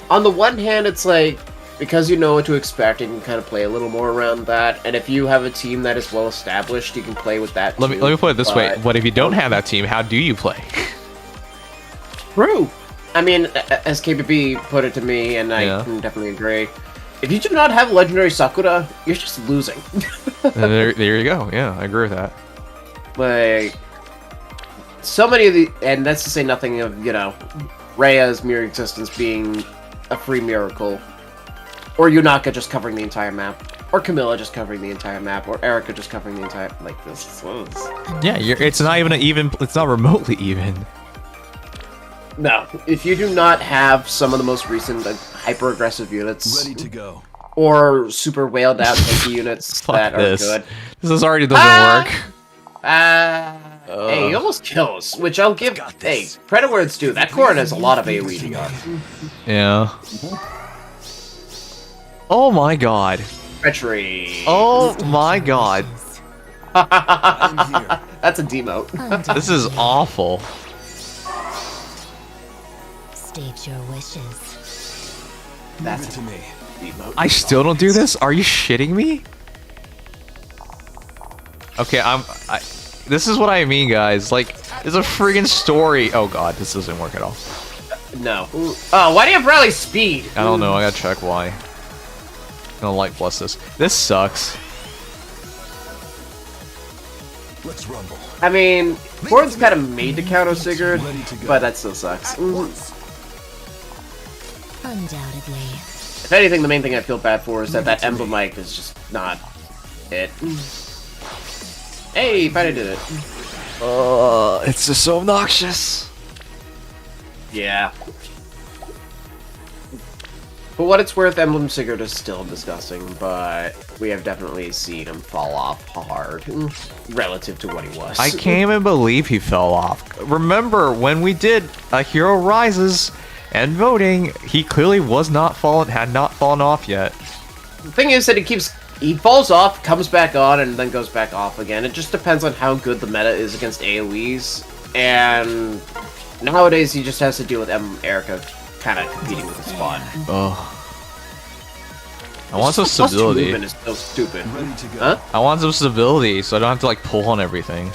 on the one hand, it's like because you know what to expect, you can kind of play a little more around that. And if you have a team that is well established, you can play with that. Let me put it this way: but if you don't have that team, how do you play? True. I mean, as KBB put it to me, and I can definitely agree. If you do not have legendary Sakura, you're just losing. there you go. Yeah, I agree with that. Like, so many of the, and that's to say nothing of, you know, Rhea's mere existence being a free miracle, or Yunaka just covering the entire map, or Camilla just covering the entire map, or Erica just covering the entire, like, this. Yeah, it's not even it's not remotely even. No, if you do not have some of the most recent hyper-aggressive units, Ready to go. or super whaled out tanky units that are good. This already doesn't work. Hey, he almost kills, which I'll give. Hey, credit where it's due. That Corrin has a lot of AoE to go. Yeah. Oh my god. Treachery. Oh my god. That's a demote. This is awful. State your wishes. That's to me. demote. I still don't do this? Are you shitting me? Okay, this is what I mean, guys. Like, there's a friggin' story. Oh god, this doesn't work at all. No. Oh, why do you have rally speed? I don't know, I gotta check why. I'm gonna light plus this. This sucks. Let's rumble. I mean, Corrin's kind of made to counter Sigurd, but that still sucks. Undoubtedly. If anything, the main thing I feel bad for is that Emblem Mike is just not it. Hey, finally did it. It's just so obnoxious. Yeah. For what it's worth, Emblem Sigurd is still disgusting, but we have definitely seen him fall off hard relative to what he was. I can't even believe he fell off. Remember, when we did A Hero Rises and voting, he clearly had not fallen off yet. The thing is that he falls off, comes back on, and then goes back off again. It just depends on how good the meta is against AoEs, and nowadays he just has to deal with Erica kind of competing with his spot. Ugh. I want some stability. Movement is so stupid. Ready to go. Huh? I want some stability so I don't have to like pull on everything.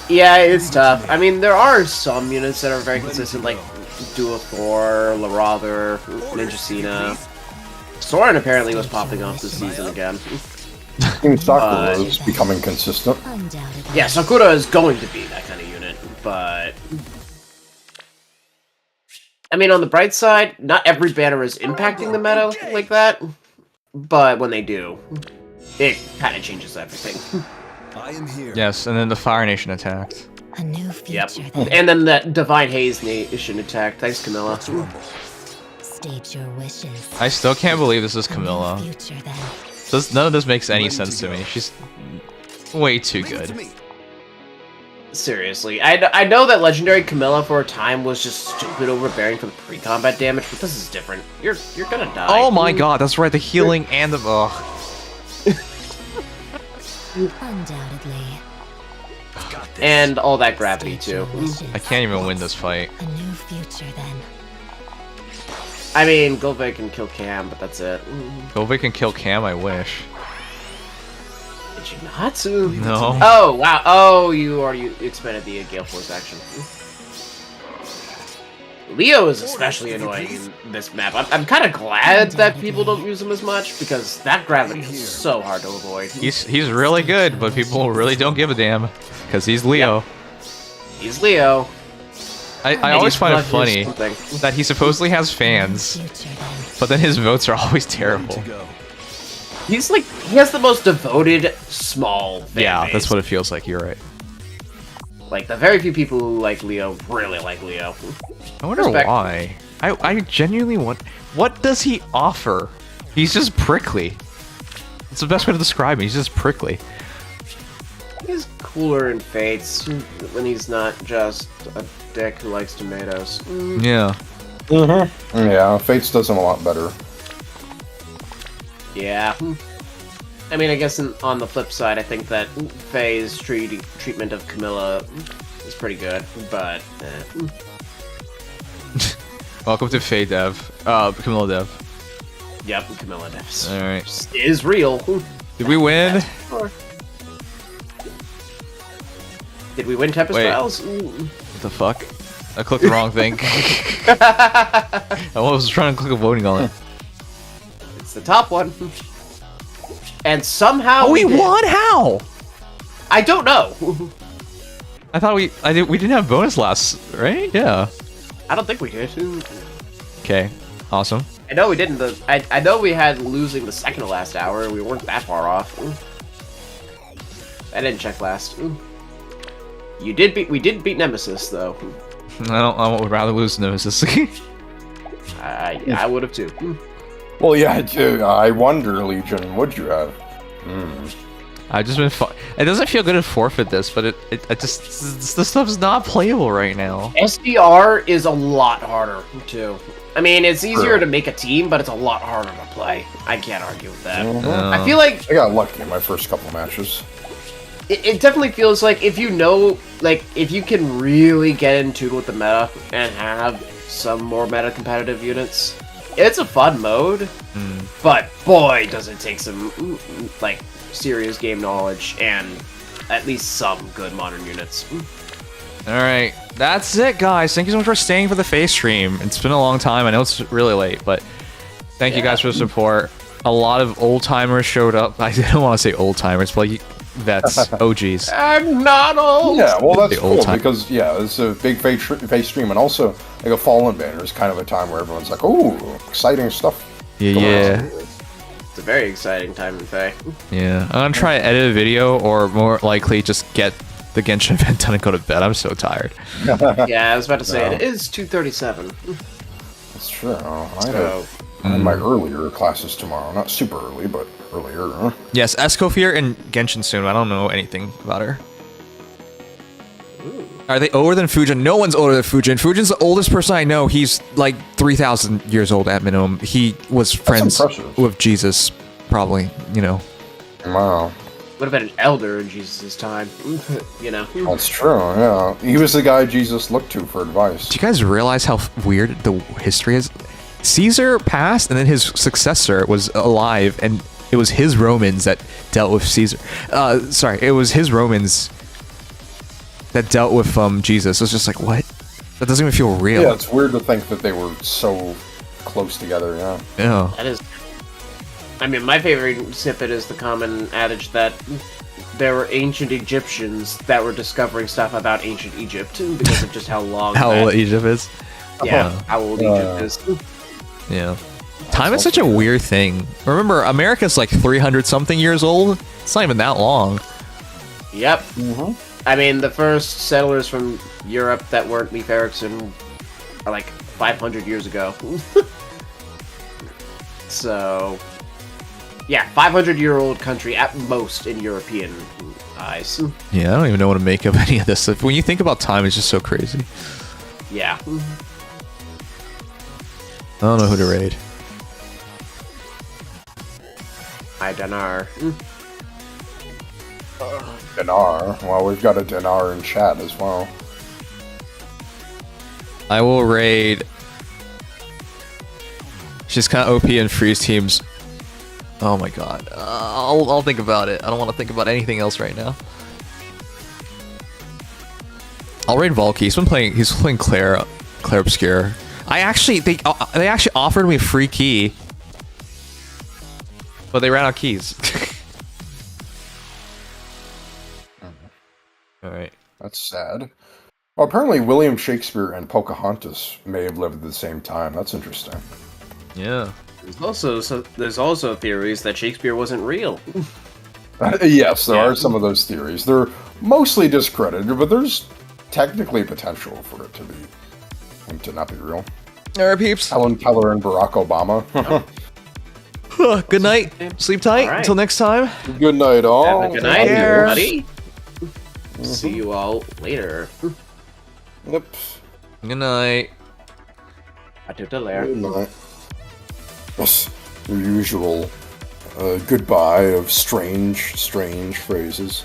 Yeah, it's tough. I mean, there are some units that are very consistent, like Duo Thor, Larother, Ninja Cena. Soren apparently was popping off this season again. Team Sakura is becoming consistent. Undoubtedly. Yeah, Sakura is going to be that kind of unit, but... I mean, on the bright side, not every banner is impacting the meta like that, but when they do, it kind of changes everything. I am here. Yes, and then the Fire Nation attacked. A new Yep. future then. And then that Divine Haze Nation attack. Thanks, Camilla. Let's rumble. State your wishes. I still can't believe this is A new Camilla. future then. None of this makes any Ready to sense to go. me. She's way too Leave it to good. me. Seriously, I know that Legendary Camilla for a time was just stupid overbearing for the pre-combat damage, but this is different. You're gonna die. Oh my god, that's right, the healing and the... Ugh. Undoubtedly. Got this. And all that gravity, State your too. wishes. I can't even win this fight. A new future then. I mean, Golbek can kill Cam, but that's it. Govik can kill Cam, I wish. Did you not? No. Oh, wow. Oh, you already expanded the Gale Force action. Leo is especially annoying in this map. I'm kind of glad that people don't use him as much, because that gravity is so hard to avoid. He's really good, but people really don't give a damn. Because he's Leo. He's Leo. I and always he's find it lucky or funny something. that he supposedly has fans, Future then. but then his votes are always Ready terrible. to go. He's like, he has the most devoted, small fan Yeah, base. that's what it feels like, you're right. Like, the very few people who like Leo really like Leo. I wonder Respect. why. I genuinely want... What does he offer? He's just prickly. It's the best way to describe him, he's just prickly. He's cooler in Fates when he's not just a dick who likes tomatoes. Yeah. Yeah, Fates does him a lot better. Yeah. I mean, I guess on the flip side, I think that Faye's treatment of Camilla is pretty good, but... Welcome to Faye Dev. Camilla Dev. Yep, Camilla Devs Alright. is real. Did we win? Did we win Tempest Wait. Trials? What the fuck? I clicked the wrong thing. I was trying to click a voting on it. It's the top one. And somehow Oh, we did. won? How? I don't know. I thought we didn't have bonus last, right? Yeah. I don't think we did. Okay. Awesome. I know we didn't. I know we had losing the second to last hour. We weren't that far off. I didn't check last. We did beat Nemesis though. I would rather lose Nemesis. I would have too. Well, yeah, I wonder, Legion, would you have? I've just been it doesn't feel good to forfeit this, but it just this stuff's not playable right now. SDR is a lot harder too. I mean, it's easier True. to make a team, but it's a lot harder to play. I can't argue with that. Uh, I feel like I got lucky in my first couple matches. it definitely feels like if you know, like, if you can really get in tune with the meta and have some more meta competitive units, it's a fun mode, but boy, does it take some, like, serious game knowledge and at least some good modern units. Alright, that's it, guys. Thank you so much for staying for the face stream. It's been a long time. I know it's really late, but thank you guys for the support. A lot of old timers showed up. I don't want to say old timers, but like vets, OGs. I'm not old! Yeah, well, that's The old cool time. because, yeah, it's a big face stream, and also, like, a Fallen banner is kind of a time where everyone's like, ooh, exciting stuff. going on. It's a very exciting time in Faye. Yeah. I'm gonna try to edit a video, or more likely just get the Genshin event done and go to bed. I'm so tired. Yeah, I was about to say, No. it is 2:37. That's true. I So, have my earlier classes tomorrow. Not super early, but earlier. Yes, Escoffier and Genshin soon. I don't know anything about her. Are they older than Fujin? No one's older than Fujin. Fujin's the oldest person I know. He's like 3,000 years old at minimum. He was friends impressive. with Jesus, probably, you know. Wow. would have been an elder in Jesus' time, you know. That's true, yeah. He was the guy Jesus looked to for advice. Do you guys realize how weird the history is? Caesar passed, and then his successor was alive, and it was his Romans that dealt with Caesar. Sorry, it was his Romans that dealt with Jesus. It was just like, what? That doesn't even feel real. Yeah, it's weird to think that they were so close together, yeah. Yeah. That is I mean, my favorite snippet is the common adage that there were ancient Egyptians that were discovering stuff about ancient Egypt because of just how long. How old Egypt is. Yeah, how old Egypt is. Yeah. Time is such a weird thing. Remember, America's like 300 something years old. It's not even that long. Yep. I mean, the first settlers from Europe that weren't Leif Erikson are like 500 years ago. So, yeah, 500-year-old country at most in European eyes. Yeah, I don't even know what to make of any of this. When you think about time, it's just so crazy. Yeah. I don't know who to raid. I dinar. Dinar. Well, we've got a dinar in chat as well. I will raid. She's kind of OP and freeze teams. Oh my god. I'll think about it. I don't want to think about anything else right now. I'll raid Valky. He's playing Claire Obscure. They actually offered me a free key, but they ran out of keys. All right. That's sad. Well, apparently William Shakespeare and Pocahontas may have lived at the same time. That's interesting. Yeah. There's also theories that Shakespeare wasn't real. Yes, there are some of those theories. They're mostly discredited, but there's technically potential for it to not be real. All right, peeps. Helen Keller and Barack Obama. Good night. Sleep tight. Right. Until next time. Good night, all. Have a good night, care. everybody. See you all later. Yep. Good night. À tout à l'heure. Good night. Yes, your usual goodbye of strange phrases.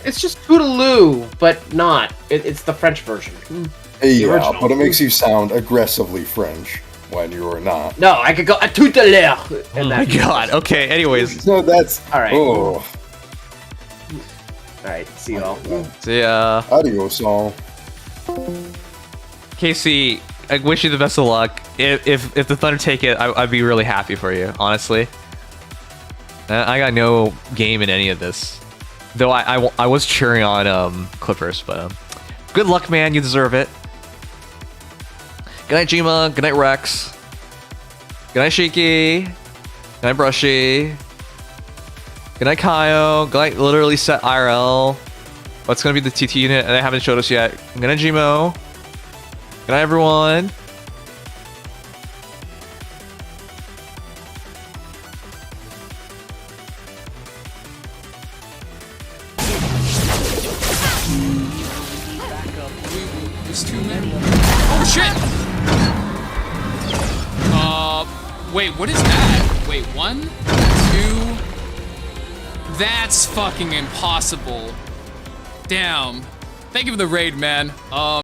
It's just toodaloo, but not. It's the French version. Yeah, original. but it makes you sound aggressively French when you're not. No, I could go à tout à l'heure. Oh my god. Okay, anyways. So that's... All right. Oh. Alright, see y'all. See ya. Adios, all. Casey, I wish you the best of luck. If the Thunder take it, I'd be really happy for you, honestly. I got no game in any of this. Though I was cheering on Clippers, but good luck, man. You deserve it. Good night, Jima. Good night, Rex. Good night, Shiki. Good night, Brushy. Good night, Kaio. Good night, literally set IRL. What's gonna be the TT unit? They haven't showed us yet. Good night, Gmo. Good night, everyone. There's too many. Oh shit! Wait, what is that? Wait, 1, 2. That's fucking impossible. Damn. Thank you for the raid, man.